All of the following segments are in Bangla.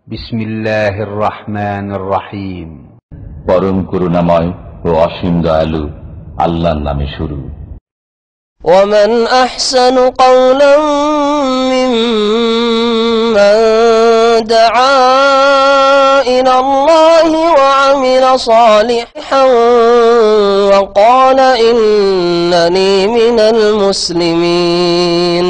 বিসমিল্লাহির রহমানির রহিম। পরম করুণাময় ও অসীম দয়ালু আল্লাহর নামে শুরু। ومن أحسن قولا ممن دعا إلى الله وعمل صالحا وقال إنني من المسلمين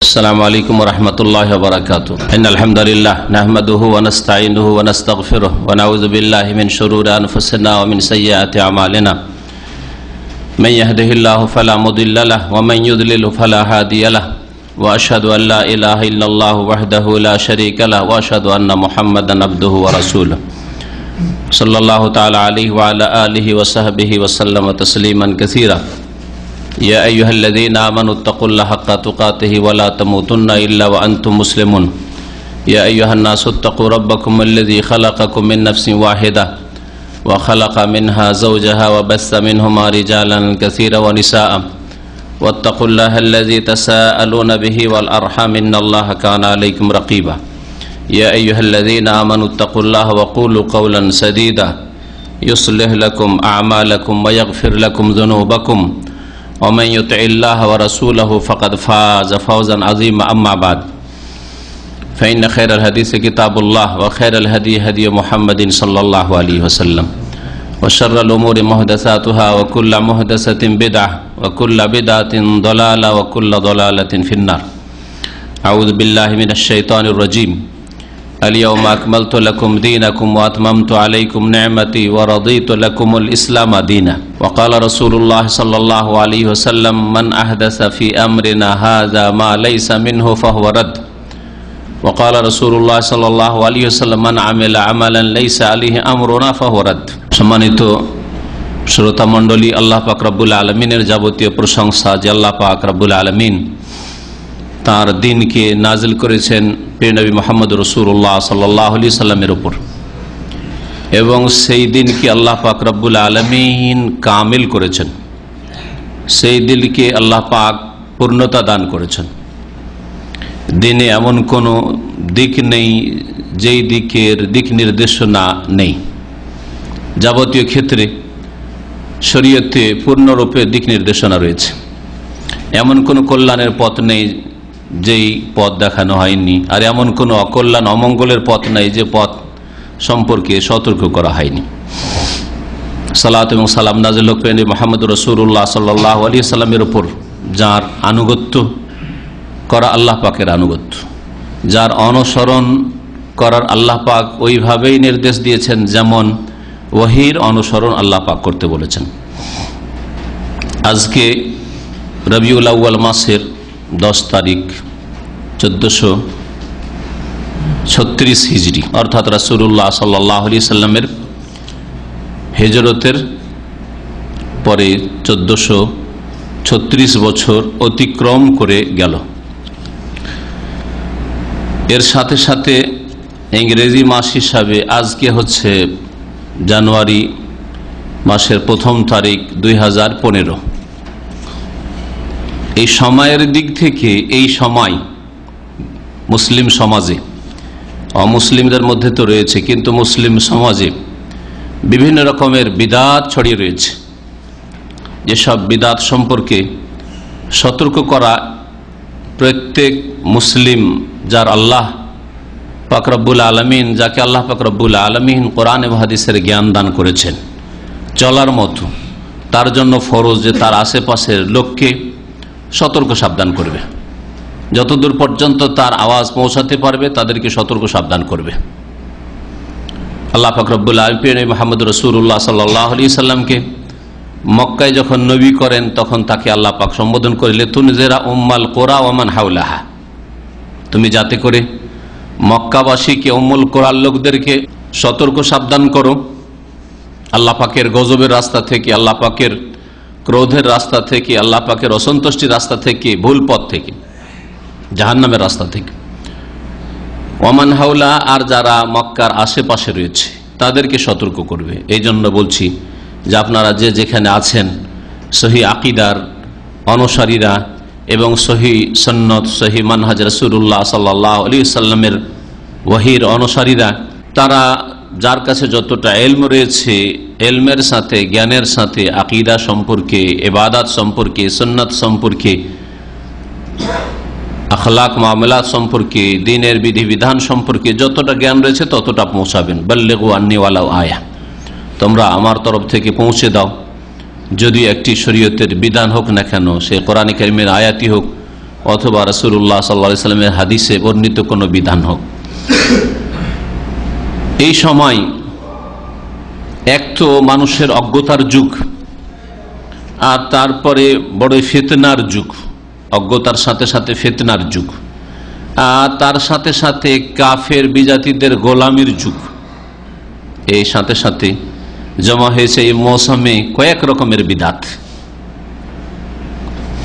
السلام عليكم ورحمة الله وبركاته. إن الحمد لله نحمده ونستعينه ونستغفره ونعوذ بالله من شرور أنفسنا ومن سيئات أعمالنا. من يهده الله فلا مضل له ومن يضلل فلا هادي له وأشهد أن لا إله إلا الله وحده لا شريك له وأشهد أن محمدا عبده ورسوله صلى الله تعالى عليه وعلى آله وصحبه وسلم تسليما كثيرا. يا أيها الذين آمنوا اتقوا الله حق تقاته ولا تموتن إلا وأنتم مسلمون. يا أيها الناس اتقوا ربكم الذي خلقكم من نفس واحدة وخلق منها زوجها وبث منهما رجالا كثيرا ونساء واتقوا الله الذي تساءلون به والأرحام إن الله كان عليكم رقيبا. يا أيها الذين آمنوا اتقوا الله وقولوا قولا سديدا يصلح لكم أعمالكم ويغفر لكم ذنوبكم ومن يطع الله ورسوله فقد فاز فوزا عظيما. أما بعد فإن خير الحديث كتاب الله وخير الهدي هدي محمد صلى الله عليه وسلم وشر الأمور محدثاتها وكل محدثة بدعة وكل بدعة ضلالة وكل ضلالة في النار. أعوذ بالله من الشيطان الرجيم. اليوم أكملت لكم دينكم وأتممت عليكم نعمتي ورضيت لكم الإسلام دينا. وقال رسول الله صلى الله عليه وسلم من أحدث في أمرنا هذا ما ليس منه فهو رد. وقال رسول الله صلى الله عليه وسلم من عمل عملا ليس عليه أمرنا فهو رد. সম্মানিত শ্রোতা মণ্ডলী, আল্লাহ পাক রব্বুল আলমিনের যাবতীয় প্রশংসা যে আল্লাহ পাক রব্বুল আলমিন তাঁর দিনকে নাজিল করেছেন প্রিয় নবী মুহাম্মদ রাসূলুল্লাহ সাল্লাল্লাহু আলাইহি সাল্লামের উপর, এবং সেই দিনকে আল্লাহ পাক রব্বুল আলমিন কামিল করেছেন, সেই দিনকে আল্লাহ পাক পূর্ণতা দান করেছেন। দিনে এমন কোনো দিক নেই যেই দিকের দিক নির্দেশনা নেই। যাবতীয় ক্ষেত্রে শরীয়তে পূর্ণরূপে দিক নির্দেশনা রয়েছে। এমন কোনো কল্যাণের পথ নেই যেই পথ দেখানো হয়নি, আর এমন কোনো অকল্যাণ অমঙ্গলের পথ নেই যে পথ সম্পর্কে সতর্ক করা হয়নি। সালাত এবং সালাম নাযিল হোক নবী মুহাম্মদ রাসূলুল্লাহ সাল্লাল্লাহু আলাইহি সাল্লামের উপর, যার আনুগত্য করা আল্লাহ পাকের আনুগত্য, যার অনুসরণ করার আল্লাহ পাক ওইভাবেই নির্দেশ দিয়েছেন যেমন ওহীর অনুসরণ আল্লাহ পাক করতে বলেছেন। আজকে রবিউল আউয়াল মাসের 10 তারিখ 1436 হিজরি, অর্থাৎ রাসূলুল্লাহ সাল্লাল্লাহু আলাইহি সাল্লামের হিজরতের পরে 1436 বছর অতিক্রম করে গেল। এর সাথে সাথে ইংরেজি মাস হিসাবে আজকে হচ্ছে জানুয়ারি মাসের 1 তারিখ 2015। এই সময়ের দিক থেকে এই সময় মুসলিম সমাজে, অমুসলিমদের মধ্যে তো রয়েছে, কিন্তু মুসলিম সমাজে বিভিন্ন রকমের বিদাত ছড়িয়ে রয়েছে। যেসব বিদাত সম্পর্কে সতর্ক করা প্রত্যেক মুসলিম, যার আল্লাহ পাক রব্বুল আলামিন, যাকে আল্লাহ পাক রব্বুল আলামিন কোরআন এবং হাদিসের জ্ঞান দান করেছেন চলার মতো, তার জন্য ফরজ যে তার আশেপাশের লোককে সতর্ক সাবধান করবে। যতদূর পর্যন্ত তার আওয়াজ পৌঁছাতে পারবে তাদেরকে সতর্ক সাবধান করবে। আল্লাহ পাক রব্বুল আলামিন মুহাম্মদ রাসূলুল্লাহ সাল্লাল্লাহু আলাইহি সাল্লামকে মক্কায় যখন নবী করেন তখন তাকে আল্লাহ পাক সম্বোধন করে লিতুনজিরা উম্মাল কুরা ওয়া মান হাওলাহা, তুমি যাতে করে মক্কাবাসীকে, উম্মুল কুরার লোকদেরকে সতর্ক সাবধান করো আল্লাহ পাকের গজবের রাস্তা থেকে, আল্লাহ পাকের ক্রোধের রাস্তা থেকে, আল্লাহ পাকের অসন্তুষ্টির রাস্তা থেকে, ভুল পথ থেকে, জাহান্নামের রাস্তা থেকে। ওমান হাওলা, আর যারা মক্কার আশেপাশে রয়েছে তাদেরকে সতর্ক করবে। এই জন্য বলছি যে আপনারা যে যেখানে আছেন, সহি আকিদার অনুসারীরা এবং সহি সুন্নত, সহি মানহাজ রাসূলুল্লাহ সাল্লাল্লাহু আলাইহি ওয়াসাল্লামের ওয়াহির অনুসারীরা, তারা যার কাছে যতটা ইলম রয়েছে, ইলমের সাথে জ্ঞানের সাথে আকিদা সম্পর্কে, ইবাদত সম্পর্কে, সুন্নাত সম্পর্কে, আখলাক মামলাত সম্পর্কে, দ্বীনের বিধিবিধান সম্পর্কে যতটা জ্ঞান রয়েছে ততটা পৌঁছাবেন। বাল্লিগু আন্নী ওয়ালাউ আয়া, তোমরা আমার তরফ থেকে পৌঁছে দাও, যদি একটি শরীয়তের বিধান হোক না কেন, সে কোরআন কারীমের আয়াতি হোক অথবা রাসূলুল্লাহ সাল্লাল্লাহু আলাইহি ওয়াসাল্লামের হাদিসে বর্ণিত কোনো বিধান হোক। এই সময় এক তো মানুষের অজ্ঞতার যুগ, আর তারপরে বড় ফিতনার যুগ, অজ্ঞতার সাথে সাথে ফিতনার যুগ, আর তার সাথে সাথে কাফের বিজাতিদের গোলামির যুগ। এই সাথে সাথে জমা হয়েছে এই মৌসুমে কয়েক রকমের বিদাত।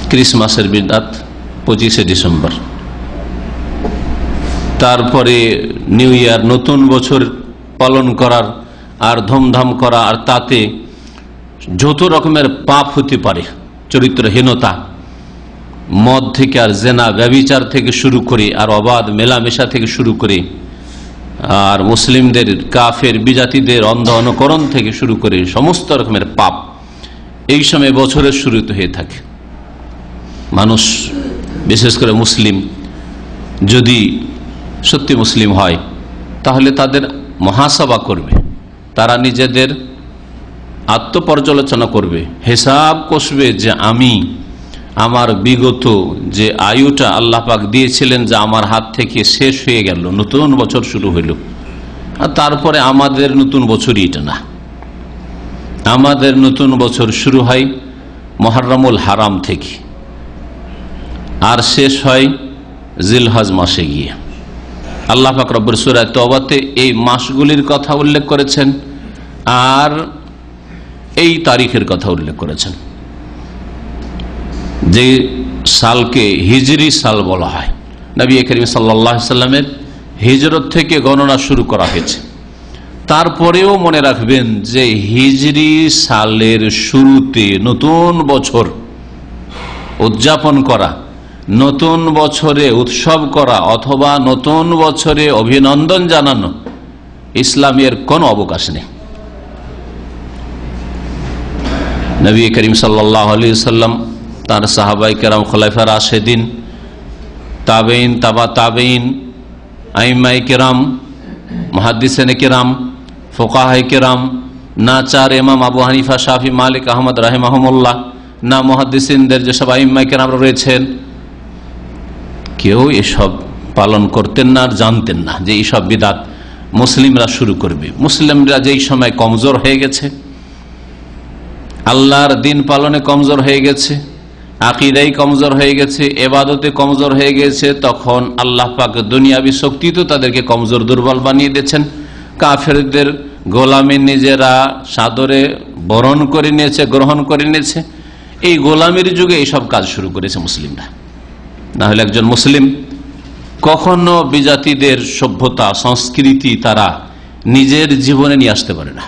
ক্রিসমাসের বিদাত 25শে ডিসেম্বর, তারপরে নিউ ইয়ার, নতুন বছর পালন করার আর ধুমধাম করা, আর তাতে যত রকমের পাপ হতে পারে, চরিত্রহীনতা, মদ থেকে আর জেনা ব্যভিচার থেকে শুরু করে, আর অবাধ মেলামেশা থেকে শুরু করে, আর মুসলিমদের কাফের বিজাতিদের অন্ধ অনুকরণ থেকে শুরু করে সমস্ত রকমের পাপ এই সময় বছরের শুরুতে হয়ে থাকে। মানুষ, বিশেষ করে মুসলিম, যদি সত্যি মুসলিম হয় তাহলে তাদের মুহাসাবা করবে, তারা নিজেদের আত্মপর্যালোচনা করবে, হিসাব কষবে যে আমি আমার বিগত যে আয়ুটা আল্লাহ পাক দিয়েছিলেন যে আমার হাত থেকে শেষ হয়ে গেল, নতুন বছর শুরু হইল, আর তারপরে আমাদের নতুন বছরই এটা না। আমাদের নতুন বছর শুরু হয় মুহররমুল হারাম থেকে আর শেষ হয় জিলহজ মাসে গিয়ে। আল্লাহ পাক রব্বুল সূরা তওবাতে এই মাসগুলির কথা উল্লেখ করেছেন আর এই তারিখের কথা উল্লেখ করেছেন, যে সালকে হিজরি সাল বলা হয়। নবী করিম সাল্লাল্লাহু আলাইহি সাল্লামের হিজরত থেকে গণনা শুরু করা হয়েছে। তারপরেও মনে রাখবেন যে হিজরি সালের শুরুতে নতুন বছর উদযাপন করা, নতুন বছরে উৎসব করা অথবা নতুন বছরে অভিনন্দন জানানো ইসলামের কোনো অবকাশ নেই। নবী করিম সাল্লাল্লাহু আলাইহি সাল্লাম, তার সাহাবায়ে কেরাম, খোলাফা রাশেদিন, তাবেইন, তাবা তাবেইন, আইম্মায়ে কেরাম, মুহাদ্দিসিনে কেরাম, ফুকাহায়ে কেরাম, না চার ইমাম আবু হানিফা, শাফি, মালিক, আহমদ রাহিমাহুমুল্লাহ, না মুহাদ্দিসিনদের যেসব আইম্মায়ে কেরাম রয়েছেন, কেউ এসব পালন করতেন না আর জানতেন না যে এইসব বিদাত মুসলিমরা শুরু করবে। মুসলিমরা যেই সময় কমজোর হয়ে গেছে, আল্লাহর দিন পালনে কমজোর হয়ে গেছে, আকিদাই কমজোর হয়ে গেছে, ইবাদতে কমজোর হয়ে গেছে, তখন আল্লাহ পাক দুনিয়াবী শক্তি তো তাদেরকে কমজোর দুর্বল বানিয়ে দিয়েছেন। কাফেরদের গোলামি নিজেরা সাদরে বরণ করে নিয়েছে, গ্রহণ করে নিয়েছে। এই গোলামির যুগে এইসব কাজ শুরু করেছে মুসলিমরা। না হলে একজন মুসলিম কখনো বিজাতিদের সভ্যতা, সংস্কৃতি তারা নিজের জীবনে নিয়ে আসতে পারে না।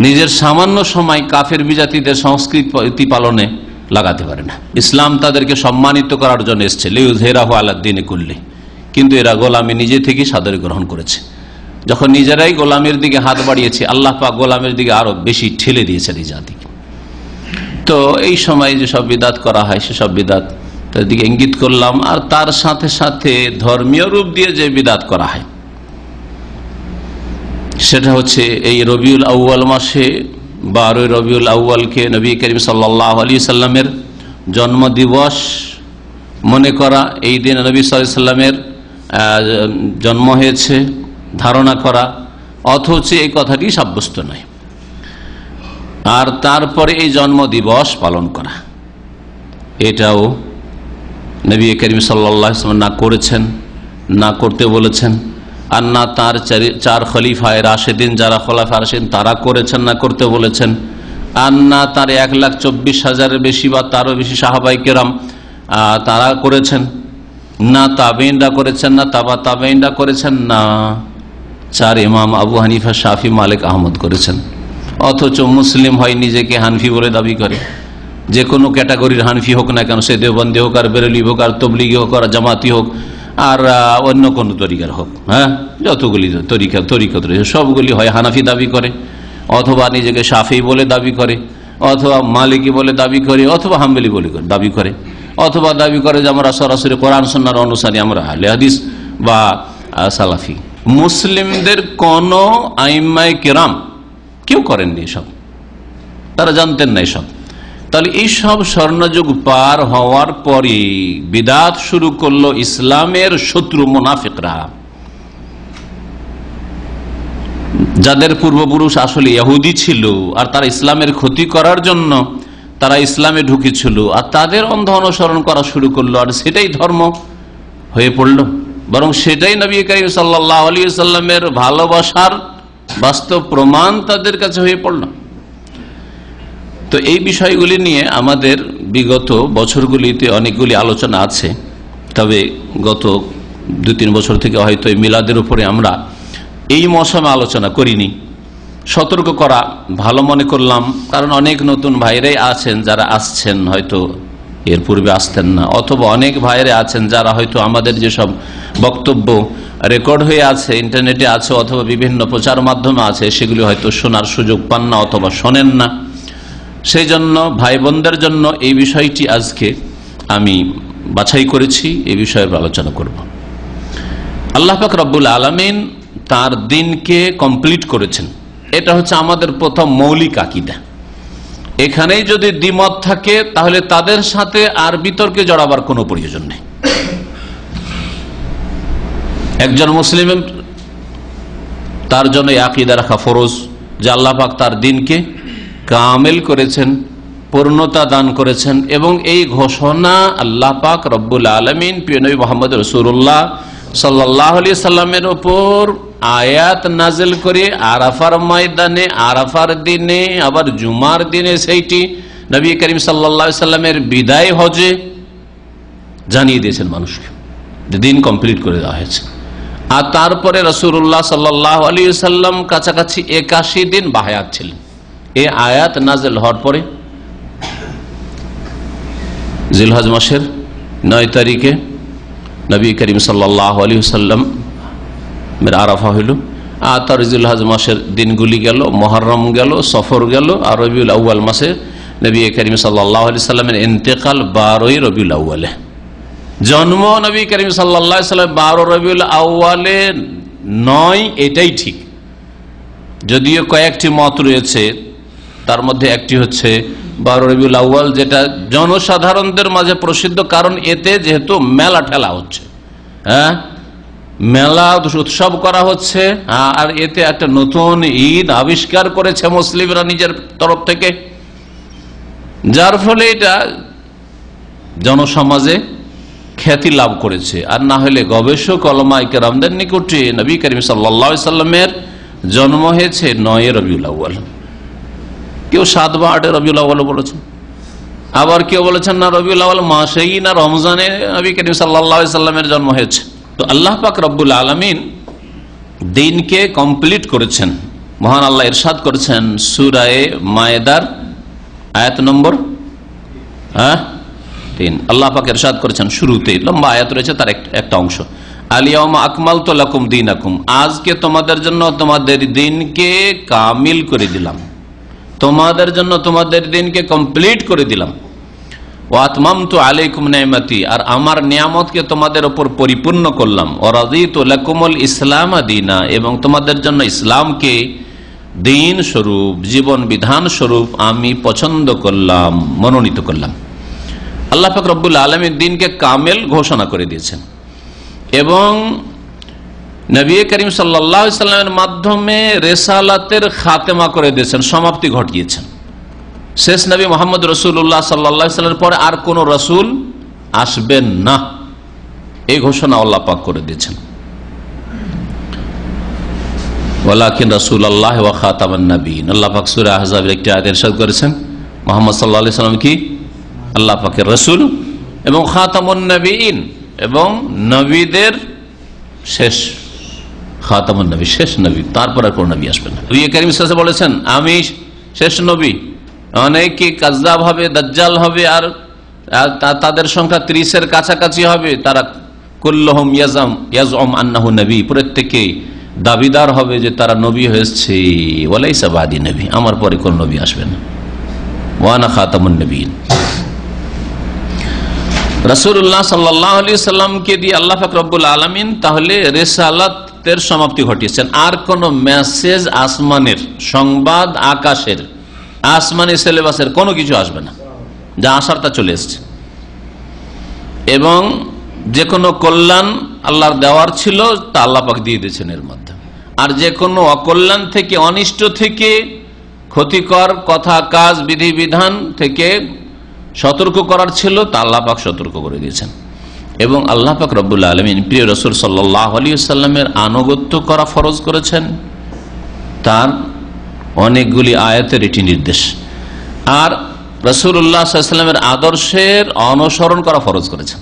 নিজের সামান্য সময় কাফের বিজাতিদের সংস্কৃতি পালনে লাগাতে পারে না। ইসলাম তাদেরকে সম্মানিত করার জন্য এসছে, লিউযহিরাহু আলাদ দীনি কুল্লি, কিন্তু এরা গোলামি নিজে থেকে সাদরে গ্রহণ করেছে। যখন নিজেরাই গোলামের দিকে হাত বাড়িয়েছে, আল্লাহ পাক গোলামের দিকে আরো বেশি ঠেলে দিয়েছেন এই জাতিকে। তো এই সময় যেসব বিদাত করা হয় সেসব বিদাত তার দিকে ইঙ্গিত করলাম। আর তার সাথে সাথে ধর্মীয় রূপ দিয়ে যে বিদাত করা হয় সেটা হচ্ছে এই রবিউল আউয়াল মাসে 12 রবিউল আউয়ালকে নবী করিম সাল্লাল্লাহু আলাইহি সাল্লামের জন্মদিবস মনে করা, এই দিন নবী সাল্লাল্লাহু আলাইহি সাল্লামের জন্ম হয়েছে ধারণা করা, অথচ এই কথাটি সাব্যস্ত নয়। আর তারপরে এই জন্মদিবস পালন করা, এটাও নবী করিম সাল্লাল্লাহু আলাইহি সাল্লাম না করেছেন, না করতে বলেছেন, আর না তার চার খলিফায়ে রাশেদিন যারা খোলাফা রাশেদিন তারা করেছেন, না করতে বলেছেন, আর না তার 1,24,000-এর বেশি বা তারও বেশি সাহাবায়ে কেরাম তারা করেছেন। না তাবেইনরা করেছেন, না তাবা তাবেইনরা করেছেন, না 4 ইমাম আবু হানিফা, শাফি, মালিক, আহমদ করেছেন। অথচ মুসলিম হয় নিজেকে হানফি বলে দাবি করে। যে কোনো ক্যাটাগরির হানফি হোক না কেন, সে দেওবন্দি হোক, আর বেরেলি হোক, আর তবলিগি হোক, আর জামাতি হোক, আর অন্য কোনো তরিকার হোক, হ্যাঁ, যতগুলি তরিকত রয়েছে সবগুলি হয় হানাফি দাবি করে, অথবা নিজেকে শাফি বলে দাবি করে, অথবা মালিকি বলে দাবি করে, অথবা হাম্বলি বলে দাবি করে, অথবা দাবি করে যে আমরা সরাসরি কোরআন সুন্নাহর অনুসারী, আমরা আহলে হাদিস বা সালাফি। মুসলিমদের কোন আইম্মায়ে কেরাম কেউ করেননি এসব, তারা জানতেন না এসব। তাহলে এইসব স্বর্ণযুগ পার হওয়ার পরে বিদআত শুরু করলো ইসলামের শত্রু মুনাফিকরা, যাদের পূর্বপুরুষ আসলে ইহুদি ছিল, আর তারা ইসলামের ক্ষতি করার জন্য তারা ইসলামে ঢুকেছিল, আর তাদের অন্ধ অনুসরণ করা শুরু করলো, আর সেটাই ধর্ম হয়ে পড়লো। বরং সেটাই নবী করিম সাল্লাল্লাহু আলাইহি ওয়াসাল্লামের ভালোবাসার বাস্তব প্রমাণ তাদের কাছে হয়ে পড়ল। তো এই বিষয়গুলি নিয়ে আমাদের বিগত বছরগুলিতে অনেকগুলি আলোচনা আছে, তবে গত 2-3 বছর থেকে হয়তো এই মিলাদের উপরে আমরা এই মৌসুমে আলোচনা করিনি। সতর্ক করা ভালো মনে করলাম, কারণ অনেক নতুন ভাইরাই আছেন যারা আসছেন, হয়তো এর পূর্বে আসতেন না, অথবা অনেক ভাইরা আছেন যারা হয়তো আমাদের যেসব বক্তব্য রেকর্ড হয়ে আছে, ইন্টারনেটে আছে, অথবা বিভিন্ন প্রচার মাধ্যমে আছে, সেগুলি হয়তো শোনার সুযোগ পান না অথবা শোনেন না। সেই জন্য ভাই বোনদের জন্য এই বিষয়টি আজকে আমি বাছাই করেছি, এই বিষয়ে আলোচনা করব। আল্লাহ পাক রব্বুল আলামিন তার দিনকে কমপ্লিট করেছেন, এটা হচ্ছে আমাদের প্রথম মৌলিক আকীদা। এখানেই যদি দ্বিমত থাকে তাহলে তাদের সাথে আর বিতর্কে জড়াবার কোনো প্রয়োজন নেই। একজন মুসলিম তার জন্য আকীদা রাখা ফরজ যে আল্লাহ পাক তার দিনকে কামেল করেছেন, পূর্ণতা দান করেছেন, এবং এই ঘোষণা আল্লাহ পাক রব্বুল আলামিন প্রিয় নবী মুহাম্মদ রাসূলুল্লাহ সাল্লাল্লাহু আলাইহি সাল্লামের উপর আয়াত নাজিল করে আরাফার ময়দানে, আরাফার দিনে, আবার জুমার দিনে সেইটি নবী করিম সাল্লাল্লাহু আলাইহি সাল্লামের বিদায় হজে জানিয়ে দিয়েছেন মানুষকে, দিন কমপ্লিট করে দেওয়া হয়েছে। আর তারপরে রাসূলুল্লাহ সাল্লাল্লাহু আলাইহি সাল্লাম কাছাকাছি 81 দিন বাহায়াত ছিলেন। এই আয়াত নাজিল হওয়ার পরে জিলহজ মাসের 9 তারিখে নবী করিম সাল্লাল্লাহু আলাইহি সাল্লাম আরাফা হইল, আর তার জিলহজ মাসের দিনগুলি গেল, মুহররম গেল, সফর গেল, আর রবিউল আউয়াল মাসে নবী করিম সাল্লাল্লাহু আলাইহি সাল্লামের ইন্তেকাল 12ই রবিউল আউয়ালে। জন্ম নবী করিম সাল্লাল্লাহু আলাইহি সাল্লাম 12 রবিউল আউয়ালে নয়, এটাই ঠিক। যদিও কয়েকটি মত রয়েছে, তার মধ্যে একটি হচ্ছে 12 রবিউল আউয়াল, যেটা জনসাধারণদের মাঝে প্রসিদ্ধ, কারণ এতে যেহেতু মেলা ঠেলা হচ্ছে, হ্যাঁ, মেলা উৎসব করা হচ্ছে, আর এতে একটা নতুন ঈদ আবিষ্কার করেছে মুসলিমরা নিজের তরফ থেকে, যার ফলে এটা জনসমাজে খ্যাতি লাভ করেছে। আর না হলে গবেষক ওলামায়ে কেরামদের নিকটে নবী করিম সাল্লাল্লাহু আলাইহি সাল্লামের জন্ম হয়েছে 9 রবিউল আউয়াল। কেউ 7 বা 8 রবিউল আউয়াল বলেছেন, আবার কেউ বলেছেন না রবিউল আউয়াল মাসেই না রমজানে নবী করিম সাল্লাল্লাহু আলাইহি সাল্লামের জন্ম হয়েছে। তো আল্লাহ পাক রব্বুল আলামিন দিনকে কমপ্লিট করেছেন। মহান আল্লাহ ইরশাদ করেছেন সূরা মায়েদার আয়াত নম্বর 3। আল্লাহ পাক ইরশাদ করেছেন, শুরুতে লম্বা আয়াত রয়েছে, তার একটা অংশ, আল-ইয়াওমা আকমালতু লাকুম দীনাকুম, আজকে তোমাদের জন্য তোমাদের দিনকে কামিল করে দিলাম, তোমাদের জন্য তোমাদের দিনকে কমপ্লিট করে দিলাম। ওয়া আতমামতু আলাইকুম নি'মাতি, আর আমার নিয়ামতকে তোমাদের উপর পরিপূর্ণ করলাম। ওয়া রাদিতু লাকুমুল ইসলাম দীনা, এবং তোমাদের জন্য ইসলামকে দিন স্বরূপ, জীবন বিধান স্বরূপ আমি পছন্দ করলাম, মনোনীত করলাম। আল্লাহ পাক রব্বুল আলামিন দিনকে কামেল ঘোষণা করে দিয়েছেন, এবং নবী করিম সাল্লাল্লাহু আলাইহি সাল্লামের মাধ্যমে রিসালাতের খাতেমা করে দিয়েছেন, সমাপ্তি ঘটিয়েছেন। শেষ নবী মুহাম্মদ রাসূলুল্লাহ সাল্লাল্লাহু আলাইহি সাল্লামের পরে আর কোন রাসূল আসবেন না, এই ঘোষণা আল্লাহ পাক করে দিয়েছেন। ওয়ালাকিন রাসূলুল্লাহ ওয়া খাতামান নবিয়্যিন, আল্লাহ পাক সূরা আহজাবের একটি আয়াতে ইরশাদ করেছেন মুহাম্মদ সাল্লাল্লাহু আলাইহি সাল্লাম কি আল্লাহ পাকের রাসূল এবং খাতামুন নবিয়্যিন, এবং নবীদের শেষ, খাতামুন নবী, শেষ নবী, তারপর আর কোন নবী আসবে না। নবী করিম সাল্লাল্লাহু আলাইহি ওয়াসাল্লাম বলেছেন আমি শেষ নবী, অনেকে কাযযাব হবে, দাজ্জাল হবে, আর তাদের সংখ্যা 30-এর কাছাকাছি হবে। তারা কুল্লুহুম ইয়াজউম আন্নাহু নবী, প্রত্যেকে দাবিদার হবে যে তারা নবী হয়েছে। ওয়ালাইসা বাদি নবী, আমার পরে কোন নবী আসবে না। ওয়া আনা খাতামুন নবিয়্যিন। রাসূলুল্লাহ সাল্লাল্লাহু আলাইহি ওয়াসাল্লামকে দিয়ে আল্লাহ পাক রব্বুল আলামিন তাহলে রিসালাতের সমাপ্তি ঘটিয়েছেন। আর কোন মেসেজ আসমানের, সংবাদ আকাশের, আসমানি সিলেবাসের কোনো কিছু আসবে না, যা আসার তা চলে এসছে। এবং যে কোনো কল্যাণ আল্লাহর দেওয়ার ছিল তা আল্লাহ পাক দিয়ে দিয়েছেন এর মধ্যে। আর যে কোনো অকল্যাণ থেকে, অনিষ্ট থেকে, ক্ষতিকর কথা কাজ বিধিবিধান থেকে সতর্ক করার ছিল তা আল্লাহ পাক সতর্ক করে দিয়েছেন। এবং আল্লাহ পাক রব্বুল আলামিন প্রিয় রাসূল সাল্লাল্লাহু আলাইহি ওয়াসাল্লামের আনুগত্য করা ফরজ করেছেন, তার অনেকগুলি আয়াতের এটি নির্দেশ। আর রাসূলুল্লাহ সাল্লাল্লাহু আলাইহি ওয়াসাল্লামের আদর্শের অনুসরণ করা ফরজ করেছেন।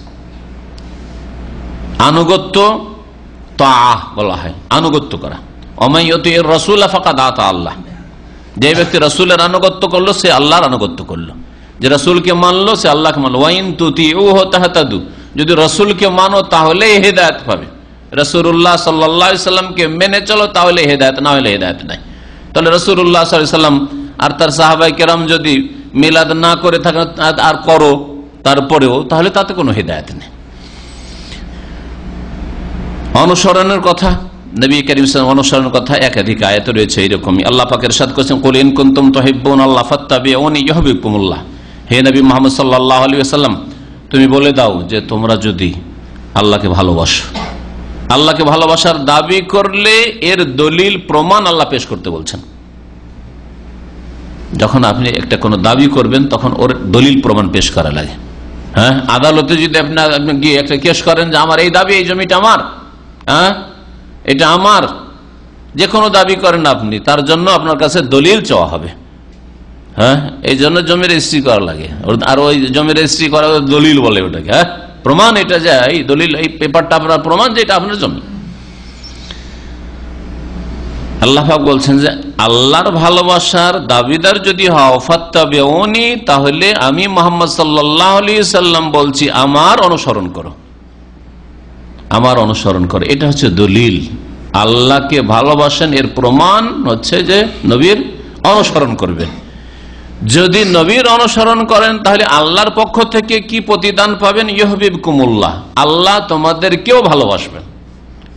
আনুগত্য তাআহ বলা হয়, আনুগত্য করা। ওমান ইউতির রাসূল ফাকাদ আতা আল্লাহ, যে ব্যক্তি রাসূলের আনুগত্য করলো সে আল্লাহর আনুগত্য করলো। যে রাসূলকে মানলো সে আল্লাহকে মানলো। ওয়াইন তুতিউহু তাহতাদু, যদি রাসূলকে মানো তাহলেই হেদায়েত পাবে। রাসূলুল্লাহ সাল্লাল্লাহু আলাইহি সাল্লামকে মেনে চলো তাহলে হেদায়েত, না হলে হেদায়েত নাই। তাহলে রাসূলুল্লাহ সাল্লাল্লাহু আলাইহি সাল্লাম আর তার সাহাবায়ে কেরাম যদি মিলাদ না করে থাকেন আর করো তারপরেও, তাহলে তাতে কোনো হেদায়েত নেই। অনুসরণের কথা, নবী করিম সাল্লাল্লাহু আলাইহি ওয়াসাল্লাম অনুসরণের কথা একাধিক আয়াতে রয়েছে এরকমই। আল্লাহ পাক ইরশাদ করেছেন কুল ইন কুনতুম তুহিব্বুনাল্লাহ ফাত্তাবিউনি ইউহিব্বুকুমুল্লাহ। হে নবী মুহাম্মদ সাল্লাল্লাহু আলাইহি ওয়াসাল্লাম, তুমি বলে দাও যে তোমরা যদি আল্লাহকে ভালোবাসো, আল্লাহকে ভালোবাসার দাবি করলে এর দলিল প্রমাণ আল্লাহ পেশ করতে বলছেন। যখন আপনি একটা কোনো দাবি করবেন তখন ওর দলিল প্রমাণ পেশ করা লাগে। হ্যাঁ, আদালতে যদি আপনি গিয়ে একটা কেস করেন যে আমার এই দাবি, এই জমিটা আমার, হ্যাঁ এটা আমার, যে কোনো দাবি করেন আপনি, তার জন্য আপনার কাছে দলিল চাওয়া হবে। হ্যাঁ, এই জন্য জমি রেজিস্ট্রি করা লাগে। আর ওই জমি রেজিস্ট্রি করা দলিল বলে ওটাকে। হ্যাঁ, প্রমাণ এটা যে এই দলিল, এই পেপারটা আপনার প্রমাণ যে এটা আপনার জমি। আল্লাহ পাক বলছেন যে আল্লাহর ভালোবাসার দাবিদার যদি হও ফাত্তাবিউনি, তাহলে আমি মুহাম্মদ সাল্লাল্লাহু আলাইহি সাল্লাম বলছি আমার অনুসরণ করো, আমার অনুসরণ করো। এটা হচ্ছে দলিল। আল্লাহকে ভালোবাসেন এর প্রমাণ হচ্ছে যে নবীর অনুসরণ করবেন। যদি নবীর অনুসরণ করেন তাহলে আল্লাহর পক্ষ থেকে কি প্রতিদান পাবেন? ইউহিব্বুকুমুল্লাহ, আল্লাহ তোমাদেরকেও ভালোবাসবেন।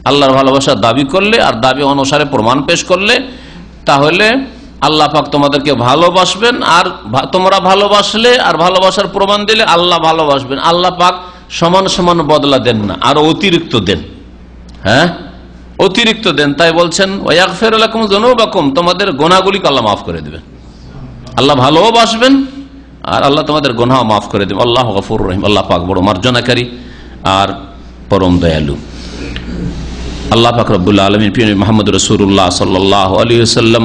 আল্লাহর ভালোবাসার দাবি করলে আর দাবি অনুসারে প্রমাণ পেশ করলে তাহলে আল্লাহ পাক তোমাদেরকে ভালোবাসবেন। আর তোমরা ভালোবাসলে আর ভালোবাসার প্রমাণ দিলে আল্লাহ ভালোবাসবেন। আল্লাহ পাক সমান সমান বদলা দেন না, আরো অতিরিক্ত দেন। হ্যাঁ, অতিরিক্ত দেন। তাই বলছেন ওয়াগফির লাকুম যুনুবাকুম, তোমাদের গুনাহগুলিকে আল্লাহ মাফ করে দেবেন। আল্লাহ ভালোবাসবেন আর আল্লাহ তোমাদের গুনাহ মাফ করে দেবেন। আল্লাহু গফুরুর রহিম, আল্লাহ পাক বড় মার্জনাকারী আর পরম দয়ালু। আল্লাহ পাক রব্বুল আলামিন প্রিয় মুহাম্মদ রাসূলুল্লাহ সাল্লাল্লাহু আলাইহি ওয়াসাল্লাম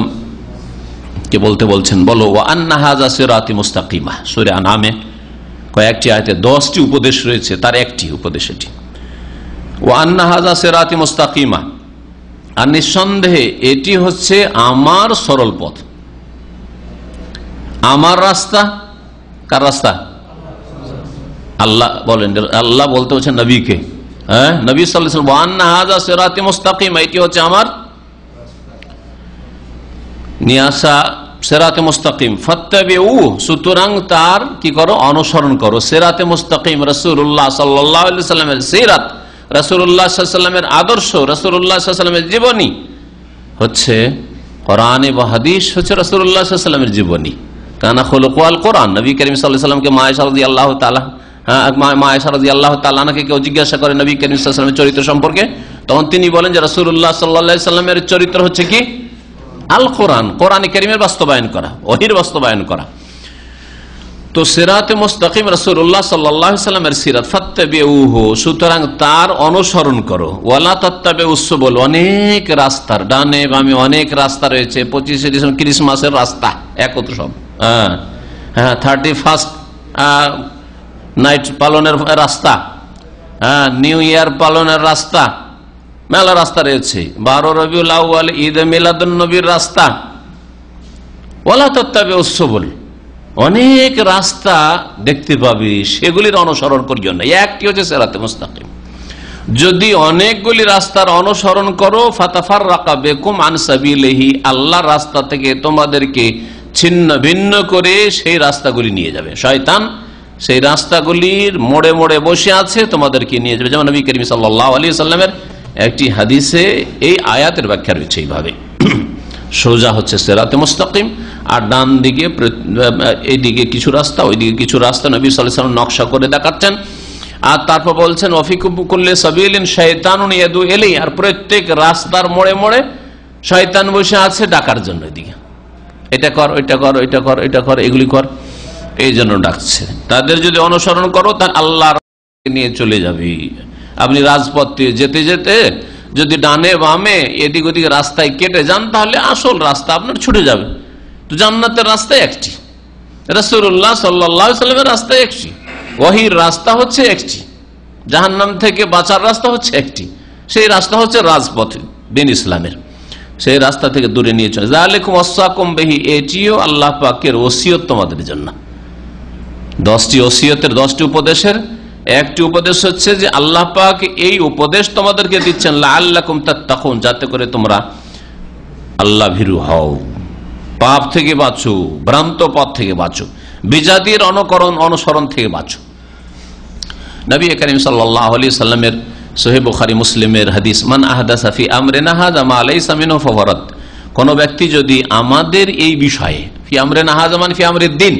কে বলতে বলছেন, বলো ওয়া আন্না হাযা সিরাতি মুস্তাকিমা। সূরা আনআমে কয়েকটি আয়াতে 10টি উপদেশ রয়েছে, তার একটি উপদেশ এটি, ওয়া আন্না হাযা সিরাতি মুস্তাকিমা। আর নিঃসন্দেহে এটি হচ্ছে আমার সরল পথ, আমার রাস্তা। কার রাস্তা? আল্লাহ বলেন, আল্লাহ বলতে হচ্ছেন নবীকে। হ্যাঁ, নবী সাল্লাল্লাহু আলাইহি ওয়াসাল্লাম ওয়া আন্না হাযা সিরাতি মুস্তাকিমা, এটি হচ্ছে আমার নিয়াসা সিরাতে মুস্তাকিম। ফাত্তাবিউ, সুতরাং তার কি করো? অনুসরণ করো। সিরাতে মুস্তাকিম রাসূলুল্লাহ সাল্লাল্লাহু আলাইহি ওয়াসাল্লামের সিরাত, রাসূলুল্লাহ সাল্লাল্লাহু আলাইহি ওয়াসাল্লামের আদর্শ, রাসূলুল্লাহ সাল্লাল্লাহু আলাইহি ওয়াসাল্লামের জীবনী হচ্ছে কোরআন এবং হাদিস, হচ্ছে রাসূলুল্লাহ সাল্লাল্লাহু আলাইহি ওয়াসাল্লামের জীবনী। কানা খুলুকুল কোরআন। নবী করিম সাল্লাল্লাহু আলাইহি ওয়াসাল্লামকে মা আয়েশা রাদিয়াল্লাহু তাআলা, মা আয়েশা রাদিয়াল্লাহু তাআলা আনহাকে কেউ জিজ্ঞাসা করে নবী করিম সাল্লাল্লাহু আলাইহি ওয়াসাল্লামের চরিত্র সম্পর্কে, তখন তিনি বলেন যে রাসূলুল্লাহ সাল্লাল্লাহু আলাইহি ওয়াসাল্লামের চরিত্র হচ্ছে কি? আল কোরআন, কোরআনে কারীমের বাস্তবায়ন করা, ওহীর বাস্তবায়ন করা। তো সিরাতে মুস্তাকিম রাসূলুল্লাহ সাল্লাল্লাহু আলাইহি ওয়াসাল্লামের সিরাত, ফাত্তাবিউহু, সুতরাং তার অনুসরণ করো। ওয়ালা তাত্তাবিউস সুবুল, অনেক রাস্তার ডানে বামে অনেক রাস্তা রয়েছে। 25শে ডিসেম্বর ক্রিসমাসের রাস্তা একত্র সব, হ্যাঁ 31st নাইট পালনের রাস্তা, নিউ ইয়ার পালনের রাস্তা, মেলা রাস্তা রয়েছে, 12 রবিউল আউয়াল ঈদ মিলাদুন নবীর রাস্তা, ওয়ালা তাত্তাবিউস সুবুল, অনেক রাস্তা দেখতে পাবে, সেগুলির অনুসরণ করিও না। একটি হচ্ছে সিরাতে মুস্তাকিম। যদি অনেকগুলি রাস্তার অনুসরণ করো, ফাতাফাররাকা বিকুম আন সাবিলিহি, আল্লাহর রাস্তা থেকে তোমাদেরকে ছিন্ন ভিন্ন করে সেই রাস্তাগুলি নিয়ে যাবে। শয়তান সেই রাস্তাগুলির মোড়ে মোড়ে বসে আছে, তোমাদেরকে নিয়ে যাবে। যেমন নবী করিম সাল্লাল্লাহু আলাইহি ওয়াসাল্লামের একটি হাদিসে এই আয়াতের ব্যাখ্যা রয়েছে এইভাবে, সোজা হচ্ছে সিরাতে মুস্তাকিম, আর ডান দিকে এইদিকে কিছু রাস্তা, ওইদিকে কিছু রাস্তা নবী সাল্লাল্লাহু আলাইহি ওয়াসাল্লাম নকশা করে দেখাচ্ছেন। আর তারপর বলছেন ওয়াফি কুল্লি সাবিলিন শাইতানুন ইয়াদু ইলাইহি, আর প্রত্যেক রাস্তার মোড়ে মোড়ে শয়তান বসে আছে ডাকার জন্য, এদিকে এটা কর, ওইটা কর, ওইটা কর, এটা কর, এগুলি কর, এই জন্য ডাকছে। তাদের যদি অনুসরণ করো তা আল্লাহর নিয়ে চলে যাবে। আপনি রাজপথে যেতে যেতে যদি ডানে বামে এদিক ওদিকে রাস্তায় কেটে যান, তাহলে আসল রাস্তা আপনার ছুটে যাবে। তো জান্নাতের রাস্তা একটি, রাসূলুল্লাহ সাল্লাল্লাহু আলাইহি ওয়াসাল্লামের রাস্তা একটি, ওহীর রাস্তা হচ্ছে একটি, জাহান্নাম থেকে বাঁচার রাস্তা হচ্ছে একটি, সেই রাস্তা হচ্ছে রাজপথ দ্বীন ইসলামের, সেই রাস্তা থেকে দূরে নিয়ে চলে। যালিকুম ওয়াসাকুম বিহি, এটিও আল্লাহ পাকের ওসিয়ত তোমাদের জন্য। 10টি ওসিয়তের, 10টি উপদেশের একটি উপদেশ হচ্ছে যে আল্লাহ পাক এই উপদেশ তোমাদেরকে দিচ্ছেন লাআল্লাকুম তাত্তাকুন, যাতে করে তোমরা আল্লাহ ভীরু হও, পাপ থেকে বাঁচো, ভ্রান্ত পথ থেকে বাঁচো, বিজাতির অনুসরণ থেকে বাঁচো। নবী করিম সাল্লাল্লাহু আলাইহি সাল্লামের সহিহ বুখারী মুসলিমের হাদিস, মান আহদাসা ফি আমরিনা হাযা মা লাইসা মিনহু ফাহুয়া রাদ, কোন ব্যক্তি যদি আমাদের এই বিষয়ে, ফি আমরিনা হাযা মানে ফি আমরিদ দ্বীন,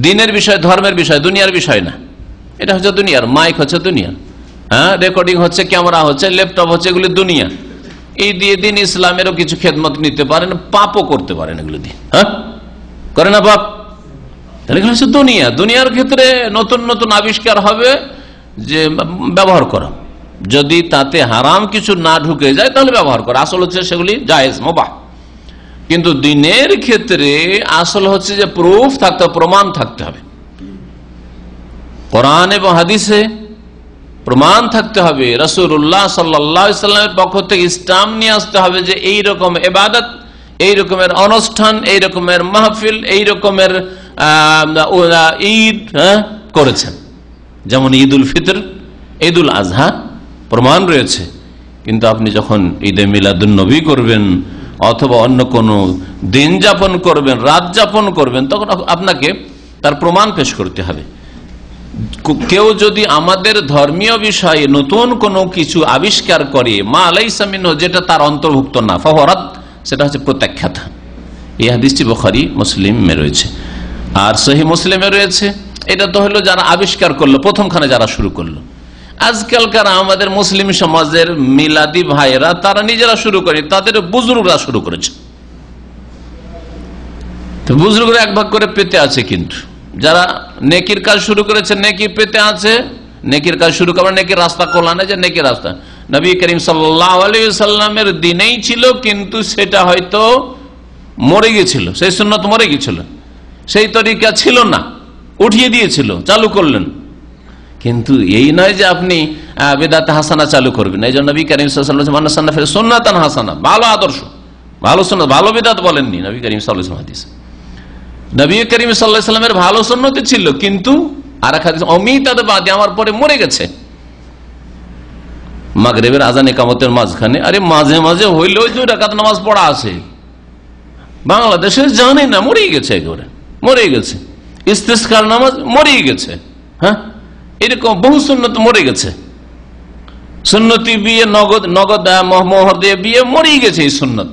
দ্বীনের বিষয়, ধর্মের বিষয়, দুনিয়ার বিষয় না, এটা হচ্ছে দুনিয়ার, মাইক হচ্ছে দুনিয়ার, রেকর্ডিং হচ্ছে, ক্যামেরা হচ্ছে, ল্যাপটপ হচ্ছে, এগুলি দুনিয়া। এই দিয়ে দিন ইসলামেরও কিছু খেদমত নিতে পারেন, পাপও করতে পারেন এগুলো দিয়ে, করে না পাপ? তাহলে এগুলো হচ্ছে দুনিয়া। দুনিয়ার ক্ষেত্রে নতুন নতুন আবিষ্কার হবে যে ব্যবহার করা, যদি তাতে হারাম কিছু না ঢুকে যায় তাহলে ব্যবহার করা, আসল হচ্ছে সেগুলি জায়েজ মুবাহ। কিন্তু দ্বীনের ক্ষেত্রে আসল হচ্ছে যে প্রুফ থাকতে হবে, প্রমাণ থাকতে হবে, কোরআন এবং হাদিসে প্রমাণ থাকতে হবে, রাসূলুল্লাহ সাল্লাল্লাহু আলাইহি ওয়াসাল্লামের পক্ষ থেকে ইসলাম নিয়ে আসতে হবে যে এই রকম ইবাদত, এই রকমের অনুষ্ঠান, এই রকমের মাহফিল, এই রকমের ঈদ করেছেন। যেমন ঈদুল ফিতর, ঈদুল আজহা প্রমাণ রয়েছে, কিন্তু আপনি যখন ঈদে মিলাদুন নবী করবেন অথবা অন্য কোনো দিন যাপন করবেন, রাত যাপন করবেন, তখন আপনাকে তার প্রমাণ পেশ করতে হবে। কেউ যদি আমাদের ধর্মীয় বিষয়ে নতুন কোনো কিছু আবিষ্কার করে, মা লাইসা মিনহু, যেটা তার অন্তর্ভুক্ত না, ফাহুয়া রাদ, সেটা হচ্ছে প্রত্যাখ্যাত। এই হাদিসটি বুখারী মুসলিমে রয়েছে, আর সহিহ মুসলিমে রয়েছে। এটা তো হলো যারা আবিষ্কার করলো, প্রথমখানে যারা শুরু করলো। আজকালকার আমাদের মুসলিম সমাজের মিলাদি ভাইরা তারা নিজেরা শুরু করে, তাদের বুজুর্গরা শুরু করেছে। তো বুজুর্গরা এক ভাগ করে পেতে আছে, কিন্তু যারা নেকির কাজ শুরু করেছে নেকি পেতে আছে, নেকির কাজ শুরু করবে, নেকির রাস্তা খোলা না, যে নেকির রাস্তা নবী করিম সাল্লাল্লাহু আলাইহি ওয়াসাল্লামের দিনেই ছিল, কিন্তু সেটা হয়তো মরে গেছিল, সেই সুন্নত মরে গেছিল, সেই তরিকা ছিল না, উঠিয়ে দিয়েছিল, চালু করলেন। কিন্তু এই নয় যে আপনি বিদআত হাসানা চালু করবেন। এই জন্য নবী করিম সাল্লাল্লাহু আলাইহি ওয়াসাল্লাম মান সান্না ফি সুন্নাতান হাসানা, ভালো আদর্শ, ভালো সুন্নাত, ভালো বিদআত বলেননি নবী করিম সাল্লাল্লাহু আলাইহি ওয়াসাল্লাম হাদিসে। নবী করিম সাল্লাল্লাহু আলাইহি ওয়াসাল্লামের ভালো সুন্নতি ছিল, কিন্তু আরেক হাদিস অমিতাদ বাদে, আমার পরে মরে গেছে। মাগরিবের আযান ইকামতের মাঝখানে, আরে মাঝে মাঝে হইলেও 2 রাকাত নামাজ পড়া আছে, বাংলাদেশে জানে না, মরে গেছে, একেবারে মরে গেছে। ইস্তিসকার নামাজ মরে গেছে, এরকম বহু সুন্নত মরে গেছে। সুন্নতি বিয়ে, নগদ মোহর দিয়ে বিয়ে মরে গেছে এই সুন্নত।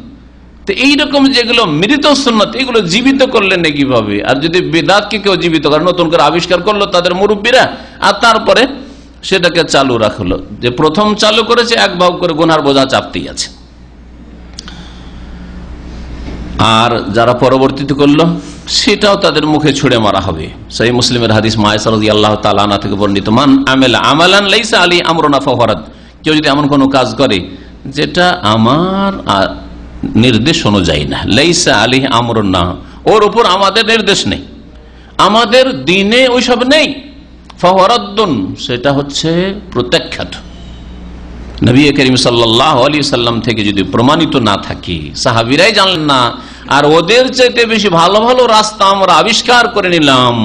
তো এইরকম যেগুলো মৃত সুন্নত, এগুলো জীবিত করলেন না কিভাবে? আর যদি বিদআতকে কেউ জীবিত করে, নতুন করে আবিষ্কার করলো তাদের মুরব্বীরা, আর তারপরে সেটাকে চালু রাখলো, যে প্রথম চালু করেছে এক ভাগ করে গুনার বোঝা চাপতেই আছে। আর যারা পরবর্তীতে করলো সেটাও তাদের মুখে ছুড়ে মারা হবে। সহিহ মুসলিমের হাদিস, মা আয়েশা রাদিয়াল্লাহু তাআলা আনহা থেকে বর্ণিত, মান আমিলা আমালান লাইসা আলাইহি আমরুনা ফাহুয়া রাদ, কেউ যদি এমন কোনো কাজ করে যেটা আমার নির্দেশ অনুযায়ী না, লাইসা আলাইহি আমরুনা, ওর উপর আমাদের নির্দেশ নেই, আমাদের দ্বীনে ওইসব নেই, ফাওয়ারাদ্দুন, সেটা হচ্ছে প্রত্যাখ্যাত। নবী করিম সাল্লাল্লাহু আলাইহি সাল্লাম থেকে যদি প্রমাণিত না থাকে, সাহাবীরাই জানলেন না, আর ওদের চাইতে বেশি ভালো ভালো রাস্তা আমরা আবিষ্কার করে নিলাম,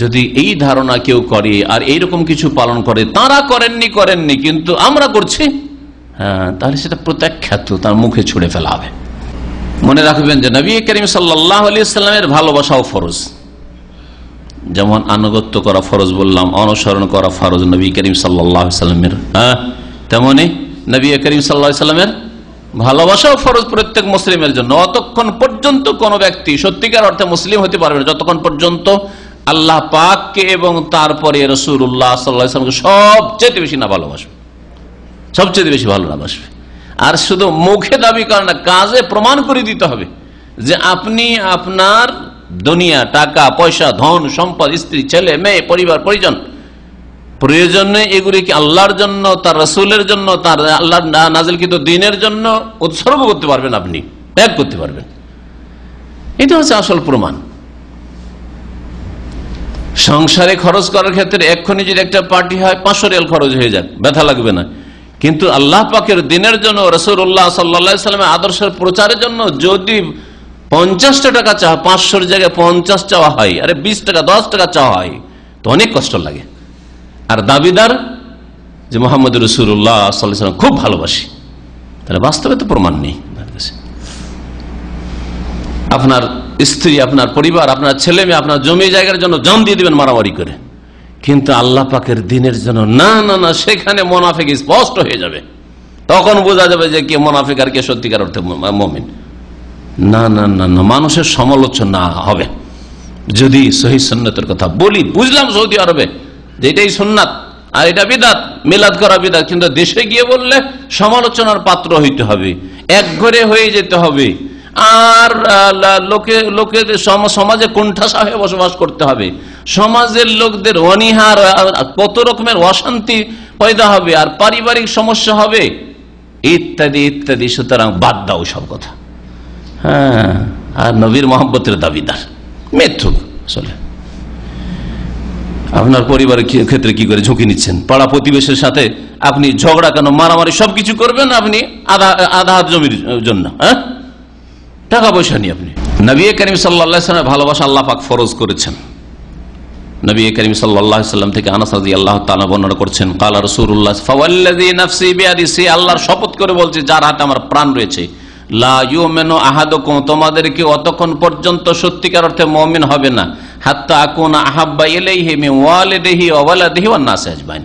যদি এই ধারণা কেউ করে আর এইরকম কিছু পালন করে, তারা করেননি কিন্তু আমরা করছি, হ্যাঁ, তাহলে সেটা প্রত্যাখ্যাত, তার মুখে ছুড়ে ফেলা হবে। মনে রাখবেন যে নবী করিম সাল্লাল্লাহু আলাইহি সাল্লামের ভালোবাসাও ফরজ, যেমন আনুগত্য করা ফরজ বললাম, অনুসরণ করা ফরজ নবী করিম সাল্লাল্লাহু আলাইহি সাল্লামের, তেমনি নবী করিম সাল্লাল্লাহু আলাইহি সাল্লামের ভালোবাসাও ফরজ প্রত্যেক মুসলিমের জন্য। অতক্ষণ পর্যন্ত কোন ব্যক্তি সত্যিকার অর্থে মুসলিম হতে পারবে না যতক্ষণ পর্যন্ত আল্লাহ পাককে এবং তারপরে রাসূলুল্লাহ সাল্লাল্লাহু আলাইহি ওয়াসাল্লামকে সবচেয়ে বেশি না ভালোবাসবে, সবচেয়ে বেশি ভালো না বাসবে। আর শুধু মুখে দাবি করে না, কাজে প্রমাণ করে দিতে হবে যে আপনি আপনার দুনিয়া, টাকা পয়সা, ধন সম্পদ, স্ত্রী ছেলে মেয়ে, পরিবার পরিজন, প্রয়োজনে এগুলি কি আল্লাহর জন্য, তার রাসূলের জন্য, তার আল্লাহর নাযিলকৃত দ্বীনের জন্য উৎসর্গ করতে পারবেন, আপনি ত্যাগ করতে পারবেন। এটা হচ্ছে আসল প্রমাণ। সংসারে খরচ করার ক্ষেত্রে এক্ষুনি যদি একটা পার্টি হয় 500 রিয়াল খরচ হয়ে যাক, ব্যথা লাগবে না, কিন্তু আল্লাহ পাকের দ্বীনের জন্য, রাসূলুল্লাহ সাল্লাল্লাহু আলাইহি ওয়াসাল্লামের আদর্শের প্রচারের জন্য যদি 50 টাকা চাওয়া, 500 জায়গায় 50 চাওয়া হয়, আরে 20 টাকা 10 টাকা চাওয়া হয়, তো অনেক কষ্ট লাগে। আর দাবিদার যে মুহাম্মদ রাসূলুল্লাহ সাল্লাল্লাহু আলাইহি ওয়াসাল্লাম খুব ভালোবাসি, তাহলে বাস্তবে তো প্রমাণ নেই। আপনার স্ত্রী, আপনার পরিবার, আপনার ছেলে মেয়ে, আপনার জমি জায়গার জন্য জান দিয়ে দিবেন মারামারি করে, কিন্তু আল্লাহ পাকের দ্বীনের জন্য না না না, সেখানে মুনাফিক স্পষ্ট হয়ে যাবে, তখন বোঝা যাবে যে কে মুনাফিক আর কে সত্যিকার অর্থে মুমিন। না না না না, মানুষের সমালোচনা হবে যদি সহিহ সুন্নাতের কথা বলি। বুঝলাম সৌদি আরবে যে এটাই সুন্নাত আর এটা বিদআত, মিলাদ করা বিদআত, কিন্তু দেশে গিয়ে বললে সমালোচনার পাত্র হইতে হবে, একঘরে হয়ে যেতে হবে, আর লোকেদের সমাজে কোণঠাসা হয়ে বসবাস করতে হবে, সমাজের লোকদের অনীহার, কত রকমের অশান্তি পয়দা হবে, আর পারিবারিক সমস্যা হবে, ইত্যাদি ইত্যাদি। সুতরাং বাদ দাও সব কথা। হ্যাঁ, আর নবীর মহব্বতের দাবিদার মিথ্যুক। আসলে আপনার পরিবারের ক্ষেত্রে কি করে ঝুঁকি নিচ্ছেন? পাড়া প্রতিবেশের সাথে আপনি ঝগড়া কেন, মারামারি সবকিছু করবেন আপনি আধা হাত জমির জন্য, হ্যাঁ, টাকা পয়সা নিয়ে। আপনি নবী করিম সাল্লাল্লাহু আলাইহি ওয়াসাল্লামের ভালোবাসা আল্লাহ পাক ফরজ করেছেন। নবী করিম সাল্লাল্লাহু আলাইহি ওয়াসাল্লাম থেকে আনাস রাদিয়াল্লাহু তাআলা বর্ণনা করছেন, ক্বালা রাসূলুল্লাহ ফাওয়াল্লাযী নাফসি বিয়াদিহি, আল্লাহর শপথ করে বলছে যার হাতে আমার প্রাণ রয়েছে, লা ইউমিনু আহাদুকুম, তোমাদেরকে অতক্ষণ পর্যন্ত সত্যিকার অর্থে মুমিন হবে না, হাত্তা আকুনা আহাব্বা ইলাইহি মিন ওয়ালিদিহি ওয়া ওয়ালাদিহি ওয়ান নাস আজমাইন,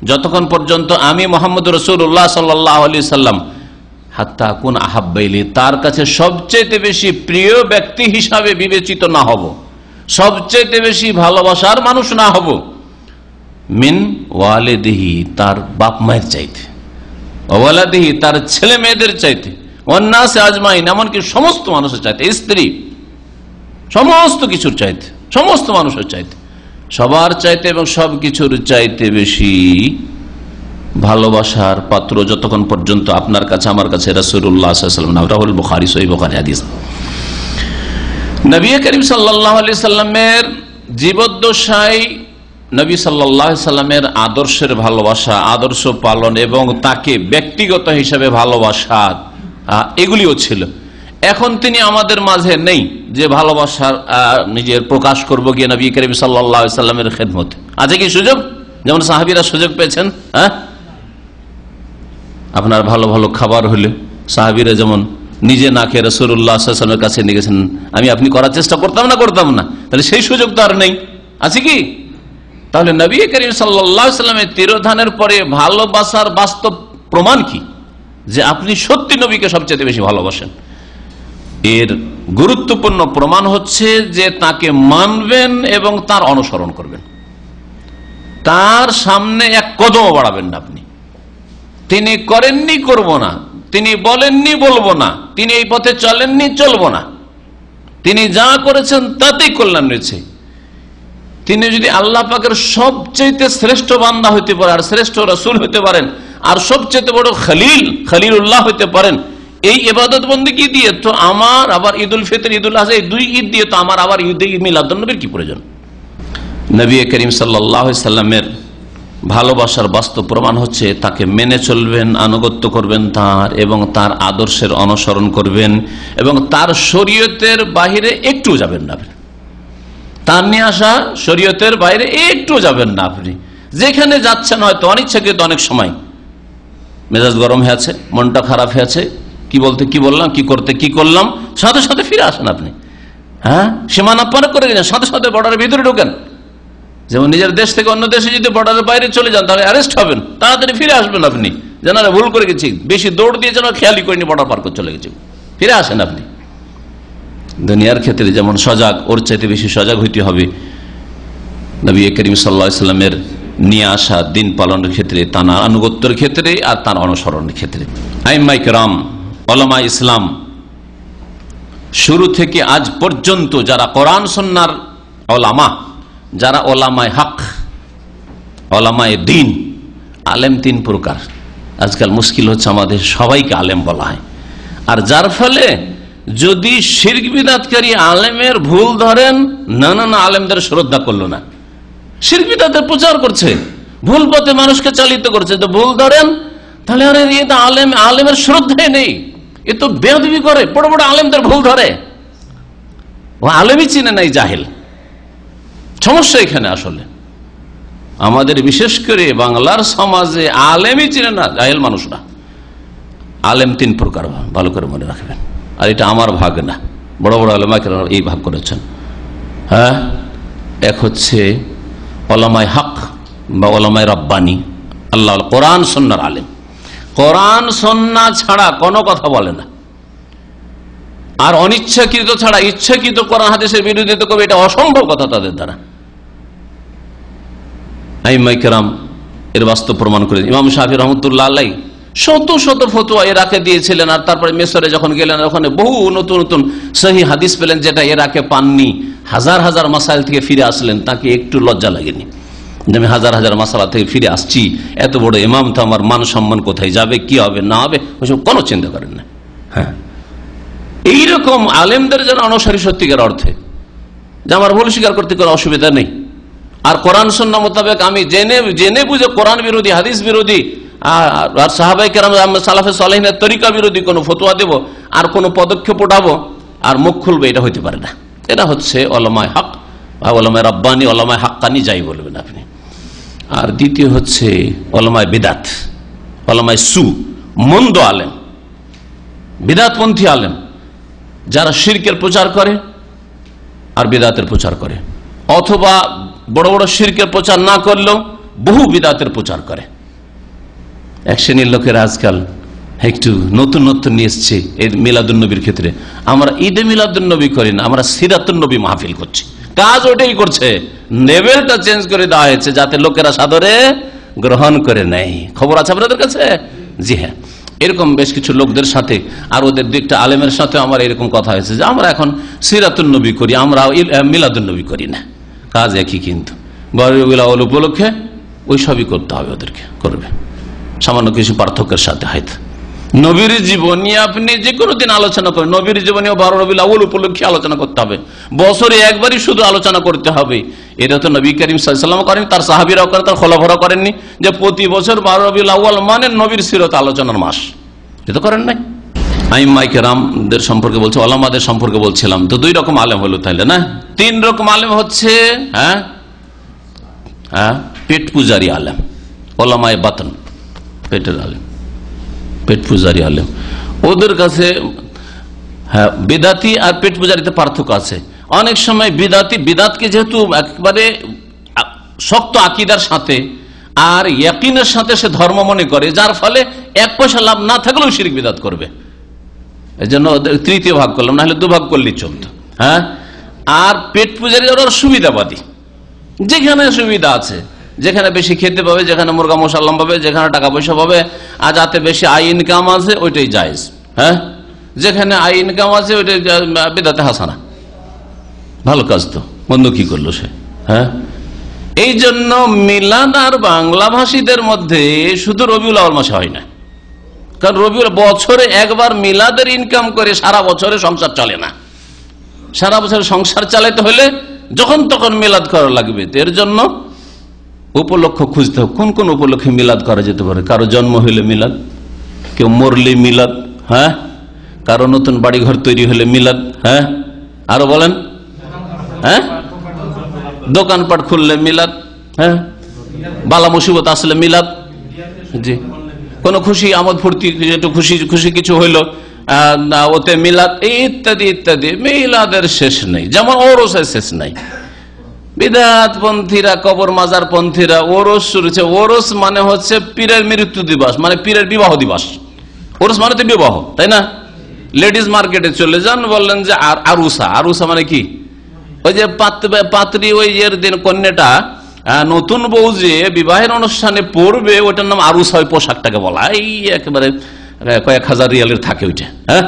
যতক্ষণ পর্যন্ত আমি মুহাম্মদ রাসূলুল্লাহ সাল্লাল্লাহু আলাইহি সাল্লাম হাত্তা আকুনা আহাব্বা ইলাইহি, তার কাছে সবচেয়ে বেশি প্রিয় ব্যক্তি হিসাবে বিবেচিত না হব, সবচেয়ে বেশি ভালোবাসার মানুষ না হব, মিন ওয়ালিদিহি, তার বাপ মায়ের চাইতে, ওয়া ওয়ালাদিহি, তার ছেলে মেয়েদের চাইতে, ওয়ান নাস আজমাইন, এমনকি সমস্ত মানুষের চাইতে, স্ত্রী, সমস্ত কিছুর চাইতে, সমস্ত মানুষের চাইতে, সবার চাইতে এবং সবকিছুর চাইতে বেশি ভালোবাসার পাত্র যতক্ষণ পর্যন্ত আপনার কাছে আমার কাছে রাসূলুল্লাহ সাল্লাল্লাহু আলাইহি ওয়াসাল্লাম। রাহুল বুখারী, সহিহ বুখারী হাদিস। নবী করিম সাল্লাল্লাহু আলাইহি সাল্লামের জীবদ্দশায় নবী সাল্লাল্লাহু আলাইহি সাল্লামের আদর্শের ভালোবাসা, আদর্শ পালন এবং তাকে ব্যক্তিগত হিসাবে ভালোবাসা, এগুলিও ছিল। এখন তিনি আমাদের মাঝে নেই যে ভালোবাসার নিজের প্রকাশ করব গিয়ে নবী করিম সাল্লাল্লাহু আলাইহি সাল্লামের খেদমতে। আছে কি সুযোগ? যেমন সাহাবীরা সুযোগ পেয়েছেন। হ্যাঁ, আপনার ভালো ভালো খাবার হলে সাহাবীরা যেমন নিজে না খেয়ে রাসূলুল্লাহ সাল্লাল্লাহু আলাইহি ওয়াসাল্লামের কাছে নিয়ে গেছেন, আপনি করার চেষ্টা করতাম না, তাহলে সেই সুযোগ তো আর নেই, আছে কি? তাহলে নবী করিম সাল্লাল্লাহু আলাইহি সাল্লামের তিরোধানের পরে ভালোবাসার বাস্তব প্রমাণ কি যে আপনি সত্যি নবীকে সবচেয়ে বেশি ভালোবাসেন? এর গুরুত্বপূর্ণ প্রমাণ হচ্ছে যে তাকে মানবেন এবং তার অনুসরণ করবেন, তার সামনে এক কদম বাড়াবেন না আপনি। তিনি করেননি, করব না, তিনি বলেননি, বলবো না, তিনি এই পথে চলেননি, চলবো না, তিনি যা করেছেন তাতেই কল্যাণ রয়েছে। তিনি যদি আল্লাহ পাকের সবচেয়ে শ্রেষ্ঠ বান্দা হইতে পারেন, আর শ্রেষ্ঠ রাসূল হইতে পারেন, আর সবচেয়ে বড় খলিলুল্লাহ হইতে পারেন, এই ইবাদত বন্দেগী দিয়ে তো আমার আবার ঈদুল ফিতর, ঈদুল আজহা, এই দুই ঈদ দিয়ে তো আমার আবার ঈদে মিলাদুন নবীর কি প্রয়োজন? নবী করিম সাল্লাল্লাহু আলাইহি সাল্লামের ভালোবাসার বাস্তব প্রমাণ হচ্ছে তাকে মেনে চলবেন, আনুগত্য করবেন তার, এবং তার আদর্শের অনুসরণ করবেন, এবং তার শরীয়তের বাইরে একটু যাবেন না আপনি। তার নিয়ে আসা শরীয়তের বাইরে একটু যাবেন না আপনি। যেখানে যাচ্ছেন হয়তো অনিচ্ছাকৃত অনেক সময় মেজাজ গরম হয়ে আছে, মনটা খারাপ হয়ে আছে, কি বলতে কি বললাম, কি করতে কি করলাম, সাথে সাথে ফিরে আসেন আপনি। হ্যাঁ, সীমানা পার করে গেছেন, সাথে সাথে বর্ডারের ভিতরে ঢোকেন। যেমন নিজের দেশ থেকে অন্য দেশে যদি বর্ডারের বাইরে চলে যান তাহলে অ্যারেস্ট হবেন, তাড়াতাড়ি ফিরে আসবেন আপনি। জানারা ভুল করে গেছি, বেশি দৌড় দিয়ে যেন খেয়ালই করিনি, বর্ডার পার করে চলে গেছি, ফিরে আসেন আপনি। দুনিয়ার ক্ষেত্রে যেমন সজাগ, ওর চাইতে বেশি সজাগ হইতে হবে নবী করিম সাল্লাল্লাহু আলাইহি সাল্লামের নিয়ে আসা দিন পালনের ক্ষেত্রে, তার আনুগত্যের ক্ষেত্রে আর তার অনুসরণের ক্ষেত্রে। আইম্মাই কেরাম, উলামা ইসলাম, শুরু থেকে আজ পর্যন্ত যারা কোরআন সুন্নাহর উলামা, যারা ওলামায়ে হক, ওলামায়ে দ্বীন, আলেম তিন প্রকার। আজকাল মুশকিল হচ্ছে আমাদের সবাইকে আলেম বলা হয়, আর যার ফলে যদি শিরক বিদআতকারী আলেমের ভুল ধরেন, না না না আলেমদের শ্রদ্ধা করলো না, শিরক বিদআতের প্রচার করছে, ভুল পথে মানুষকে চালিত করছে, তো ভুল ধরেন তাহলে আরে এ তো আলেমের শ্রদ্ধাই নেই, এ তো বেয়াদবি করে, বড় বড় আলেমদের ভুল ধরে, ও আলেমই চিনে নাই, জাহেল। সমস্যা এখানে আসলে আমাদের বিশেষ করে বাংলার সমাজে আলেমই চিনে না, জাহেল মানুষরা। আলেম তিন প্রকার, ভালো করে মনে রাখবেন। আর এটা আমার ভাগ না, বড় বড় আলেমা এই ভাগ করেছেন। হ্যাঁ, এক হচ্ছে উলামায়ে হক বা উলামায়ে রব্বানি, আল্লাহ কোরআন সুন্নাহর আলেম, কোরআন সুন্নাহ ছাড়া কোনো কথা বলে না, আর অনিচ্ছাকৃত ছাড়া ইচ্ছাকৃত কোরআন হাদিসের বিরোধিতা করবে, এটা অসম্ভব কথা তাদের দ্বারা। আইম্মায়ে কেরাম এর বাস্তব প্রমাণ করে। ইমাম শাফিঈ রাহমাতুল্লাহ আলাইহি শত শত ফতোয়া ইরাকে দিয়েছিলেন, আর তারপরে মিশরে যখন গেলেন ওখানে বহু নতুন নতুন সহিহ হাদিস পেলেন, যেটা ইরাকে পাননি। হাজার হাজার মাসাইল থেকে ফিরে আসলেন, তাকে একটু লজ্জা লাগেনি যে আমি হাজার হাজার মাসালা থেকে ফিরে আসছি, এত বড় ইমাম, তো আমার মান সম্মান কোথায় যাবে, কি হবে না হবে, ওইসব কোনো চিন্তা করেন না। হ্যাঁ, এইরকম আলেমদের যেন অনুসারী সত্যিকার অর্থে, যে আমার ভুল স্বীকার করতে কোনো অসুবিধা নেই, আর কোরআন সুন্নাহ মোতাবেক আমি জেনে বুঝে কোরআন বিরোধী, হাদিস বিরোধী আর সাহাবায়ে কেরাম সালাফে সালেহিনের তরিকা বিরোধী কোনো ফতোয়া দেব আর কোনো পদক্ষেপ ওঠাবো আর মুখ খুলবে, এটা হইতে পারে না। এটা হচ্ছে উলামায়ে হক বা উলামায়ে রব্বানি, উলামায়ে হাক্কানি যাই বলবেন আপনি। আর দ্বিতীয় হচ্ছে উলামায়ে বিদআত, উলামায়ে সু, মন্দ আলেম, বিদআতপন্থী আলেম, যারা শিরকের প্রচার করে আর বিদআতের প্রচার করে, অথবা বড় বড় শিরকের প্রচার না করলেও বহু বিদআতের প্রচার করে। এক শ্রেণীর লোকের আজকাল একটু নতুন নতুন নিয়ে এসছে এই মিলাদুন নবীর ক্ষেত্রে। আমরা ঈদে মিলাদুন নবী করি না, আমরা সিরাতুন নবী মাহফিল করছি। কাজ ওটাই করছে, লেভেলটা চেঞ্জ করে দেওয়া হয়েছে যাতে লোকেরা সাদরে গ্রহণ করে নেয়। খবর আছে আপনাদের কাছে? জি হ্যাঁ, এরকম বেশ কিছু লোকদের সাথে আর ওদের দুইটা আলেমের সাথে আমার এরকম কথা হয়েছে যে আমরা এখন সিরাতুন নবী করি, আমরা মিলাদুন নবী করি না। কাজ একই, কিন্তু রবিউল আউয়াল উপলক্ষে ওই সবই করতে হবে, ওদেরকে করবে, সামান্য কিছু পার্থক্যের সাথে। হয়তো নবীর জীবনী আপনি যে কোনো দিন আলোচনা করেন, নবীর জীবনী 12 রবিউল আউয়াল উপলক্ষে আলোচনা করতে হবে, বছরে একবারই শুধু আলোচনা করতে হবে। এটা তো নবী করিম সাল্লাল্লাহু আলাইহি ওয়াসাল্লাম করেন, তার সাহাবীরাও করেন, তার খোলাফারাও করেননি যে প্রতি বছর 12 রবিউল আউয়াল মানে নবীর সিরত আলোচনার মাস। এটা করেন নাই। আইম্মায়ে কেরামদের সম্পর্কে বলছি, ওলামাদের সম্পর্কে বলছিলাম। তো দুই রকম আলেম হলো তাইলে না? তিন রকম আলেম হচ্ছে পেট পূজারি আলেম, ওলামায়ে বাতন, পেটের আলেম, পেট পূজারি আলেম। ওদের কাছে বিদাতি আর পেট পূজারিতে পার্থক্য আছে। অনেক সময় বিদাতকে যেহেতু একেবারে শক্ত আকীদার সাথে আর ইয়াকিনের সাথে সে ধর্ম মনে করে, যার ফলে এক পয়সা লাভ না থাকলেও শিরক বিদআত করবে। এই জন্য তৃতীয় ভাগ করলাম, না হলে দুভাগ করলেই চলত। হ্যাঁ, আর পেট পূজারি ওরা সুবিধাবাদী, যেখানে সুবিধা আছে, যেখানে বেশি খেতে পাবে, যেখানে মুরগা মশাল্লাম পাবে, যেখানে টাকা পয়সা পাবে, আর যাতে বেশি আয় ইনকাম আছে ওইটাই জায়েজ। হ্যাঁ, যেখানে আয় ইনকাম আছে ওইটাই বিদআতে হাসানা। ভালো কাজ তো, বন্ধু কি করলো সে? হ্যাঁ, এই জন্য মিলাদ আর বাংলা ভাষীদের মধ্যে শুধু রবিউল আউয়াল মাসে হয় না, কারণ রবিউল বছরে একবার মিলাদের ইনকাম করে সারা বছরে সংসার চলে না। সারা বছরে সংসার চালাতে হলে যখন তখন মিলাদ করা লাগবে। এর জন্য উপলক্ষ খুঁজতে হবে, কোন কোন উপলক্ষে মিলাদ করা যেতে পারে। কারো জন্ম হইলে মিলাদ, কেউ মরলে মিলাদ, হ্যাঁ, কারো নতুন বাড়ি ঘর তৈরি হলে মিলাদ, হ্যাঁ, আরো বলেন, হ্যাঁ, দোকানপাট খুললে মিলাদ, হ্যাঁ, বালা মুসিবত আসলে মিলাদ, জি, কোন খুশি আমোদ ফুর্তি একটু খুশি খুশি কিছু হইলো ওতে মিলাদ, ইত্যাদি ইত্যাদি। মিলাদের শেষ নেই, যেমন ওরসের শেষ নাই। বিদআত পন্থীরা, কবর মাজার পন্থীরা ওরস শুরু হচ্ছে। ওরস মানে হচ্ছে পীরের মৃত্যু দিবস, মানে পীরের বিবাহ দিবস। ওরস মানে তো বিবাহ, তাই না? লেডিস মার্কেটে চলে যান, বললেন যে আরুসা, আরুসা মানে কি? ওই যে পাত্রী, ওই এর দিন কন্যাটা নতুন বউ যে বিবাহের অনুষ্ঠানে পড়বে, ওইটার নাম আরুসা, ওই পোশাকটাকে বলা। এই একেবারে কয়েক হাজার রিয়ালের থাকে ওইটা, হ্যাঁ,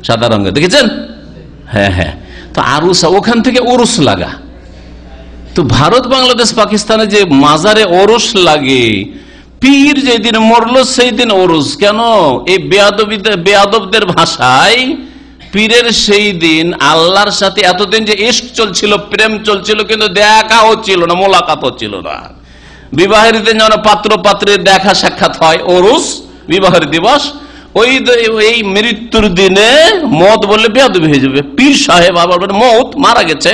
সাদা রঙের, দেখেছেন? হ্যাঁ হ্যাঁ, তো আরুসা, ওখান থেকে ওরস লাগা। তো ভারত, বাংলাদেশ, পাকিস্তানে যে মাজারে ওরস লাগে, পীর যেদিন মরলো সেই দিন ওরস। কেন? এই বেয়াদবদের ভাষায় পীরের সেই দিন আল্লাহর সাথে এতদিন যে ইশক চলছিল, প্রেম চলছিল, কিন্তু দেখা হচ্ছিল না, মোলাকাত হচ্ছিল না। বিবাহের দিন যেমন পাত্র পাত্রের দেখা সাক্ষাৎ হয়, ওরস বিবাহের দিবস, ওই এই মৃত্যুর দিনে মত বললে বেয়াদবি হয়ে যাবে। পীর সাহেব আবার মত, মারা গেছে,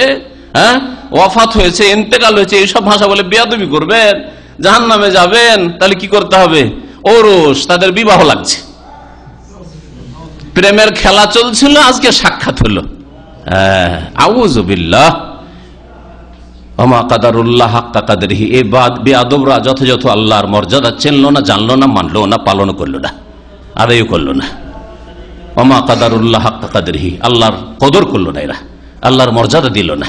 হ্যাঁ, ওয়াফাত হয়েছে, ইন্তেকাল হয়েছে, এইসব ভাষা বলে বেয়াদবি করবেন, জাহান্নামে যাবেন। তাহলে কি করতে হবে? ওরস, তাদের বিবাহ লাগছে, প্রেমের খেলা চলছিল, আজকে সাক্ষাৎ হলো। আউযু বিল্লাহ, ওমা কাদারুল্লাহ হাক্কা কাদরিহি। এই বেয়াদবরা যথাযথ আল্লাহর মর্যাদা চিনলো না, জানলো না, মানলো না, পালন করলো না, আদায় করলো না। ওমা কাদারুল্লাহ হাক্কা কাদরিহি, আল্লাহর কদর করলো না, এরা আল্লাহর মর্যাদা দিল না।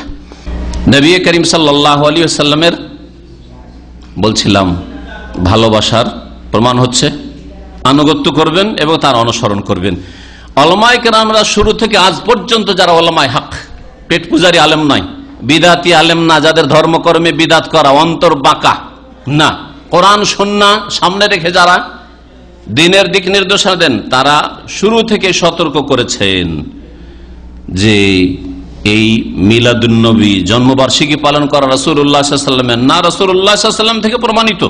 নবী করিম সাল্লাল্লাহু আলাইহি ওয়াসাল্লামের বলছিলাম ভালোবাসার প্রমাণ হচ্ছে আনুগত্য করবেন এবং তার অনুসরণ করবেন। উলামায়ে কেরামরা শুরু থেকে আজ পর্যন্ত যারা উলামায়ে হক, পেট পূজারি আলেম নয়, বিদাতি আলেম না, যাদের ধর্মকর্মে বিদাত করা, অন্তর বাঁকা না, কোরআন সুন্নাহ সামনে রেখে যারা দ্বীনের দিক নির্দেশনা দেন, তারা শুরু থেকে সতর্ক করেছেন যে এই মিলাদুন নবী, জন্মবার্ষিকী পালন করা রাসূলুল্লাহ সাল্লাল্লাহু আলাইহি ওয়াসাল্লামের না, রাসূলুল্লাহ সাল্লাল্লাহু আলাইহি ওয়াসাল্লাম থেকে প্রমাণিত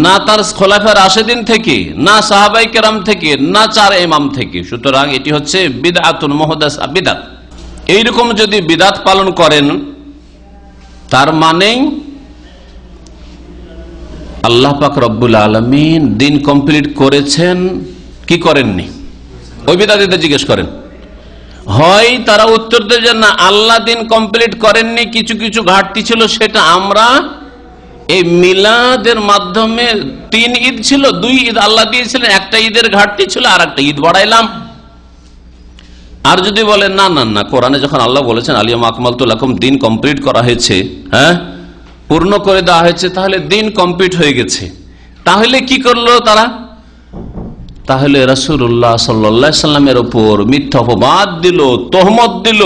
না, তার খোলাফায়ে রাশিদিন থেকে না, সাহাবায়ে কেরাম থেকে না, চার ইমাম থেকে। সুতরাং এটি হচ্ছে বিদআতুন মুহদাসা, বিদআত। এইরকম যদি বিদআত পালন করেন, তার মানে আল্লাহ পাক রব্বুল আলামিন দিন কমপ্লিট করেছেন কি করেননি, ওই বিদআতীদের জিজ্ঞেস করেন। হয় তারা উত্তর দেবেন না, আল্লাহ দিন কমপ্লিট করেননি, কিছু কিছু ঘাটতি ছিল, সেটা আমরা এই মিলাদের মাধ্যমে 3 ঈদ ছিল, 2 ঈদ আল্লাহ দিয়েছিলেন, একটা ঈদের ঘাটতি ছিল, আর একটা ঈদ বাড়াইলাম। আর যদি বলেন না না না, কোরআনে যখন আল্লাহ বলেছেন আলিয়ামা আকমালতু লাকুম, দিন কমপ্লিট করা হয়েছে, হ্যাঁ, পূর্ণ করে দেওয়া হয়েছে, তাহলে দিন কমপ্লিট হয়ে গেছে, তাহলে কি করলো তারা? তাহলে রাসূলুল্লাহ সাল্লাল্লাহু আলাইহি সাল্লামের উপর মিথ্যা অপবাদ দিল, তহমত দিল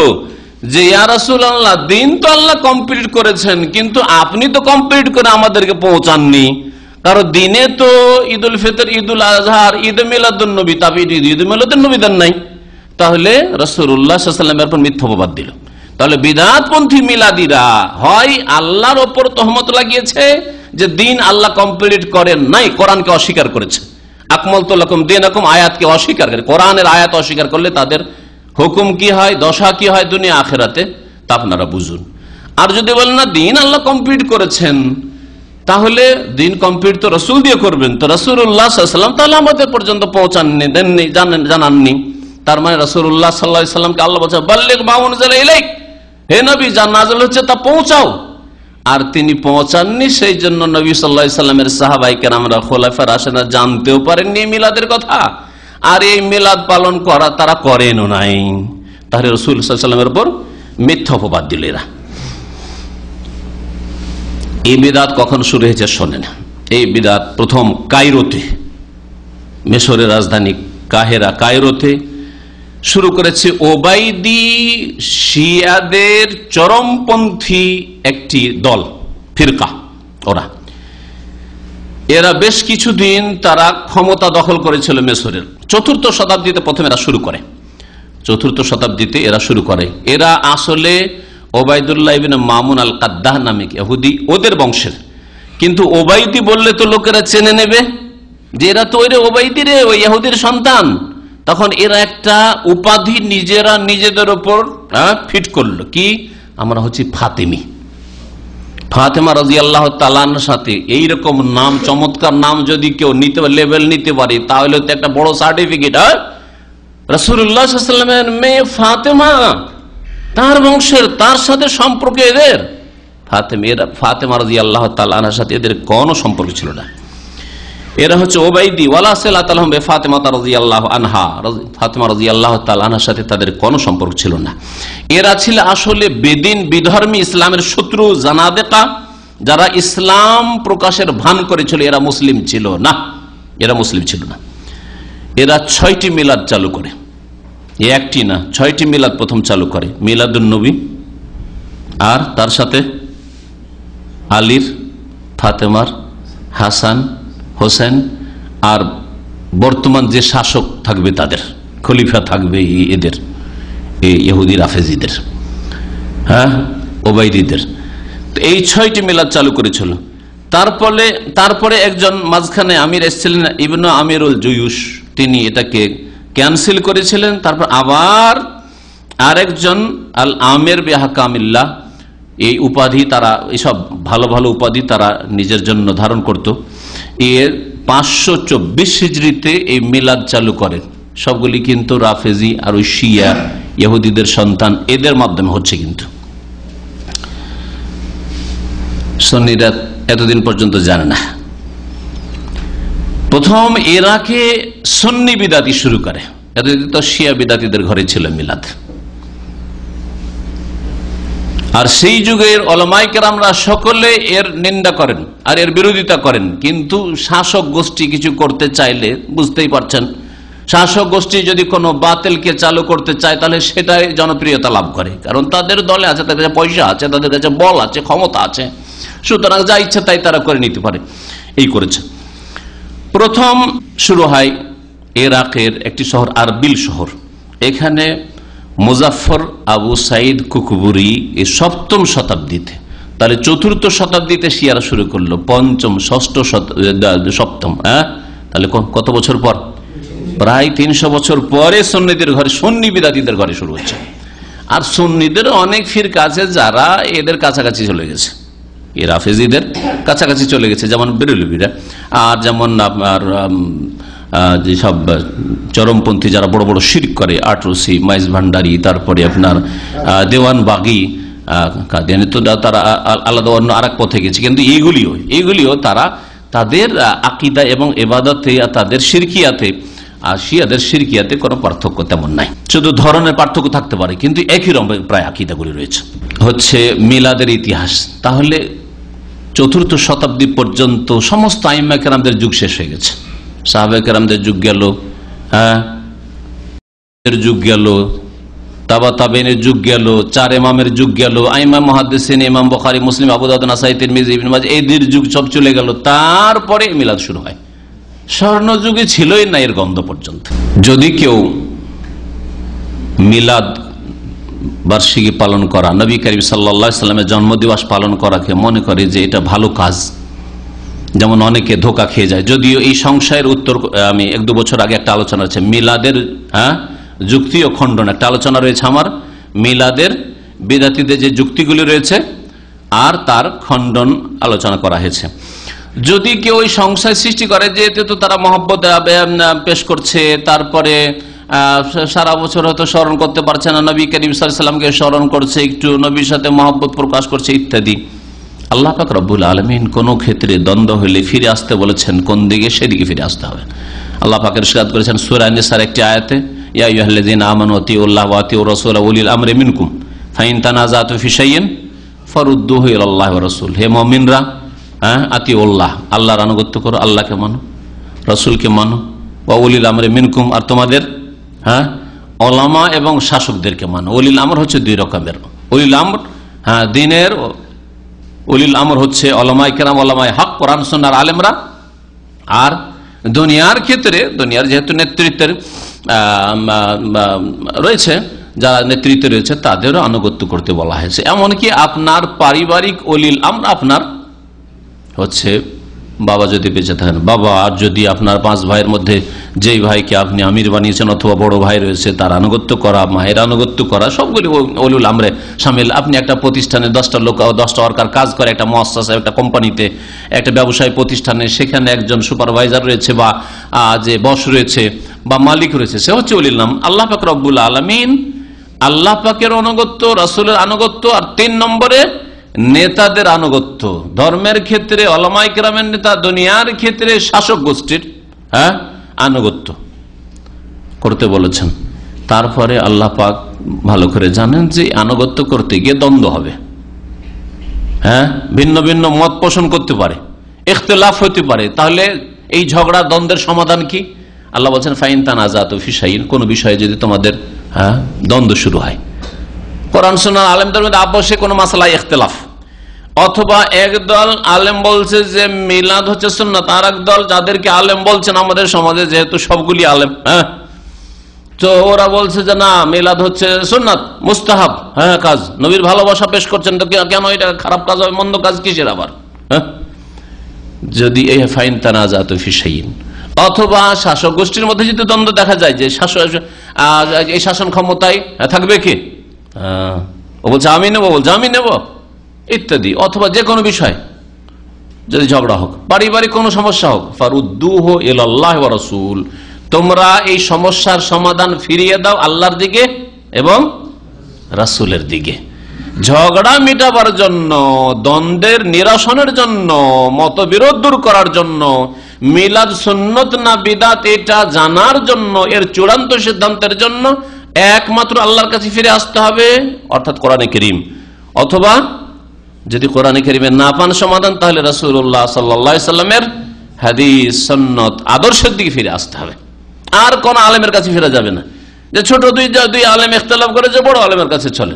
যে ইয়া রাসূলুল্লাহ, দিন তো আল্লাহ কমপ্লিট করেছেন, কিন্তু আপনি তো কমপ্লিট করে আমাদেরকে পৌঁছাননি। কারণ দিনে তো ঈদুল ফিতর, ঈদুল আজহার, ঈদ মিলাদুন নবী, তাবিদ ঈদ মিলাদুন নবী দেন নাই। তাহলে রাসূলুল্লাহ সাল্লাল্লাহু আলাইহি সাল্লামের উপর মিথ্যা অপবাদ দিল। তাহলে বিদআতপন্থী মিলাদিরা হয় আল্লাহর ওপর তহমত লাগিয়েছে যে দিন আল্লাহ কমপ্লিট করেন নাই, কোরআনকে অস্বীকার করেছে, আকমালতু লাকুম দীনাকুম আয়াতকে অস্বীকার করে, কোরআনের আয়াত অস্বীকার করলে তাদের হুকুম কি হয়, দশা কি হয় দুনিয়া আখিরাতে, তা আপনারা বুঝুন। আর যদি বলেন না দিন আল্লাহ কমপ্লিট করেছেন, তাহলে দিন কমপ্লিট তো রাসূল দিয়ে করবেন, তো রাসূলুল্লাহ সাল্লাল্লাহু আলাইহি ওয়াসাল্লাম তাহলে আমাদের পর্যন্ত পৌঁছাননি, দেননি, জানাননি। তার মানে রাসূলুল্লাহ সাল্লাল্লাহু আলাইহি ওয়াসাল্লামকে আল্লাহ বলছে বাল্লিগ মা উনজিলা ইলাইক, হে নবী যা নাযিল হচ্ছে তা পৌঁছাও। আর তিনি পৌঁছাননি, সেই জন্য নবী সাল্লাল্লাহু আলাইহি ওয়াসাল্লামের সাহাবায়ে কেরামরা, খোলাফায়ে রাশিদিন জানতেও পারেননি মিলাদের কথা, আর এই মিলাদ পালন করা তারা করেনও নাই। তাহলে রাসূল সাল্লাল্লাহু আলাইহি ওয়াসাল্লামের উপর মিথ্যা অপবাদ দিল এরা। এই বিদআত কখন শুরু হয়েছে শোনেন। এই বিদআত প্রথম কায়রোতে, মিশরের রাজধানী কায়রোতে শুরু করেছে ওবাইদি শিয়াদের চরমপন্থী একটি দল, ফিরকা। এরা বেশ কিছুদিন তারা ক্ষমতা দখল করেছিল মিশরের। 4th শতাব্দীতে প্রথমে এরা শুরু করে, 4th শতাব্দীতে এরা শুরু করে। এরা আসলে ওবায়দুল্লাহ ইবনে মামুন আল কাদ্দাহ নামে ইহুদি, ওদের বংশের। কিন্তু ওবাইদি বললে তো লোকেরা চেনে নেবে যে এরা তো ওই ওবাইদি রে, ওই ইহুদির সন্তান। তখন এরা একটা উপাধি নিজেরা নিজেদের ওপর ফিট করলো, কি আমরা হচ্ছি ফাতেমি। ফাতেমা রাদিয়াল্লাহু তাআলার সাথে এইরকম নাম, চমৎকার নাম যদি কেউ নিতে লেভেল নিতে পারে তাহলে তো একটা বড় সার্টিফিকেট। রাসূলুল্লাহ সাল্লাল্লাহু আলাইহি ওয়াসাল্লামের মেয়ে ফাতেমা, তার বংশের, তার সাথে সম্পর্ক এদের। ফাতেমা রাদিয়াল্লাহু তাআলা আনহার সাথে এদের কোনো সম্পর্ক ছিল না। এরা হচ্ছে ওবাইদি। ওয়ালা সিলাত লাহুম বিফাতিমা রাদিয়াল্লাহু আনহা, ফাতেমা রাদিয়াল্লাহু তাআলা আনহার সাথে তাদের কোনো সম্পর্ক ছিল না। এরা ছিল আসলে বেদিন, বিধর্মী, ইসলামের শত্রু, জানাদেকা, যারা ইসলাম প্রকাশের ভান করেছিল। এরা মুসলিম ছিল না, এরা মুসলিম ছিল না। এরা 6টি মিলাদ চালু করে, একটি না 6টি মিলাদ প্রথম চালু করে। মিলাদুন নবী, আর তার সাথে আলীর, ফাতেমার, হাসান, হোসেন, আর বর্তমান যে শাসক থাকবে তাদের, খলিফা থাকবে এদের, এই ইহুদি রাফেজিদের, ওবাইদিদের। এই 6টি মিলাদ চালু করেছিল। তারপরে একজন মাঝখানে আমির এসেছিলেন, ইবনে আমিরুল জুয়ুশ, তিনি এটাকে ক্যান্সেল করেছিলেন। তারপর আবার আরেকজন আল আমির বিআহকামিল্লাহ, এই উপাধি তারা, এইসব ভালো ভালো উপাধি তারা নিজের জন্য ধারণ করত। এর 524 হিজরিতে এই মিলাদ চালু করে। সবগুলি কিন্তু রাফেজি আর ওই শিয়া ইহুদিদের সন্তান, এদের মাধ্যমে হচ্ছে। কিন্তু সুন্নিরা এতদিন পর্যন্ত জানে না। প্রথম ইরাকে সুন্নি বিদাতি শুরু করে, এতদিন তো শিয়া বিদাতিদের ঘরে ছিল মিলাদ। আর সেই যুগের ওলামায়ে কেরামরা সকলে এর নিন্দা করেন আর এর বিরোধিতা করেন। কিন্তু শাসক গোষ্ঠী কিছু করতে চাইলে, বুঝতেই পারছেন, শাসক গোষ্ঠী যদি কোনো বাতিলকে চালু করতে চায় তাহলে সেটাই জনপ্রিয়তা লাভ করে, কারণ তাদের দলে আছে, তাদের কাছে পয়সা আছে, তাদের কাছে বল আছে, ক্ষমতা আছে, সুতরাং যা ইচ্ছা তাই তারা করে নিতে পারে। এই করেছে। প্রথম শুরু হয় ইরাকের একটি শহর আরবিল শহর। এখানে মুজাফফর আবু সাইদ কুকবুরি এই 7ম শতাব্দীতে, তাহলে 4র্থ শতাব্দীতে শিয়ারা শুরু করলো, 5ম, 6ষ্ঠ, 7ম, তাহলে কত বছর পর? প্রায় 300 বছর পরে সুন্নিদের ঘরে, সুন্নি বিদাতিদের ঘরে শুরু হচ্ছে। আর সুন্নিদের অনেক ফিরকা আছে যারা এদের কাছাকাছি চলে গেছে, এই রাফেজিদের কাছাকাছি চলে গেছে, যেমন বেরেলভিরা, আর যেমন আপনার যেসব চরমপন্থী যারা বড় বড় শিরক করে, আটরসি, মাইজ ভান্ডারি, তারপরে আপনার দেওয়ান বাগি, কাদিয়ানি, তো তারা আলাদা অন্য আর এক পথে গেছে। কিন্তু এইগুলিও তারা তাদের আকিদা এবং এবাদতে, তাদের শিরকিয়াতে আর শিয়াদের শিরকিয়াতে কোনো পার্থক্য তেমন নাই, শুধু ধরনের পার্থক্য থাকতে পারে, কিন্তু একই রকম প্রায় আকিদাগুলি রয়েছে। হচ্ছে মিলাদের ইতিহাস। তাহলে 4র্থ শতাব্দী পর্যন্ত সমস্ত আইম্মা কেরামদের যুগ শেষ হয়ে গেছে। সাহাবা কেরামদের যুগ গেল, যুগ গেল, তাবা তাবেনের যুগ গেল, 4 ইমামের যুগ গেল, আইম্মা মুহাদ্দিসিন, ইমাম বুখারী, মুসলিম, আবু দাউদ, নাসাই, তিরমিজি, ইবনে মাজাহ, এদের যুগ সব চলে গেল। তারপরে মিলাদ শুরু হয়। স্বর্ণ যুগে ছিলই না এর গন্ধ পর্যন্ত। যদি কেউ মিলাদ বার্ষিকী পালন করা, নবী করিম সাল্লাল্লাহু আলাইহি সাল্লামের জন্মদিবস পালন করাকে মনে করে যে এটা ভালো কাজ, যেমন অনেকে ধোঁকা খেয়ে যায়। যদিও এই সংশয়ের উত্তর আমি 1-2 বছর আগে একটা আলোচনা আছে, মিলাদের যুক্তি ও খণ্ডন একটা আলোচনা রয়েছে আমার, মিলাদের বিদাতিদের যে যুক্তিগুলি রয়েছে আর তার খণ্ডন আলোচনা করা হয়েছে। যদি কেউ ওই সংশয় সৃষ্টি করে যে এতে তো তারা মহব্বত পেশ করছে, তারপরে সারা বছর হয়তো স্মরণ করতে পারছে না, নবী করিম সাল্লাল্লাহু আলাইহি ওয়াসাল্লামকে স্মরণ করছে, একটু নবীর সাথে মহব্বত প্রকাশ করছে ইত্যাদি। আল্লাহ পাক রব্বুল আলামিন কোন ক্ষেত্রে দ্বন্দ্ব হলে ফিরে আসতে বলেছেন, কোন দিকে, সেদিকে ফিরে আসতে হবে। আল্লাহ পাক ইরশাদ করেছেন সূরা নিসার একটি আয়াতে, ইয়া আইয়ুহাল্লাযীনা আমানু আতিউল্লাহ ওয়া আতিউর রাসূলা ওয়া উলিল আমরি মিনকুম ফাইন তানাযাতু ফি শাইইন ফারুদ্দুহু ইলাল্লাহি ওয়া রাসূল। হে মুমিনরা, আতিউল্লাহ, আল্লাহর আনুগত্য করো, আল্লাহকে মানো, রাসূলকে মানো, ওয়া উলিল আমরি মিনকুম, আর তোমাদের ওলামা এবং শাসকদেরকে মানো। উলিল আমর হচ্ছে 2 রকমের। উলিল আমর দ্বীনের, উলিল আমর হচ্ছে ওলামায়ে কেরাম, ওলামায়ে হক, কোরআন সুন্নাহর আলেমরা। আর দুনিয়ার ক্ষেত্রে, দুনিয়ার যেহেতু নেতৃত্বের রয়েছে, যারা নেতৃত্বে রয়েছে তাদেরও আনুগত্য করতে বলা হয়েছে। এমনকি আপনার পারিবারিক অলিল আমর, আপনার হচ্ছে বাবা যদি বেঁচে থাকেন, বাবা, আর যদি আপনার 5 ভাইয়ের মধ্যে যেই ভাইকে আপনি আমির বানিয়েছেন অথবা বড় ভাই রয়েছে তার আনুগত্য করা, মায়ের আনুগত্য করা, সবগুলি উলুল আমরে শামিল। আপনি একটা প্রতিষ্ঠানে 10টা লোক, 10টা ওয়ার্কার কাজ করে, একটা মুআসসাসা, একটা কোম্পানিতে, একটা ব্যবসায়ী প্রতিষ্ঠানে, সেখানে একজন সুপারভাইজার রয়েছে বা যে বস রয়েছে বা মালিক রয়েছে, সে হচ্ছে উলিল আমর। আল্লাহ পাক রব্বুল আলামিন, আল্লাহ পাকের আনুগত্য, রাসূলের আনুগত্য, আর 3 নম্বরে নেতাদের আনুগত্য। ধর্মের ক্ষেত্রে উলামায়ে কেরামের নেতা, দুনিয়ার ক্ষেত্রে শাসক গোষ্ঠীর আনুগত্য করতে বলেছেন। তারপরে আল্লাহ পাক ভালো করে জানেন যে আনুগত্য করতে গিয়ে দ্বন্দ্ব হবে, ভিন্ন ভিন্ন মত পোষণ করতে পারে, ইখতিলাফ হতে পারে। তাহলে এই ঝগড়া দ্বন্দ্বের সমাধান কি? আল্লাহ বলছেন ফাইন তানাজাতু ফি শাইইন, কোন বিষয়ে যদি তোমাদের দ্বন্দ্ব শুরু হয়, কোরআন সুন্নাহ আলেমদের মধ্যে আবশ্যক কোনো মাসালায় ইখতিলাফ, অথবা একদল আলেম বলছে যে মিলাদ হচ্ছে সুন্নাত, আর একদল যাদেরকে আলেম বলছেন আমাদের সমাজে, যেহেতু সবগুলি আলেম, তো ওরা বলছে যে না, মিলাদ হচ্ছে সুন্নাত, মুস্তাহাব কাজ, নবীর ভালোবাসা পেশ করছেন, তো কেন এটা খারাপ কাজ হবে, মন্দ কাজ কিসের আবার? যদি এই ফাইন তানাজাতু ফি শাইইন, অথবা শাসক গোষ্ঠীর মধ্যে যদি দ্বন্দ্ব দেখা যায় যে এই শাসন ক্ষমতায় থাকবে কে, ও বলছে আমি নেবো, বলছে আমি নেব, ইত্যাদি, অথবা যে কোনো বিষয় যদি ঝগড়া হোক, পারিবারিক কোনো সমস্যা হোক, ফারুদ্দুহু ইলাল্লাহি ওয়া রাসূল, তোমরা এই সমস্যার সমাধান ফিরিয়ে দাও আল্লাহর দিকে এবং রাসূলের দিকে। ঝগড়া মেটাবার জন্য, দ্বন্দ্বের নিরসনের জন্য, মতবিরোধ দূর করার জন্য, মিলাদ সুন্নত না বিদাত এটা জানার জন্য, এর চূড়ান্ত সিদ্ধান্তের জন্য একমাত্র আল্লাহর কাছে ফিরে আসতে হবে, অর্থাৎ কোরআনে কারীম। অথবা যদি কোরআনে কারীমে না পান সমাধান, তাহলে রাসূলুল্লাহ সাল্লাল্লাহু আলাইহি সাল্লামের হাদিস, সুন্নাত, আদর্শের দিকে ফিরে আসতে হবে। আর কোন আলেমের কাছে ফিরে যাবে না যে ছোট দুই আলেম ইখতিলাফ করে যে বড় আলেমের কাছে চলে,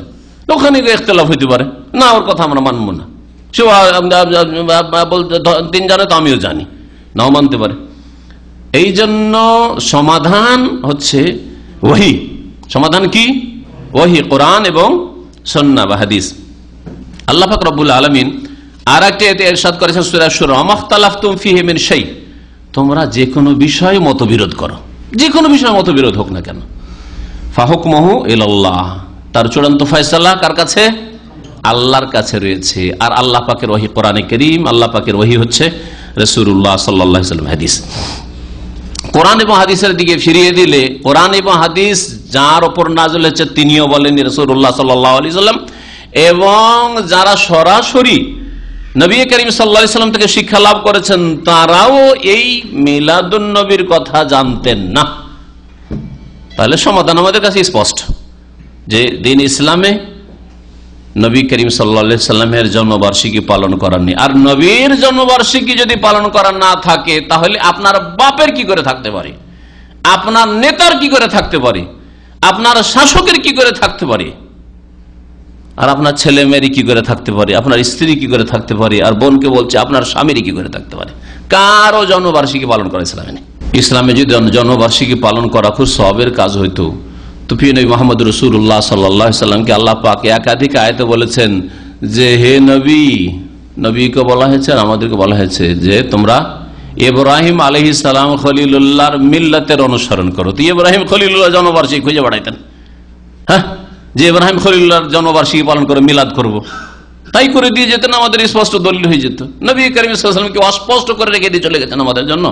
ওখানে ইখতিলাফ হইতে পারে না, ওর কথা আমরা মানবো না, সে বলতে 3 জানে তো আমিও জানি, নাও মানতে পারে। এই জন্য সমাধান হচ্ছে ওহী। সমাধান কি? ওহী, কোরআন এবং সুন্নাহ বা হাদিস। আল্লাহ পাক রব্বুল আলামিন আরেকটি আয়াতে ইরশাদ করেছেন সূরা শুরা, মাখতালাফতুম ফীহি মিন শাই, তোমরা যে কোনো বিষয়ে মতবিরোধ করো, যে কোনো বিষয়ে মতবিরোধ হোক না কেন, ফাহুকমুহু ইলাল্লাহ, তার চূড়ান্ত ফয়সালা কার কাছে? আল্লাহর কাছে রয়েছে। আর আল্লাহ পাকের ওহী কোরআনে কারীম, আল্লাহ পাকের ওহী হচ্ছে রাসূলুল্লাহ সাল্লাল্লাহু আলাইহি ওয়াসাল্লাম হাদিস। কোরআন এবং হাদিসের দিকে ফিরিয়ে দিলে, কোরআন এবং হাদিস যার উপর নাযিল হয়েছে তিনিও বলেন রাসূলুল্লাহ সাল্লাল্লাহু আলাইহি ওয়াসাল্লাম, এবং যারা সরাসরি নবী করিম সাল্লাল্লাহু আলাইহি ওয়াসাল্লাম থেকে শিক্ষা লাভ করেছেন, তারাও এই মিলাদুন নবীর কথা জানতেন না। তাহলে সমাধান আমাদের কাছে স্পষ্ট যে দিন ইসলামে নবী করিম সাল্লাল্লাহু আলাইহি ওয়াসাল্লামের জন্মবার্ষিকী পালন করার নেই। আর নবীর জন্মবার্ষিকী যদি পালন করা না থাকে, তাহলে আপনার বাপের কি করে থাকতে পারে, আপনার নেতার কি করে থাকতে পারে, আপনার শাসকের কি করে থাকতে পারে, আর আপনার ছেলে মেয়েরই কি করে থাকতে পারে, আপনার স্ত্রী কি করে থাকতে পারে, আর বোনকে বলছে আপনার স্বামীরই কি করে থাকতে পারে। কারো জন্মবার্ষিকী পালন করা ইসলামে নেই। ইসলামে যদি জন্মবার্ষিকী পালন করা খুব সওয়াবের কাজ হইতো, তো প্রিয় নবী মুহাম্মদ রাসূলুল্লাহ সাল্লাল্লাহু আলাইহি সাল্লামকে আল্লাহ পাক একাধিক আয়াতে বলেছেন যে হে নবী, নবীকে বলা হয়েছে আর আমাদেরকে বলা হয়েছে যে তোমরা ইব্রাহিম আলাইহিস সালাম খলিলুল্লাহর মিল্লাতের অনুসরণ করো। তো ইব্রাহিম খলিলুল্লাহ জন্মবার্ষিকী খুঁজে বেড়াইতেন, যে ইব্রাহিম খলিলুল্লাহর জন্মবার্ষিকী পালন করে মিলাদ করব, তাই করে দিয়ে যেতেন, আমাদের স্পষ্ট দলিল হয়ে যেত। নবী করিম সাল্লাল্লাহু আলাইহি ওয়াসাল্লামকে অস্পষ্ট করে রেখে দিয়ে চলে গেছেন আমাদের জন্য,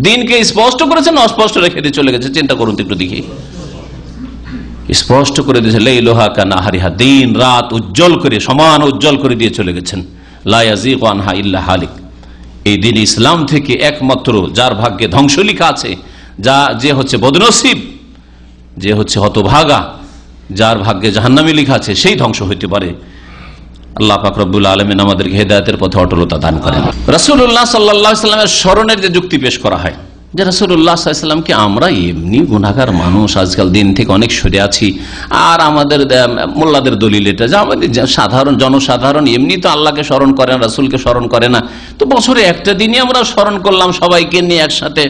দিনকে স্পষ্ট করেছেন, অস্পষ্ট রেখে দিয়ে চলে গেছে। চিন্তা করুন একটু দেখি, স্পষ্ট করে দিয়েছে লাইলুহা কানাহারিহা, দিন রাত উজ্জ্বল করে, সমান উজ্জ্বল করে দিয়ে চলে গেছেন। লা ইয়াযীগু আনহা ইল্লা হালিক। এই দিন ইসলাম থেকে একমাত্র যার ভাগ্যে ধ্বংস লেখা আছে, যে হচ্ছে বদনসিব, যে হচ্ছে হতভাগা, যার ভাগ্যে জাহান্নামী লেখা আছে, সেই ধ্বংস হইতে পারে। আল্লাহ পাক রব্বুল আলামিন আমাদেরকে হেদায়েতের পথে অটলতা দান করেন। রাসূলুল্লাহ সাল্লাল্লাহু আলাইহি ওয়াসাল্লামের স্মরণের যে যুক্তি পেশ করা হয় যে রাসূলুল্লাহ সাল্লাল্লাহু আলাইহি ওয়াসাল্লামকে আমরা এমনি গুনাহগার মানুষ, আজকাল দিন থেকে অনেক সরে আছি, আর আমাদের মোল্লাদের দলিল এটা যে আমাদের সাধারণ জনসাধারণ এমনি তো আল্লাহকে স্মরণ করে না, রাসূলকে স্মরণ করে না, তো বছরে একটা দিনই আমরা স্মরণ করলাম সবাইকে নিয়ে একসাথে।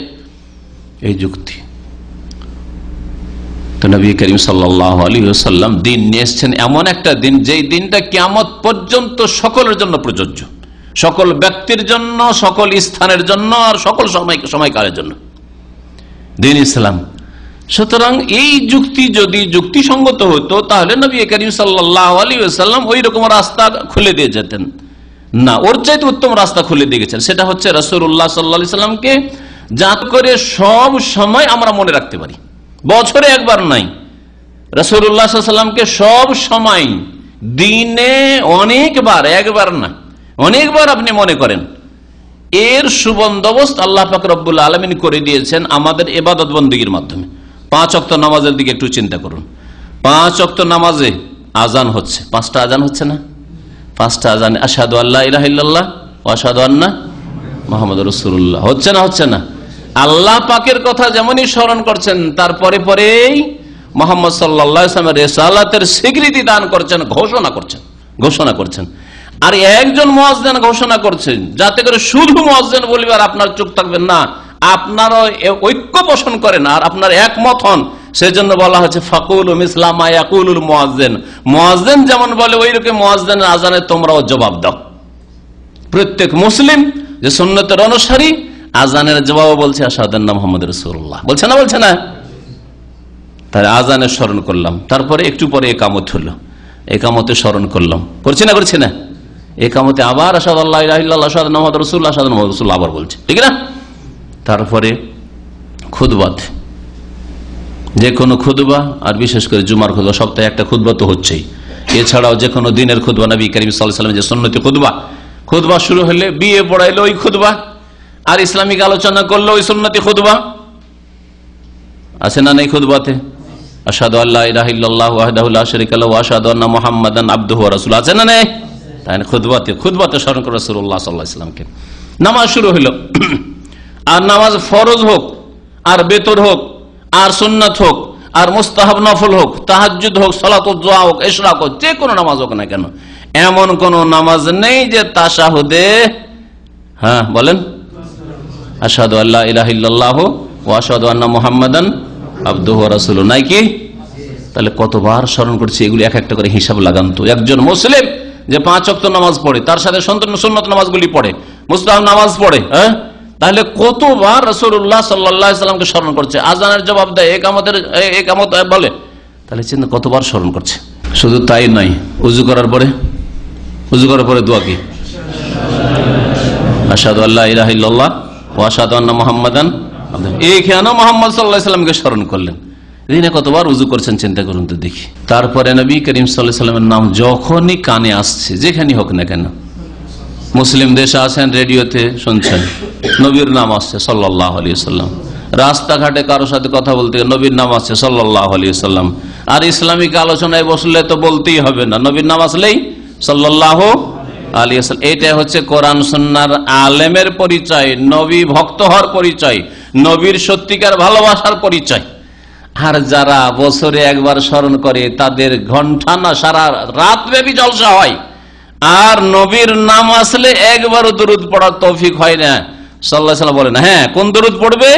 এই যুক্তি তো নবী করিম সাল্লাল্লাহু আলাইহি ওয়াসাল্লাম দিন নিয়ে এসেছেন, এমন একটা দিন যেই দিনটা কিয়ামত পর্যন্ত সকলের জন্য প্রযোজ্য, সকল ব্যক্তির জন্য, সকল স্থানের জন্য, আর সকল সময়কালের জন্য দিন ইসলাম। সুতরাং এই যুক্তি যদি যুক্তিসঙ্গত হতো তাহলে নবী করিম সাল্লাল্লাহু আলাইহি ওয়াসাল্লাম ওই রকম রাস্তা খুলে দিয়ে যেতেন না, ওর চাইতে উত্তম রাস্তা খুলে দিয়ে গেছেন। সেটা হচ্ছে রাসূলুল্লাহ সাল্লাল্লাহু আলাইহি সাল্লামকে যাতে করে সব সময় আমরা মনে রাখতে পারি, বছরে একবার নাই, রাসূলুল্লাহ সাল্লাল্লাহু আলাইহি সাল্লামকে সব সময় দিনে অনেকবার, একবার না অনেকবার আপনি মনে করেন। এর সুবন্দোবস্ত আল্লাহ পাক রব্বুল আলামিন করে দিয়েছেন আমাদের ইবাদত বন্দেগীর মাধ্যমে। 5 ওয়াক্ত নামাজের দিকে একটু চিন্তা করুন। 5 ওয়াক্ত নামাজে আজান হচ্ছে, 5টা আজান হচ্ছে না? 5টা আজানে আশহাদু আল্লা ইলাহা ইল্লাল্লাহ ওয়া আশহাদু আন্না মুহাম্মাদুর রাসূলুল্লাহ হচ্ছে না? হচ্ছে না? আল্লাহ পাকের কথা যেমনই স্মরণ করছেন, তারপরে পরেই মুহাম্মদ সাল্লাল্লাহু আলাইহি ওয়াসাল্লামের রিসালাতের স্বীকৃতি দান করছেন, ঘোষণা করছেন। আর একজন মুয়াজ্জিন ঘোষণা করছেন যাতে করে শুধু মুয়াজ্জিন বলবে আর আপনার চুপ থাকবেন না, আপনারও ঐক্য পোষণ করেন আর আপনার একমত হন। সেজন্য বলা হচ্ছে ফাকুলু মিসলা মা ইয়াকুলুল মুয়াজ্জিন, মুয়াজ্জিন যেমন বলে ওই রকম মুয়াজ্জিনের আজানে তোমরাও জবাব দাও। প্রত্যেক মুসলিম যে সুন্নতের অনুসারী আজানের জবাব বলছে আশহাদু আন্না মুহাম্মাদুর রাসূলুল্লাহ, বলছে না? বলছে না? তাহলে আজানের স্মরণ করলাম, তারপরে একটু পরে একামত হলো, একামতে স্মরণ করলাম, করছি না? করছি না? একামতে আবার আশহাদু আল্লা ইলাহা ইল্লাল্লাহ আশহাদু আন্না মুহাম্মাদুর রাসূলুল্লাহ, আশহাদু আন্না মুহাম্মাদুর রাসূলুল্লাহ আবার বলছে, ঠিক না? তারপরে খুতবাত, যে কোনো খুতবা, আর বিশেষ করে জুমার খুতবা, সপ্তাহে একটা খুতবা তো হচ্ছেই। এছাড়াও যে কোনো দিনের খুতবা, নবী করিম সাল্লাল্লাহু আলাইহি ওয়াসাল্লাম যে সুন্নতি খুতবা শুরু হলে, বিয়ে পড়াইলে ওই খুতবা, আর ইসলামিক আলোচনা করলে ওই সুন্নতি খুতবা আছে না? নেই খুতবাতে আশহাদু আল্লা ইলাহা ইল্লাল্লাহু ওয়াহদাহু লা শারীকা লাহু ওয়া আশহাদু আন্না মুহাম্মাদান আবদুহু ওয়া রাসূলুহু আছে না? নেই? তাই না? খুতবাতে স্মরণ করে রাসূলুল্লাহ সাল্লাল্লাহু আলাইহি ওয়াসাল্লামকে। নামাজ শুরু হলো, আর নামাজ ফরজ হোক আর বেতর হোক আর সুন্নাত হোক আর মুস্তাহাব নফল হোক, তাহাজ্জুদ হোক, সালাতুদ দুহা হোক, ইশরাক হোক, যে কোনো নামাজ হোক না কেন, এমন কোন নামাজ নেই যে তাশাহুদে বলেন আশহাদু আল্লা ইলাহা ইল্লাল্লাহু ওয়া আশহাদু আন্না মুহাম্মাদান আবদুহু ওয়া রাসূলুহু নাই কি? তাহলে কতবার স্মরণ করছি, এগুলি এক একটা করে হিসাব লাগান তো। একজন মুসলিম যে 5 ওয়াক্ত নামাজ পড়ে, তার সাথে সুন্নত নামাজগুলি পড়ে, মুস্তাহাব নামাজ পড়ে, তাহলে কতবার রাসূলুল্লাহ সাল্লাল্লাহু আলাইহি ওয়াসাল্লামকে স্মরণ করছে, আজানের জবাব দেয়, একামত বলে, তাহলে চিন্তা কতবার স্মরণ করছে। শুধু তাই নয়, উযু করার পরে দোয়া কি? আশহাদু আল্লা ইলাহা ইল্লাল্লাহ ওয়া আশহাদু আন্না মুহাম্মাদান, এইখানে মুহাম্মদ সাল্লাল্লাহু আলাইহি ওয়াসাল্লামকে স্মরণ করলেন। দিনে কতবার উযু করছেন চিন্তা করুন তো দেখি। তারপরে নবী করিম সাল্লাল্লাহু আলাইহি ওয়াসাল্লামের নাম যখনই কানে আসছে, যেখানেই হোক না কেন, মুসলিম দেশে আছেন, রেডিওতে শুনছেন, নবীর নাম আসছে সাল্লাল্লাহু আলাইহি ওয়াসাল্লাম, রাস্তাঘাটে কারোর সাথে কথা বলতে নবীর নাম আসছে সাল্লাল্লাহু আলাইহি ওয়াসাল্লাম, আর ইসলামিক আলোচনায় বসলে তো বলতেই হবে না, নবীর নাম আসলেই সাল্লাল্লাহু আলাইহি ওয়াসাল্লাম। এটা হচ্ছে কোরআন সুন্নাহর আলেমের পরিচয়, নবী ভক্ত হওয়ার পরিচয়, নবীর সত্যিকার ভালোবাসার পরিচয়। আর যারা বছরে একবার স্মরণ করে তাদের ঘন্টা না সারা রাত ব্যাপী জলসা হয়, আর নবীর নাম আসলে একবারও দরুদ পড়ার তৌফিক হয় না। সাল্লাল্লাহু আলাইহি ওয়াসাল্লাম বলেন, হ্যাঁ, কোন দরুদ পড়বে?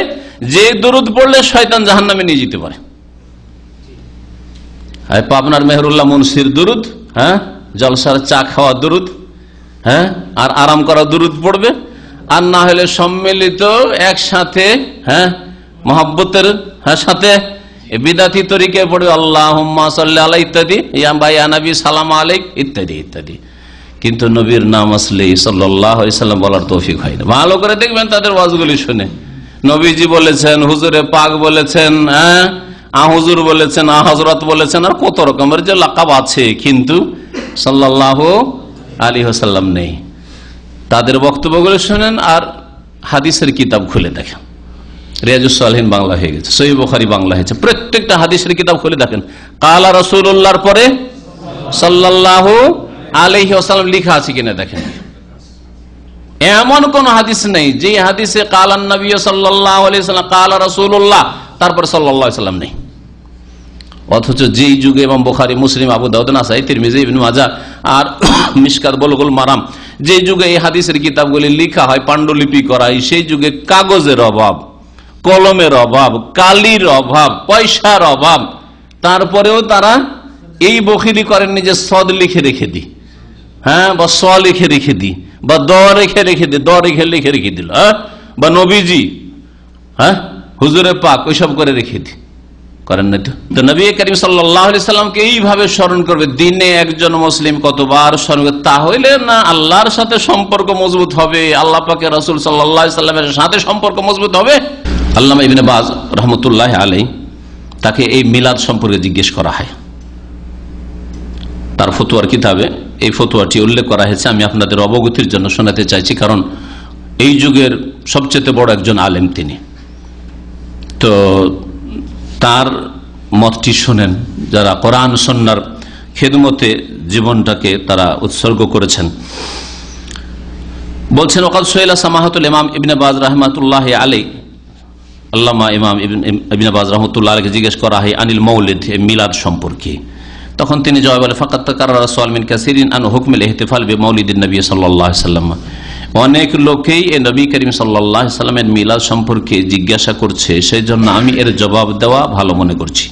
যে দরুদ পড়লে শয়তান জাহান্নামে নিয়ে যেতে পারে। পাবনার মেহরুল্লাহ মুন্সির দরুদ, জলসার চা খাওয়া দরুদ, আর আরাম করা দরুদ পড়বে, আর না হলে সম্মিলিত একসাথে মহব্বতের সাথে বিদাতি তরিকে পড়বে আল্লাহুম্মা সাল্লি আলা ইত্যাদি, ইয়া ভাই নবী সালাম আলাইক ইত্যাদি ইত্যাদি। কিন্তু নবীর নাম আসলে সাল্লাল্লাহু আলাইহি ওয়াসাল্লাম বলার তৌফিক হয় না। ভালো করে দেখবেন তাদের ওয়াজগুলি শুনে, নবীজি বলেছেন, হুজুরে পাক বলেছেন, হুজুর বলেছেন, হযরত বলেছেন, আর কত রকমের যে লাকাব আছে, কিন্তু সাল্লাল্লাহু আলাইহি ওয়াসাল্লাম নেই। তাদের বক্তব্যগুলো শুনেন আর হাদিসের কিতাব খুলে দেখেন। রিয়াজুস সালিহিন বাংলা হয়ে গেছে, সহিহ বুখারী বাংলা হয়েছে, প্রত্যেকটা হাদিসের কিতাব খুলে দেখেন কালা রাসূলুল্লাহর পরে সাল্লাল্লাহু আলাইহি ওয়াসাল্লাম লেখা আছে কিনা দেখেন। এমন কোন হাদিস নেই যে হাদিসে কালান নবী সাল্লাল্লাহু আলাইহি ওয়াসাল্লাম কালা রাসূলুল্লাহ তারপর সাল্লাল্লাহু আলাইহি ওয়াসাল্লাম নেই। অথচ যেই যুগে ইমাম বুখারী, মুসলিম, আবু দাউদ, নাসাঈ, তিরমিজি, ইবনে মাজাহ আর মিশকাত, বুলুগুল মারাম, যে যুগে এই হাদিসের কিতাবগুলি লেখা হয়, পাণ্ডুলিপি করা হয়, সেই যুগে কাগজের অভাব, কলমের অভাব, কালির অভাব, পয়সার অভাব, তারপরেও তারা এই বখিলি করেননি যে সদ লিখে রেখে দি, হ্যাঁ, বা স লিখে রেখে দি, বা দ রেখে রেখে দি, দ রেখে লিখে রেখে দিল, হ্যাঁ, বা নবীজি, হ্যাঁ, হুজুরে পাক, ওইসব করে রেখে দি, করেন না। তো নবী করিম সাল্লাল্লাহু আলাইহি সাল্লামকে এইভাবে স্মরণ করবে, দিনে একজন মুসলিম কতবার স্মরণ করবে, তাহলে না আল্লাহর সাথে সম্পর্ক মজবুত হবে, আল্লাহ পাকের রাসূল সাল্লাল্লাহু আলাইহি সাল্লামের সাথে সম্পর্ক মজবুত হবে। আল্লামা ইবনে বাজ রাহমাতুল্লাহি আলাইহি, তাকে এই মিলাদ সম্পর্কে জিজ্ঞেস করা হয়, তার ফতোয়ার কিতাবে এই ফতোয়াটি উল্লেখ করা হয়েছে। আমি আপনাদের অবগতির জন্য শোনাতে চাইছি, কারণ এই যুগের সবচেয়ে বড় একজন আলেম তিনি। তো তার মতটি শোনেন, যারা কোরআন সুন্নাহর খেদমতে জীবনটাকে তারা উৎসর্গ করেছেন। বলছেন, ওয়াকাদ সুইলা সামাহাতুল ইমাম ইবনে বাজ রাহমাতুল্লাহি আলাইহি, আল্লামা ইমাম ইবনে বাজ রাহমাতুল্লাহি আলাইহিকে জিজ্ঞেস করা হয় আনিল মাউলিদ, মিলাদ সম্পর্কে। তখন তিনি জবাব বলেন, ফাকাত তাকাররারা সুআল মিন কাসিরিন আন হুকমিল ইহতিফাল বিমাউলিদিন নবী সাল্লাল্লাহু আলাইহি ওয়াসাল্লাম। অনেক লোকেই এই নবী করিম সাল্লাল্লাহু আলাইহি ওয়াসাল্লামের মিলাদ সম্পর্কে জিজ্ঞাসা করছে, সেই জন্য আমি এর জবাব দেওয়া ভালো মনে করছি।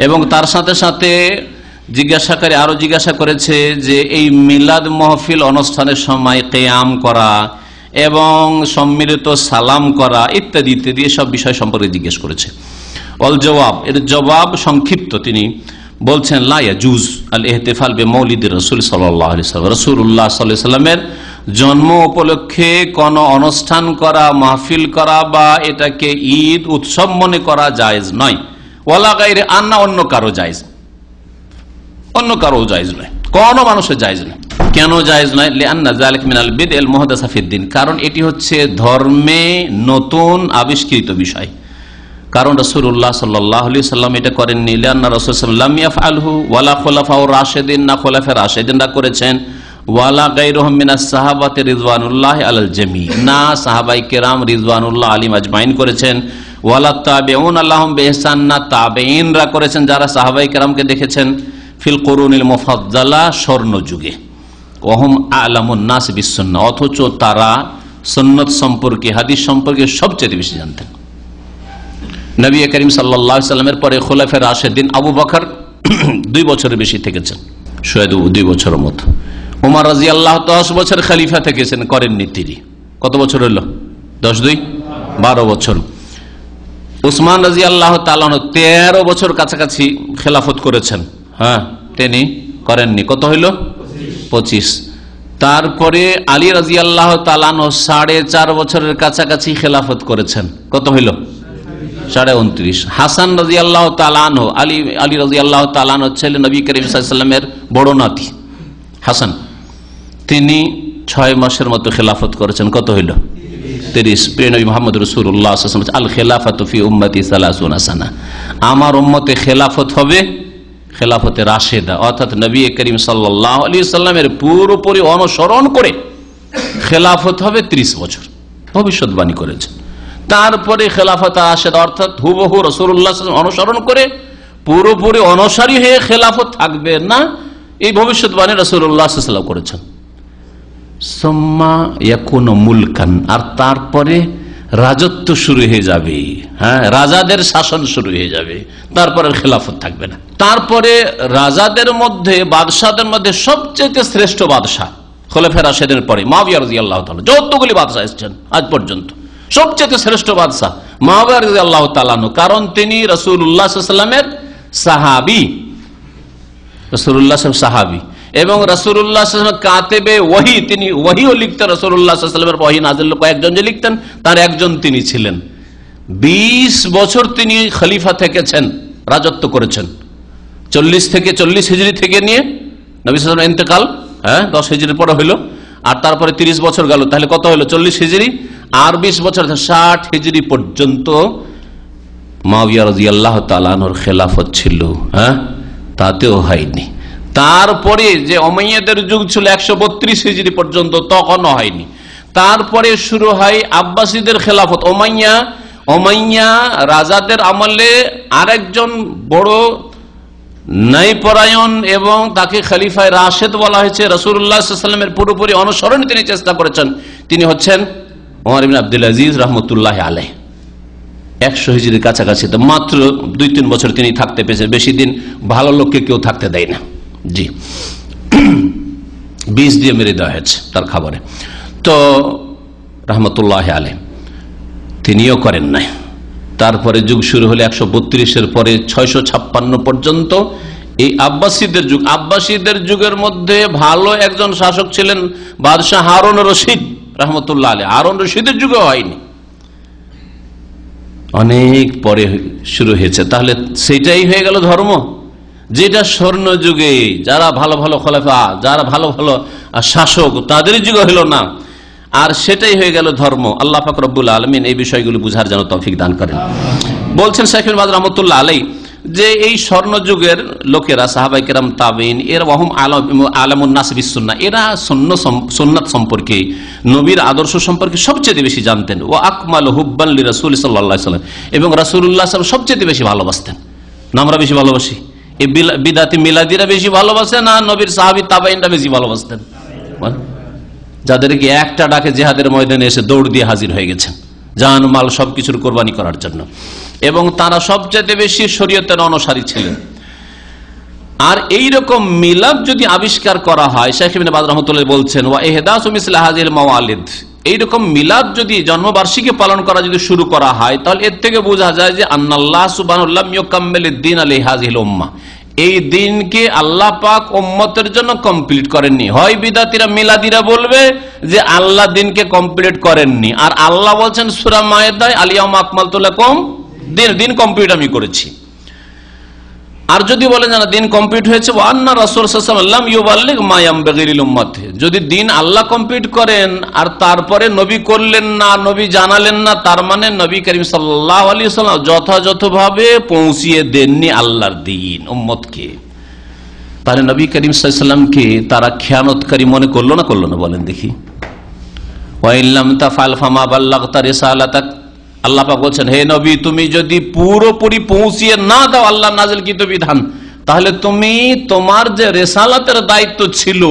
এবং তার সাথে সাথে জিজ্ঞাসাকারী আরো জিজ্ঞাসা করেছে যে এই মিলাদ মাহফিল অনুষ্ঠানের সময় কিয়াম করা এবং সম্মিলিত সালাম করা ইত্যাদি ইত্যাদি সব বিষয় সম্পর্কে জিজ্ঞেস করেছে। অল জবাব, এর জবাব সংক্ষিপ্ত, তিনি বলছেন, লা ইয়াজুজ আল ইহতিফাল বিমাউলিদির রাসূল সাল্লাল্লাহু আলাইহি ওয়াসাল্লাম, রাসূলুল্লাহ সাল্লাল্লাহু আলাইহি ওয়াসাল্লামের জন্ম উপলক্ষে কোন অনুষ্ঠান করা, মাহফিল করা বা এটাকে ঈদ উৎসব মনে করা জায়েজ নয়। ওয়ালা গায়রে, আন্না অন্য কারো জায়েজ, অন্য কারো জায়েজ নয়, কোন মানুষের জায়েজ নয়। কেন জায়েজ নয়? লিআন্না যালিকা মিনাল বিদআল মুহদাসা ফিদ্দিন, কারণ এটি হচ্ছে ধর্মে নতুন আবিষ্কৃত বিষয়। কারণ রাসূলুল্লাহ সাল্লাল্লাহু আলাইহি ওয়াসাল্লাম এটা করেননি। লিআন্না রাসূল সাল্লাল্লাহু আলাইহি ওয়াসাল্লাম লাম ইয়াফআলহু ওয়ালা খুলাফাউর রাশিদিন, না খুলাফায়ে রাশিদিনরা করেছেন, ওয়ালা গায়রুহুম মিনাস সাহাবাতি রিদওয়ানুল্লাহি আলাল জামি, না সাহাবায়ে কেরাম রিদওয়ানুল্লাহ আলাইহিম আজমাইন করেছেন, ওয়ালা তাবিউন লাহুম বিইহসান, না তাবেঈনরা করেছেন যারা সাহাবায়ে কেরামকে দেখেছেন, ফিল কুরুনিল মুফাদ্দালা, স্বর্ণ যুগে, ওয়াহুম আ'লামুন নাস বিসুন্নাহ, অথচ তারা সুন্নাত সম্পর্কে, হাদিস সম্পর্কে সবচেয়ে বেশি জানতেন। নবী করিম সাল্লাল্লাহু আলাইহি ওয়াসাল্লামের পরে খুলাফায়ে রাশিদিন আবু বকর 2 বছরের বেশি থেকেছেন, শোয়েদ 2 বছরের মতো। উমর রাদিয়াল্লাহু 10 বছর খলিফা থেকেছেন, করেননি তিনি। কত বছর হলো? 10 2 12 বছর। উসমান রাদিয়াল্লাহু তাআলা 13 বছর কাছাকাছি খেলাফত করেছেন, হ্যাঁ, তিনি করেননি। কত হইল? 25। তারপরে আলী রাদিয়াল্লাহু তাআলা 4.5 বছরের কাছাকাছি খেলাফত করেছেন, কত হইল? 29.5। হাসান রাদিয়াল্লাহু তাআলা আনহু, আলী রাদিয়াল্লাহু তাআলা আনহু ছেলে নবী করিম সাল্লাল্লাহু আলাইহি ওয়াসাল্লামের বড় নাতি হাসান, তিনি 6 মাসের মতো খেলাফত করেছেন, কত হইল? 30। প্রিয় নবী মুহাম্মদ রাসূলুল্লাহ সাল্লাল্লাহু আলাইহি ওয়াসাল্লাম, আল খিলাফাতু ফি উম্মতি 30 সানা, আমার উম্মতে খেলাফত হবে খেলাফতে রাশেদা, অর্থাৎ নবী করিম সাল্লাল্লাহু আলাইহি ওয়াসাল্লামের পুরোপুরি অনুসরণ করে খেলাফত হবে 30 বছর, ভবিষ্যৎবাণী করেছেন। তারপরে খেলাফত রাশেদা, অর্থাৎ হুবহু রাসূলুল্লাহ সাল্লাল্লাহু আলাইহি ওয়াসাল্লাম অনুসরণ করে পুরোপুরি অনুসারী হয়ে খেলাফত থাকবে না, এই ভবিষ্যৎবাণী রাসূলুল্লাহ সাল্লাল্লাহু আলাইহি ওয়াসাল্লাম করেছেন। সুম্মা ইয়াকুনু মুলকান, আর তারপরে রাজত্ব শুরু হয়ে যাবে, হ্যাঁ, রাজাদের শাসন শুরু হয়ে যাবে, তারপরে খেলাফত থাকবে না। তারপরে রাজাদের মধ্যে, বাদশাদের মধ্যে সবচেয়ে শ্রেষ্ঠ বাদশাহ খোলাফায়ে রাশিদিনের পরে মুআবিয়া রাদিয়াল্লাহু তাআলা, যতগুলি বাদশাহ এসেছেন আজ পর্যন্ত সবচেয়ে শ্রেষ্ঠ বাদশাহ মুআবিয়া রাদিয়াল্লাহু তাআলা, কারণ তিনি রাসূলুল্লাহ সাল্লাল্লাহু আলাইহি ওয়াসাল্লামের সাহাবী, রাসূলুল্লাহ সাহাবী, এবং রাসূলুল্লাহ সাল্লাল্লাহু আলাইহি ওয়াসাল্লাম কাতেবে ওহী, তিনি ওহীও লিখতেন, রাসূলুল্লাহ সাল্লাল্লাহু আলাইহি ওয়াসাল্লামের ওহী নাযিল কয়েকজন যে লিখতেন, তার একজন তিনি ছিলেন। 20 বছর তিনি খলিফা থেকেছেন, রাজত্ব করেছেন, 40 হিজরি থেকে নিয়ে নবী সাল্লাল্লাহু আলাইহি ওয়াসাল্লাম ইন্তেকাল, হ্যাঁ, 10 হিজরির পরে হইল, আর তারপরে 30 বছর গেল, তাহলে কত হলো? 40 হিজরি আর 20 বছর, 60 হিজরি পর্যন্ত মুআবিয়া রাদিয়াল্লাহু তাআলা আনহুর খেলাফত ছিল, হ্যাঁ, তাতেও হয়নি। তারপরে যে উমাইয়াদের যুগ ছিল 132 হিজরি পর্যন্ত, তখনও হয়নি। তারপরে শুরু হয় আব্বাসীদের খেলাফত। উমাইয়া রাজাদের আমলে আরেকজন বড় ন্যায়পরায়ণ এবং তাকে খলিফায়ে রাশেদ বলা হয়েছে, রাসূলুল্লাহ সাল্লাল্লাহু আলাইহি ওয়াসাল্লামের পুরোপুরি অনুসরণে তিনি চেষ্টা করেছেন, তিনি হচ্ছেন ওমর ইবনে আব্দুল আজিজ রাহমাতুল্লাহি আলাইহি। 100 হিজরির কাছাকাছি, তো মাত্র 2-3 বছর তিনি থাকতে পেয়েছেন, বেশি দিন ভালো লোককে কেউ থাকতে দেয় না। জি, বিষ দিয়ে মেরে দেওয়া হয়েছে তার খাবারে। তো রহমতুল্লাহ আলাইহি তিনিও করেন নাই। তারপরে যুগ শুরু হলে 132-এর পরে 656 পর্যন্ত এই আব্বাসীদের যুগ। আব্বাসীদের যুগের মধ্যে ভালো একজন শাসক ছিলেন বাদশাহ হারুন রশিদ রহমতুল্লাহ আলাইহি। হারুন রশিদের যুগে হয়নি, অনেক পরে শুরু হয়েছে। তাহলে সেটাই হয়ে গেল ধর্ম, যেটা স্বর্ণ যুগে যারা ভালো ভালো খলিফা, যারা ভালো ভালো শাসক, তাদের যুগে হলো না, আর সেটাই হয়ে গেল ধর্ম। আল্লাহ পাক রব্বুল আলামিন এই বিষয়গুলো বুঝার জন্য তৌফিক দান করেন। বলছেন শাইখ ইবনে বাজ রহমাতুল্লাহ আলাইহি যে এই স্বর্ণ যুগের লোকেরা, সাহাবায়ে কেরাম, তাবেঈন, এর ওয়াহুম আলামুন নাস বিসুন্নাহ, এরা সুন্নাত সম্পর্কে, নবীর আদর্শ সম্পর্কে সবচেয়ে বেশি জানতেন। ওয়া আকমালু হুব্বান লিরাসূল সাল্লাল্লাহু আলাইহি ওয়াসাল্লাম, এবং রাসূলুল্লাহ সাল্লাল্লাহু আলাইহি ওয়াসাল্লাম সবচেয়ে বেশি ভালোবাসতেন। না আমরা বেশি ভালোবাসি? এই বিদাতি মিলাদিরা বেশি ভালোবাসে না নবীর সাহাবী তাবেঈনরা বেশি ভালোবাসতেন? যাদেরকে একটা ডাকে জিহাদের ময়দানে এসে দৌড় দিয়ে হাজির হয়ে গেছেন জান মাল সবকিছুর কোরবানি করার জন্য, এবং তারা সবচেয়ে বেশি শরীয়তের অনুসারী ছিলেন। আর এই রকম মিলাদ যদি আবিষ্কার করা হয়, শাইখ ইবনে বাজ রাহমাতুল্লাহ বলছেন ওয়া ইহদাসু মিসলি হাযিল মাওয়ালিদ, এইরকম মিলাদ যদি জন্মবার্ষিকী পালন করা যদি শুরু করা হয়, তাহলে এর থেকে বোঝা যায় যে আল্লাহ সুবহানাহু ওয়া তাআলা ইউকাম্মিলুদ দ্বীন আলা হাযিহিল উম্মাহ, এই দিনকে আল্লাহ পাক উম্মতের জন্য কমপ্লিট করেননি। হয় বিদাতিরা মিলাদিরা বলবে যে আল্লাহ দিনকে কমপ্লিট করেননি, আর আল্লাহ বলছেন সূরা মায়েদায় আল ইয়াউমা আকমালতু লাকুম, দিন কমপ্লিট আমি করেছি। আর যদি বলেন না দিন কমপ্লিট হয়েছে, ওয়া আন্না রাসূল সাল্লাল্লাহু আলাইহি ওয়াসাল্লাম ইউবাল্লিগ মা ইয়ামবাগি লিল উম্মতি, যদি দিন আল্লাহ কমপ্লিট করেন আর তারপরে নবী করলেন না, নবী জানালেন না, তার মানে নবী করিম সাল্লাল্লাহু আলাইহি ওয়াসাল্লাম যথাযথভাবে পৌঁছিয়ে দেননি আল্লাহর দিন উম্মতকে। তাহলে নবী করিম সাল্লাল্লাহু আলাইহি ওয়াসাল্লামকে তারা খেয়ানতকারী মনে করলো না করলো না বলেন দেখি? ওয়া ইল্লাম তাফআল ফামা বাল্লাগতা রিসালাতাক, আল্লাহ পাক বলছেন হে নবী তুমি যদি পুরোপুরি পৌঁছিয়ে না দাও আল্লাহ নাযিলকৃত বিধান, তাহলে তুমি তোমার যে রিসালাতের দায়িত্ব ছিল,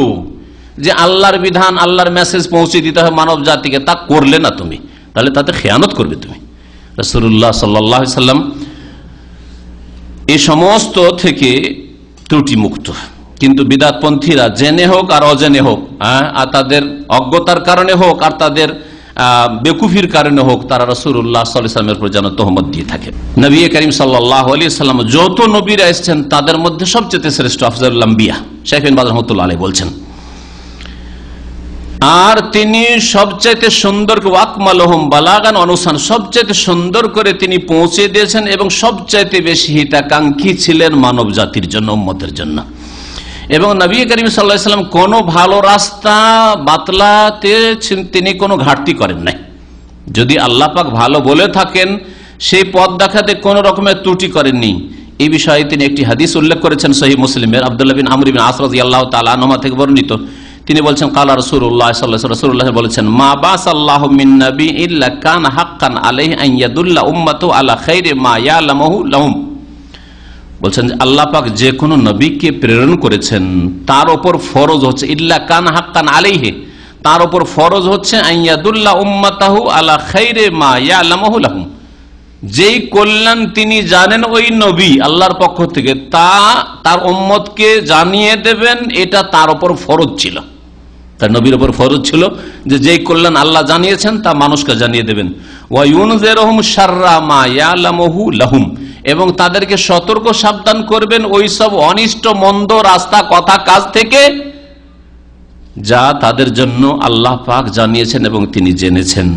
যে আল্লাহর বিধান আল্লাহর মেসেজ পৌঁছে দিতে হবে মানব জাতিকে, তা করলে না তুমি, তাহলে তাতে খেয়ানত করবে তুমি। রাসূলুল্লাহ সাল্লাল্লাহু আলাইহি ওয়াসাল্লাম এই সমস্ত থেকে ত্রুটি মুক্ত, কিন্তু বিদআতপন্থীরা জেনে হোক আর অজেনে হোক, আর তাদের অজ্ঞতার কারণে হোক আর তাদের বেকুফির কারণে হোক, তারা রাসূলুল্লাহ সাল্লাল্লাহু আলাইহি ওয়াসাল্লামের উপর যেন তহমত দিয়ে থাকে। নবী করিম সাল্লাল্লাহু আলাইহি ওয়াসাল্লাম যত নবীরা এসেছেন তাদের মধ্যে সবচেয়ে শ্রেষ্ঠ আফজালুল আম্বিয়া, শাইখ ইবনে বাজ রাহমাতুল্লাহ আলাইহি বলছেন। আর তিনি সবচাইতে সুন্দর ওয়াকমালহুম বালাগান অনুসান, সবচাইতে সুন্দর করে তিনি পৌঁছে দিয়েছেন এবং সবচাইতে বেশি হিতাকাঙ্ক্ষী ছিলেন মানব জাতির জন্য, উম্মতের জন্য। এবং নবী করিম সাল্লাল্লাহু আলাইহি ওয়াসাল্লাম কোনো ভালো রাস্তা বাতলাতে তিনি কোনো ঘাটতি করেন নাই। যদি আল্লাহ পাক ভালো বলে থাকেন সেই পথ দেখাতে কোনো রকমের ত্রুটি করেননি। এই বিষয়ে তিনি একটি হাদিস উল্লেখ করেছেন সহিহ মুসলিমের, আব্দুল্লাহ বিন আমর বিন আস রাদিয়াল্লাহু তাআলা আনহুমা থেকে বর্ণিত। তিনি বলছেন কালা রাসূলুল্লাহ সাল্লাল্লাহু আলাইহি ওয়াসাল্লাম, রাসূলুল্লাহ বলেছেন মা বাসাল্লাহু মিন নবী ইল্লা কানা হাক্কান আলাইহি আন ইয়াদুল্লা উম্মাতু আলা খাইরি মা ইয়ালামুহু লাহুম, বলছেন আল্লাহ পাক যে কোনো নবীকে প্রেরণ করেছেন তার উপর ফরজ হচ্ছে ইল্লা কানা হাক্কান আলাইহি, তার উপর ফরজ হচ্ছে আন ইয়াদুল্লা উম্মাতাহু আলা খাইরি মা ইয়ালামুহু লাহুম, যেই কল্যাণ তিনি জানেন ওই নবী আল্লাহর পক্ষ থেকে তা তার উম্মতকে জানিয়ে দেবেন, এটা তার উপর ফরজ ছিল। তার নবীর উপর ফরজ ছিল যে যেই কল্যাণ আল্লাহ জানিয়েছেন তা মানুষকে জানিয়ে দেবেন। ওয়া ইউনজিরুহুম শাররা মা ইয়ালামুহু লাহুম, এবং তাদেরকে সতর্ক সাবধান করবেন ওই সব অনিষ্ট মন্দ রাস্তা কথা কাজ থেকে যা তাদের জন্য আল্লাহ পাক জানিয়েছেন এবং তিনি জেনেছেন।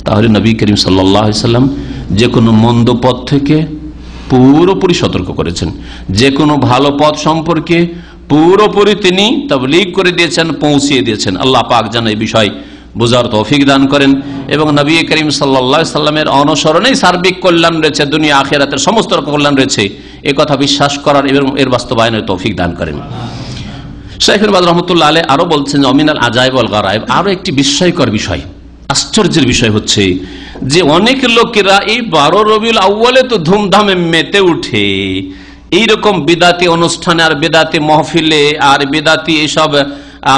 তাহলে নবী করিম সাল্লাল্লাহু আলাইহি ওয়াসাল্লাম যে কোনো মন্দ পথ থেকে পুরোপুরি সতর্ক করেছেন, যে কোনো ভালো পথ সম্পর্কে পুরোপুরি তিনি তাবলীগ করে দিয়েছেন, পৌঁছিয়ে দিয়েছেন। আল্লাহ পাক যেন এই বিষয় বুঝার তৌফিক দান করেন এবং নবী করিম সাল্লাল্লাহু আলাইহি ওয়াসাল্লামের অনুসরণেই সার্বিক কল্যাণ রয়েছে, দুনিয়া আখিরাতের সমস্ত কল্যাণ রয়েছে, এই কথা বিশ্বাস করার এবং এর বাস্তবায়নের তৌফিক দান করেন। শাইখ ইবনে বাজ রাহমাতুল্লাহ আলাইহি আরো বলছেন অমিনাল আজাইব ওয়াল গারাইব, আরো একটি বিস্ময়কর বিষয়, আশ্চর্যের বিষয় হচ্ছে যে অনেক লোকেরা এই 12 রবিউল আউয়ালে তো ধুমধামে মেতে উঠে এইরকম বিদাতি অনুষ্ঠানে আর বিদাতি মাহফিলে আর বিদাতি এইসব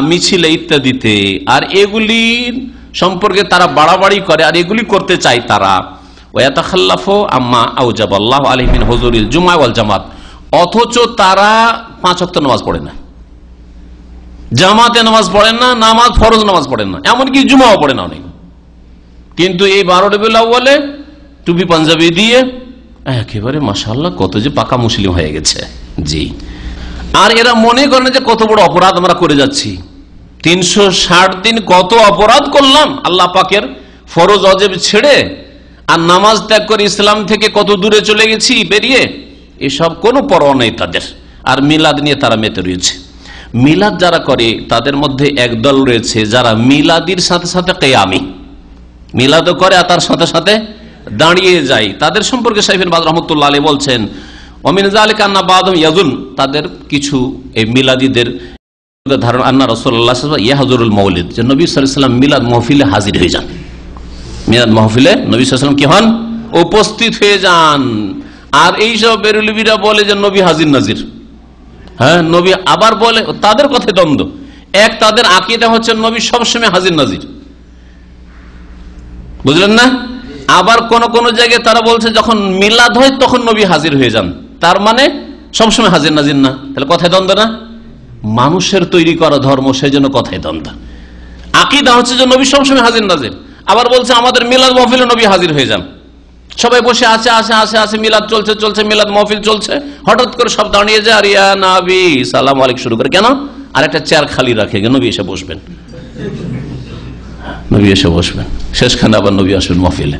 মিছিলে ইত্যাদিতে, আর এগুলি সম্পর্কে তারা বাড়াবাড়ি করে আর এগুলি করতে চায় তারা। ওয়াতাখাল্লাফু আম্মা আওজাবাল্লাহু আলাইহিম মিন হুজুরিল জুমআ ওয়াল জামাত, অথচ তারা 5 ওয়াক্ত নামাজ পড়ে না, জামাতে নামাজ পড়েন না, নামাজ ফরজ নামাজ পড়েন না, এমনকি জুমাও পড়ে না অনেক। কিন্তু এই 12 রবিউল আউয়ালে টুপি পাঞ্জাবি দিয়ে একেবারে মাশাআল্লাহ কত যে পাকা মুসলিম হয়ে গেছে। জি, আর এরা মনে করেন যে কত বড় অপরাধ আমরা করে যাচ্ছি। 360 দিন কত অপরাধ করলাম, আল্লাহ পাকের ফরজ ওয়াজিব ছেড়ে আর নামাজ ত্যাগ করে ইসলাম থেকে কত দূরে চলে গেছি বেরিয়ে, এসব কোনো পরোয়া নেই তাদের। আর মিলাদ নিয়ে তারা মেতে রয়েছে। মিলাদ যারা করে তাদের মধ্যে একদল রয়েছে যারা মিলাদির সাথে সাথে কিয়ামি, মিলাদও করে আর তার সাথে সাথে দাঁড়িয়ে যায়। তাদের সম্পর্কে শাইখ ইবনে বাজ রাহমাতুল্লাহ আলাইহি বলছেন, ওমিন যালিকা আন্না বাদুম ইয়াজুন, তাদের কিছু এই মিলাদীদের ধারণা আন্না রাসূলুল্লাহ সাল্লাল্লাহু আলাইহি ওয়াসাল্লাম ইয়াহজুরুল মাউলিদ, যে নবী সাল্লাল্লাহু আলাইহি ওয়াসাল্লাম মিলাদ মাহফিলে হাজির হয়ে যান। মিলাদ মাহফিলে নবী সাল্লাল্লাহু আলাইহি ওয়াসাল্লাম কি হন, উপস্থিত হয়ে যান। আর এই সব বেরলভিরা বলে যে নবী হাজির নাজির। হ্যাঁ, নবী আবার বলে, তাদের কথায় দ্বন্দ্ব। এক, তাদের আকীদা হচ্ছে নবী সবসময় হাজির নাজির, বুঝলেন না? আবার কোন কোন জায়গায় তারা বলছে যখন মিলাদ হয় তখন নবী হাজির হয়ে যান, তার মানে সবসময় হাজির নাজির না। তাহলে কথায় দ্বন্দ্ব না? মানুষের তৈরি করা ধর্ম, সেই জন্য কথায় দ্বন্দ্ব। আকীদা হচ্ছে যে নবী সবসময় হাজির নাজির, আবার বলছে আমাদের মিলাদ মাহফিলে নবী হাজির হয়ে যান। সবাই বসে আছে মিলাদ চলছে মিলাদ মাহফিল চলছে, হঠাৎ করে সব দাঁড়িয়ে যায় আর ইয়া নবী সালাম আলাইকুম শুরু করে। কেন? আর একটা চেয়ার খালি রাখে, নবী এসে বসবেন, নবী এসে বসবেন, শেষখানে আবার নবী আসবেন মাহফিলে।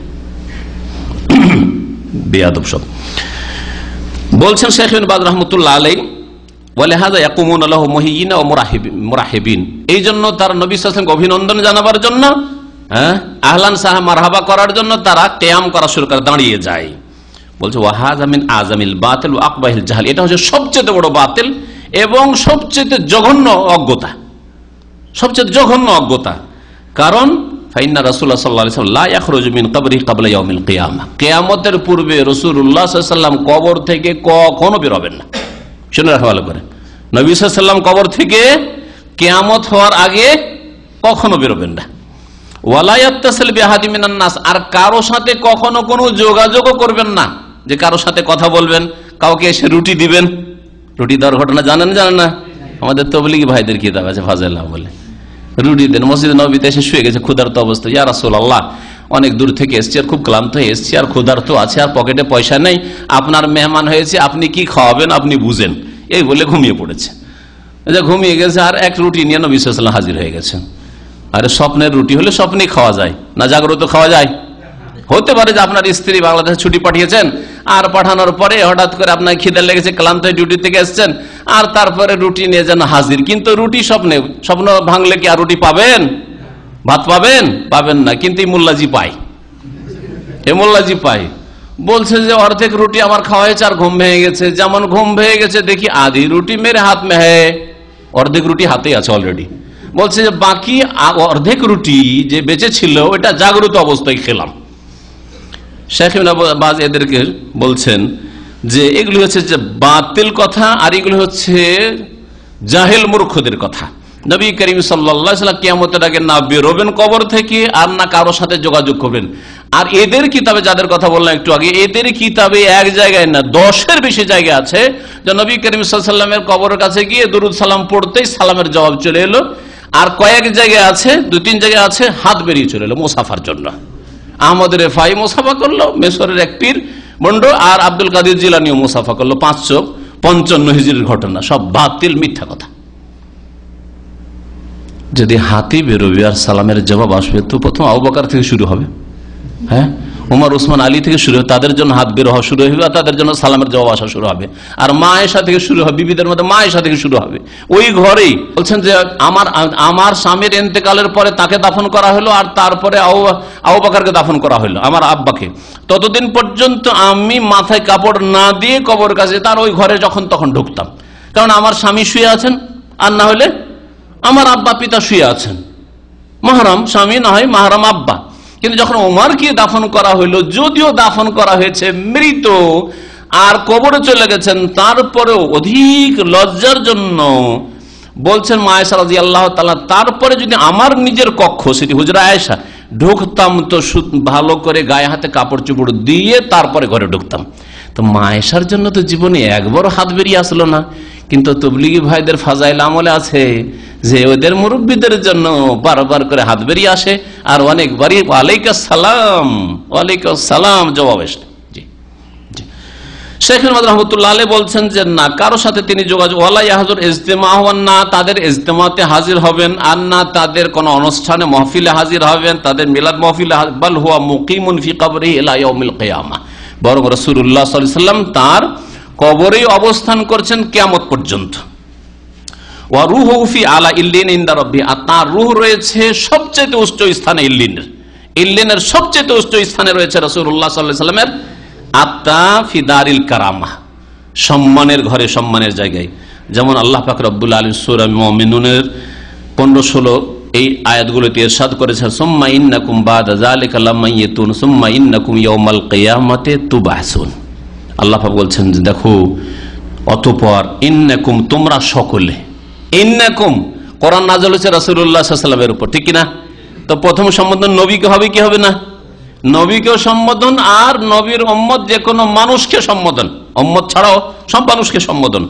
বেয়াদব সব। বলছেন শাইখ ইবনে বাজ রাহমাতুল্লাহ আলাইহি, ওয়ালিহাযা ইয়াকুমুনা লাহু মুহিয়িনা ওয়া মুরাহিবিন, এই জন্য তারা নবী সাল্লাল্লাহু আলাইহি ওয়াসাল্লামকে অভিনন্দন জানাবার জন্য, আহলান সাহা মারহাবা করার জন্য তারা কিয়াম করা শুরু করে, দাঁড়িয়ে যায়। বলছে ওয়াহাযা মিন আযামিল বাতিল ওয়া আকবাহিল জাহল, এটা হচ্ছে সবচেয়ে বড় বাতিল এবং সবচেয়ে জঘন্য অজ্ঞতা, সবচেয়ে জঘন্য অজ্ঞতা। কারণ ফাইন্না রাসূলুল্লাহ সাল্লাল্লাহু আলাইহি ওয়াসাল্লাম লা ইয়াখরুজু মিন কবরিহি ক্বাবলা ইয়াউমিল কিয়ামা, কিয়ামতের পূর্বে রাসূলুল্লাহ সাল্লাল্লাহু আলাইহি ওয়াসাল্লাম কবর থেকে কখনো বের হবেন না। শুনে রাখা ভালো করে, নবী সাল্লাল্লাহু আলাইহি ওয়াসাল্লাম কবর থেকে কিয়ামত হওয়ার আগে কখনো বের হবেন না। ওয়ালা ইয়াত্তাসিল বিআহাদি মিনান নাস, আর কারো সাথে কখনো কোনো যোগাযোগও করবেন না, যে কারো সাথে কথা বলবেন, কাউকে এসে রুটি দিবেন। রুটি দেওয়ার ঘটনা জানেন না? আমাদের তবলিগী ভাইদের কিতাব আছে ফাজিলা বলে, রুটি দেন। মসজিদে নববীতে এসে শুয়ে গেছে ক্ষুধার্ত অবস্থা, ইয়া রাসূলুল্লাহ অনেক দূর থেকে এসেছি আর খুব ক্লান্ত হয়ে এসেছি আর ক্ষুধার্ত আছে আর পকেটে পয়সা নেই, আপনার মেহমান হয়েছে, আপনি কি খাওয়াবেন আপনি বুঝেন, এই বলে ঘুমিয়ে পড়েছে। ঘুমিয়ে গেছে আর এক রুটি নিয়ে নবী সাল্লাল্লাহু আলাইহি ওয়াসাল্লাম হাজির হয়ে গেছেন। আরে স্বপ্নের রুটি হলে স্বপ্নেই খাওয়া যায় না, জাগ্রত খাওয়া যায়? হতে পারে যে আপনার স্ত্রী বাংলাদেশে ছুটি পাঠিয়েছেন আর পাঠানোর পরে হঠাৎ করে আপনার খিদে লেগেছে, ক্লান্ত ডিউটি থেকে এসছেন আর তারপরে রুটি নিয়ে যেন হাজির, কিন্তু রুটি স্বপ্নে, স্বপ্ন ভাঙলে কি আর রুটি পাবেন? ভাত পাবেন না। কিন্তু এই মোল্লাজি পায়, এ মোল্লাজি পায়। বলছে যে অর্ধেক রুটি আমার খাওয়া হয়েছে আর ঘুম ভেঙে গেছে। যেমন ঘুম ভেঙে গেছে দেখি আধি রুটি মেরে হাত মে হ্যায়, অর্ধেক রুটি হাতেই আছে অলরেডি। বলছে যে বাকি অর্ধেক রুটি যে বেঁচে ছিল ওটা জাগ্রত অবস্থায় খেলাম। শাইখ ইবনে বাজ এদেরকে বলছেন যে এগুলি হচ্ছে যে বাতিল কথা, আর এগুলি হচ্ছে জাহেল মূর্খদের কথা। নবী করিম সাল্লাল্লাহু আলাইহি ওয়াসাল্লাম কিয়ামতের আগে না বেরোবেন কবর থেকে আর না কারোর সাথে যোগাযোগ করবেন। আর এদের কিতাবে যাদের কথা বললাম একটু আগে, এদের কিতাবে এক জায়গায় না 10-এর বেশি জায়গা আছে যে নবী করিম সাল্লাল্লাহু আলাইহি ওয়াসাল্লামের কবরের কাছে গিয়ে দুরুদ সালাম পড়তেই সালামের জবাব চলে এলো। আর কয়েক জায়গায় আছে, 2-3 জায়গায় আছে হাত বেরিয়ে চলে এলো মুসাফার জন্য। আহমদ রেফাই মুসাফা করলো, মেসরের এক পীর বন্ড, আর আব্দুল কাদের জিলানীও মুসাফা করলো। 555 হিজরির ঘটনা, সব বাতিল মিথ্যা কথা। যদি হাতি বেরোবে আর সালামের জবাব আসবে তো প্রথম আবু বকর থেকে শুরু হবে, হ্যাঁ, উমর উসমান আলী থেকে শুরু হবে, তাদের জন্য হাত বের হওয়া শুরু হবে আর তাদের জন্য সালামের জবাব আসা শুরু হবে। আর মা আয়েশা থেকে শুরু হবে, বিবিদের মধ্যে মা আয়েশা থেকে শুরু হবে। ওই ঘরেই বলছেন যে আমার স্বামীর ইন্তেকালের পরে তাকে দাফন করা হলো আর তারপরে আবু বকরকে দাফন করা হলো, আমার আব্বাকে। ততদিন পর্যন্ত আমি মাথায় কাপড় না দিয়ে কবর কাছে তার ওই ঘরে যখন তখন ঢুকতাম, কারণ আমার স্বামী শুয়ে আছেন আর না হলে আমার আব্বা পিতা শুয়ে আছেন, মাহরাম স্বামী না হয় মাহরাম আব্বা। কিন্তু যখন ওমরকে দাফন করা হইল, যদিও দাফন করা হয়েছে মৃত আর কবরে চলে গেছেন, তারপরেও অধিক লজ্জার জন্য বলছেন মা আয়েশা রাদিয়াল্লাহু তাআলা, তারপরে যদি আমার নিজের কক্ষ, সেটি হুজরা আয়েশা, ঢুকতাম তো ভালো করে গায়ে হাতে কাপড় চোপড় দিয়ে তারপরে ঘরে ঢুকতাম। তো মা আয়েশার জন্য তো জীবনে একবারও হাত বেরিয়ে আসলো না, কিন্তু তবলিগি ভাইদের ফাজাইল আমলে আছে যে ওদের মুরব্বীদের জন্য বারবার করে হাত বেরিয়ে আসে, আর অনেকবারই ওয়ালাইকুম সালাম ওয়ালাইকুম সালাম জবাব আসে। শেখ রহমতুল্লাহ আলাইহি বলছেন যে না, কারো সাথে তিনি যোগাযোগ ওয়ালা ইয়াহজুর ইজতিমা হন, না তাদের ইজতিমাতে হাজির হবেন, আর না তাদের কোন অনুষ্ঠানে মাহফিলে হাজির হবেন, তাদের মিলাদ মাহফিলে, বাল হুয়া মুকিমুন ফি কবরিহি ইলা ইয়াউমিল কিয়ামা, বরং রাসূলুল্লাহ সাল্লাল্লাহু আলাইহি ওয়াসাল্লাম তার কবরেই অবস্থান করছেন কিয়ামত পর্যন্ত। ওয়া রূহু ফি আলা ইল্লিন ইনদা রাব্বি, আর তার রূহ রয়েছে সবচেয়ে উচ্চ স্থানে, ইল্লিনের সবচেয়ে উচ্চ স্থানে রয়েছে রাসূলুল্লাহ সাল্লাল্লাহু আলাইহি ওয়াসাল্লামের আত্মা ফি দারিল কারামা, সম্মানের ঘরে, সম্মানের জায়গায়। যেমন আল্লাহ পাক রব্বুল আলামিন সূরা মুমিনুনের 15-16 এই আয়াতগুলোতে ইরশাদ করেছেন, সুম্মা ইন্নাকুম বাদা যালিকা লামাইয়াতুন সুম্মা ইন্নাকুম ইয়াউমাল কিয়ামাতি তুবআসুন। আল্লাহ পাক বলছেন যে দেখো, অতঃপর ইন্নাকুম, তোমরা সকলে, ইন্নাকুম কোরআন নাযিল হয়েছে রাসূলুল্লাহ সাল্লাল্লাহু আলাইহি ওয়াসাল্লামের উপর, ঠিক কি না? তো প্রথম সম্বোধন নবীকে হবে কি হবে না? নবীকেও সম্বোধন, আর নবীর উম্মত যে কোনো মানুষকে সম্বোধন, উম্মত ছাড়াও সব মানুষকে সম্বোধন।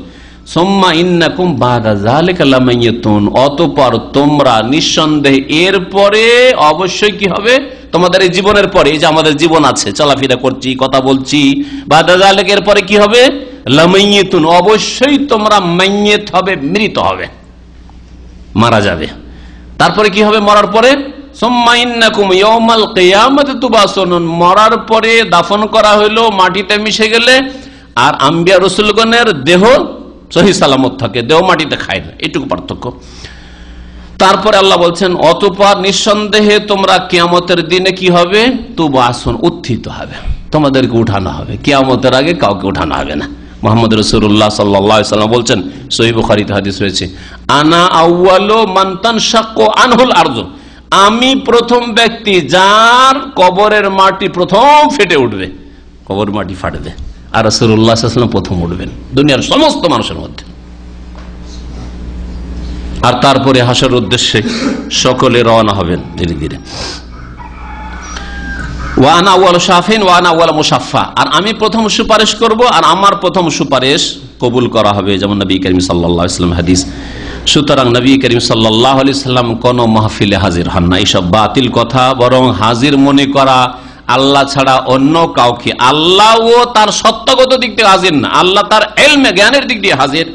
সুম্মা ইন্নাকুম বাদা যালিকা লামাইয়াতুন, অতঃপর তোমরা নিঃসন্দেহে এরপরে অবশ্যই কি হবে, তোমাদের এই জীবনের পরে, এই যে আমাদের জীবন আছে, চলাফেরা করছি, কথা বলছি, বাদা যালিকা এর পরে কি হবে, লামাইয়াতুন, অবশ্যই তোমরা মাইয়াত হবে, মৃত হবে, মারা যাবে। তারপরে কি হবে মরার পরে, সুম্মা ইন্নাকুম ইয়াউমাল কিয়ামাতি তুবআসুন, মরার পরে দাফন করা হইলো, মাটিতে মিশে গেলে, আর আম্বিয়া রাসূলগণের দেহ সহি সালামত থাকে, দেহ মাটিতে খায় না, এটুকু পার্থক্য। তারপরে আল্লাহ বলছেন অতঃপর নিঃসন্দেহে তোমরা কিয়ামতের দিনে কি হবে, তুবআসুন, উত্থিত হবে, তোমাদেরকে উঠানো হবে, কিয়ামতের আগে কাউকে উঠানো হবে না। মুহাম্মদ রাসূলুল্লাহ সাল্লাল্লাহু আলাইহি ওয়াসাল্লাম বলছেন, সহিহ বুখারীতে হাদিস রয়েছে, আনা আউয়ালু মান তানশাক্কু আনহুল আরযু, আমি প্রথম ব্যক্তি যার কবরের মাটি প্রথম ফেটে উঠবে, কবর মাটি ফাটবে, আর রাসূলুল্লাহ সাল্লাল্লাহু আলাইহি ওয়াসাল্লাম প্রথম উঠবেন দুনিয়ার সমস্ত মানুষের মধ্যে। আর তারপরে হাসরের উদ্দেশ্যে সকলে রওনা হবেন ধীরে ধীরে। ওয়া আনা আউয়ালু শাফিন ওয়া আনা আউয়ালু মুশাফফা, আর আমি প্রথম সুপারিশ করব, আর আমার প্রথম সুপারিশ কবুল করা হবে, যেমন নবী করিম সাল্লাল্লাহু আলাইহি ওয়াসাল্লাম হাদিস। সুতরাং নবী করিম সাল্লাল্লাহু আলাইহি ওয়াসাল্লাম কোন মাহফিলে হাজির হন না, এইসব বাতিল কথা, বরং হাজির মনে করা আল্লাহ ছাড়া অন্য কাউকে, আল্লাহও তার সত্যগত দিক দিয়ে হাজির না, আল্লাহ তার ইলমে জ্ঞানের দিক দিয়ে হাজির,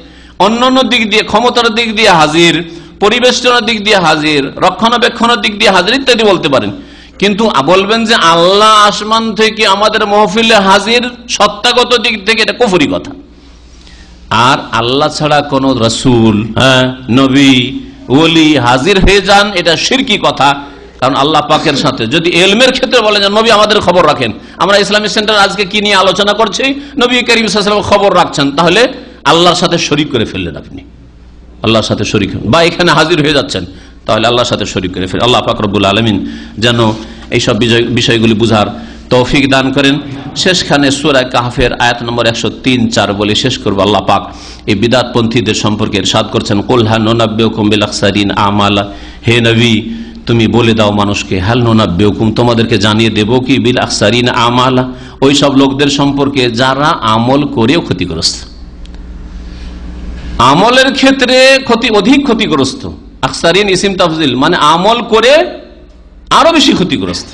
অন্যান্য দিক দিয়ে, ক্ষমতার দিক দিয়ে হাজির, পরিবেষ্টনের দিক দিয়ে হাজির, রক্ষণাবেক্ষণের দিক দিয়ে হাজির ইত্যাদি বলতে পারেন, কিন্তু বলবেন যে আল্লাহ আসমান থেকে আমাদের মাহফিলে হাজির সত্তাগত দিক থেকে, এটা কুফরি কথা। আর আল্লাহ ছাড়া কোন রাসূল, নবী, ওলি হাজির হয়ে যান, এটা শিরকি কথা। কারণ আল্লাহ পাকের সাথে যদি ইলমের ক্ষেত্রে বলেন যে নবী আমাদের খবর রাখেন, আমরা ইসলামিক সেন্টার আজকে কি নিয়ে আলোচনা করছি, নবী করিম সাল্লাল্লাহু আলাইহি ওয়াসাল্লাম খবর রাখছেন, তাহলে আল্লাহর সাথে শরীক করে ফেললেন আপনি, আল্লাহর সাথে শরীক, বা এখানে হাজির হয়ে যাচ্ছেন, তাহলে আল্লাহর সাথে শরীক করে ফেলেন। আল্লাহ পাক রব্বুল আলামিন যেন এইসব বিষয়গুলি বুঝার তৌফিক দান করেন। শেষখানে সূরা কাহফের আয়াত নম্বর 103-4 বলে শেষ করব। আল্লাহ পাক এই বিদআতপন্থীদের সম্পর্কে ইরশাদ করছেন, কুল হাল নুনাব্বিউকুম বিল আখসারিন আমালা, হে নবী তুমি বলে দাও মানুষকে, হাল নুনাব্বিউকুম, তোমাদেরকে জানিয়ে দেব কি, বিল আখসারিন আমালা, ওই সব লোকদের সম্পর্কে যারা আমল করেও ক্ষতিগ্রস্ত, আমলের ক্ষেত্রে অধিক ক্ষতিগ্রস্ত। আখসারিন ইসিম তাফজিল, মানে আমল করে আরো বেশি ক্ষতিগ্রস্ত।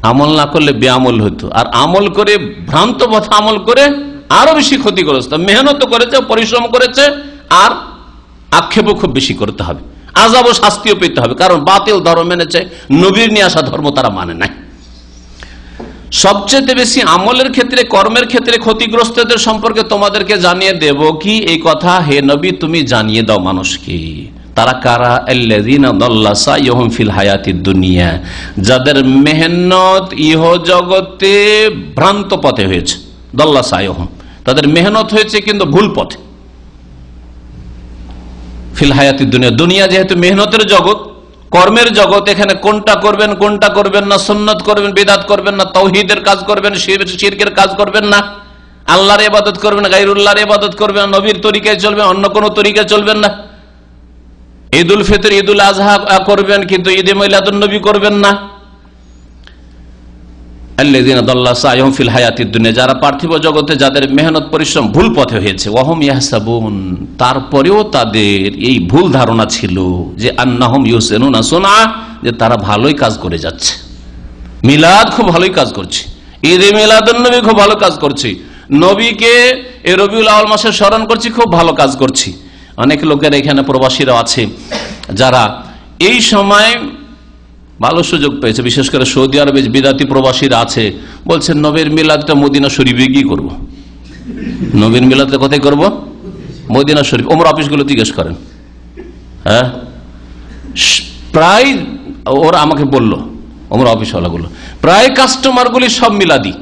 আমল না করলে বেআমল হতো, আর আমল করে ভ্রান্ত পথে আমল করে আরো বেশি ক্ষতিগ্রস্ত। মেহনত করেছে, পরিশ্রম করেছে, আর আক্ষেপও খুব বেশি করতে হবে, আযাব ও শাস্তিও পেতে হবে, কারণ বাতিল ধর্ম মেনেছে, নবীর নিয়ে আসা ধর্ম তারা মানে নাই। সবচেয়ে বেশি আমলের ক্ষেত্রে, কর্মের ক্ষেত্রে ক্ষতিগ্রস্তদের সম্পর্কে তোমাদেরকে জানিয়ে দেব কি, এই কথা হে নবী তুমি জানিয়ে দাও মানুষকে। তারা কারা, আল্লাযীনা দাল্লা সাইয়ুহুম ফিল হায়াতিদ দুনিয়া, যাদের মেহনত ইহ জগতে ভ্রান্ত পথে হয়েছে, দাল্লা সাইয়ুহুম, তাদের মেহনত হয়েছে কিন্তু ভুল পথে। ফিল হায়াতিদ দুনিয়া, দুনিয়া যেহেতু মেহনতের জগৎ, কর্মের জগৎ, এখানে কোনটা করবেন কোনটা করবেন না, সুন্নাত করবেন বিদআত করবেন না, তাওহীদের কাজ করবেন শিরকের কাজ করবেন না, আল্লাহর ইবাদত করবেন গায়রুল্লাহর ইবাদত করবেন, নবীর তরিকায় চলবেন, অন্য কোন তরিকায় চলবেন না, ঈদ উল ফিতর, ঈদ উল আজহা করবেন, কিন্তু ঈদে মিলাদুন নবী করবেন না। আল্লাযীনা দাল্লা সায়হুম ফিল হায়াতিদ দুনিয়া, যারা পার্থিব জগতে যাদের মেহনত পরিশ্রম ভুল পথে হয়েছে, ওয়াহুম ইয়াহসাবুন, তারপরেও তাদের এই ভুল ধারণা ছিল যে আন্নাহুম ইউহসিনুনা সুনআ, যে তারা ভালোই কাজ করে যাচ্ছে, মিলাদ খুব ভালোই কাজ করছে, ঈদে মিলাদুন নবী খুব ভালো কাজ করছি, নবীকে এই রবিউল আউয়াল মাসে স্মরণ করছি, খুব ভালো কাজ করছি। অনেক লোকের এখানে প্রবাসীরা আছে যারা এই সময় ভালো সুযোগ পেয়েছে, বিশেষ করে সৌদি আরবে বিদাতি প্রবাসীরা আছে, বলছেন নবীর মিলাদটা মদিনা শরীফে গিয়ে করবো। নবীর মিলাদটা কোথায় করব? মদিনা শরীফ। ওমরা অফিসগুলো জিজ্ঞেস করেন, হ্যাঁ প্রায় ওরা আমাকে বললো, ওমরা অফিসওয়ালাগুলো প্রায় কাস্টমারগুলি সব মিলাদি,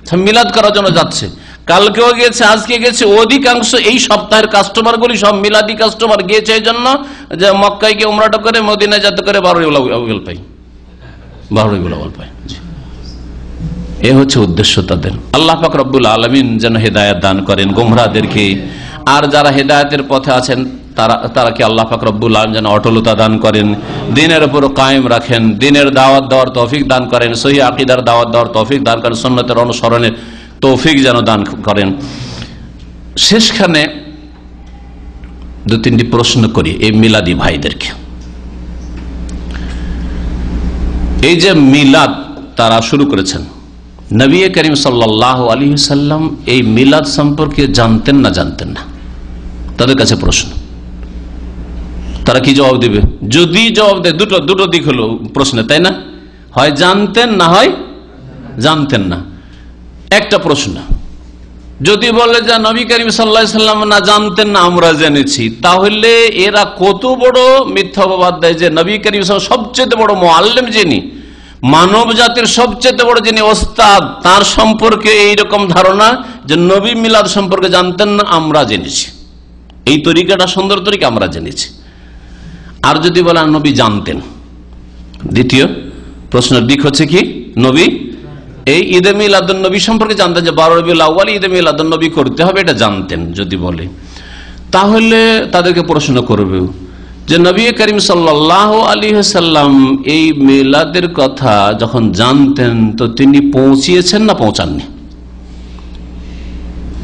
সব মিলাদ করার জন্য যাচ্ছে। কালকেও গিয়েছে, আজকে গেছে, অধিকাংশ এই সপ্তাহের কাস্টমারগুলি সব মিলাদি কাস্টমার গিয়েছে এই জন্য যে মক্কায় গিয়ে উমরাটা করে মদিনায় যাতে করে 12 রবিউল পাই, 12 রবিউল আউয়াল পাই। এ হচ্ছে উদ্দেশ্য তাদের। আল্লাহ পাক রব্বুল আলামিন যেন হেদায়েত দান করেন গোমরাহদেরকে, আর যারা হেদায়েতের পথে আছেন তারাকে আল্লাহ পাক রব্বুল আলামিন যেন অটলতা দান করেন, দ্বীনের উপর কায়েম রাখেন, দ্বীনের দাওয়াত দেওয়ার তৌফিক দান করেন, সহিহ আকীদার দাওয়াত দেওয়ার তৌফিক দান করেন, সুন্নাতের অনুসরণের তৌফিক যেন দান করেন। শেষখানে 2-3টি প্রশ্ন করি এই মিলাদি ভাইদেরকে। এই যে মিলাদ তারা শুরু করেছেন, নবী করিম সাল্লাল্লাহু আলাইহি ওয়াসাল্লাম এই মিলাদ সম্পর্কে জানতেন না জানতেন না? তাদের কাছে প্রশ্ন, তারা কি জবাব দেবে? যদি জবাব দেয়, দুটো দিক হলো প্রশ্নে, তাই না? হয় জানতেন, না হয় জানতেন না। একটা প্রশ্ন, যদি বলে যে নবী করিম সাল্লাল্লাহু আলাইহি ওয়াসাল্লাম না জানতেন না, আমরা জেনেছি, তাহলে এরা কত বড় মিথ্যাবাদ দেয় যে নবী করিম সাল্লাল্লাহু সবচেয়ে বড় মুআল্লিম, যিনি মানব জাতির সবচেয়ে বড় যিনি ওস্তাদ, তার সম্পর্কে এইরকম ধারণা যে নবী মিলাদ সম্পর্কে জানতেন না, আমরা জেনেছি। এই তরিকাটা সুন্দর তরিকা, আমরা জেনেছি। আর যদি বলে নবী জানতেন, দ্বিতীয় প্রশ্নের দিক হচ্ছে কি, নবী এই ঈদে মিলাদুন নবী সম্পর্কে জানতেন যে 12 রবিউল আউয়াল ঈদে মিলাদুন নবী করতে হবে, এটা জানতেন। যদি বলে, তাহলে তাদেরকে প্রশ্ন করবে যে নবী করিম সাল্লাল্লাহু আলাইহি ওয়াসাল্লাম এই মিলাদের কথা যখন জানতেন, তো তিনি পৌঁছিয়েছেন না পৌঁছাননি?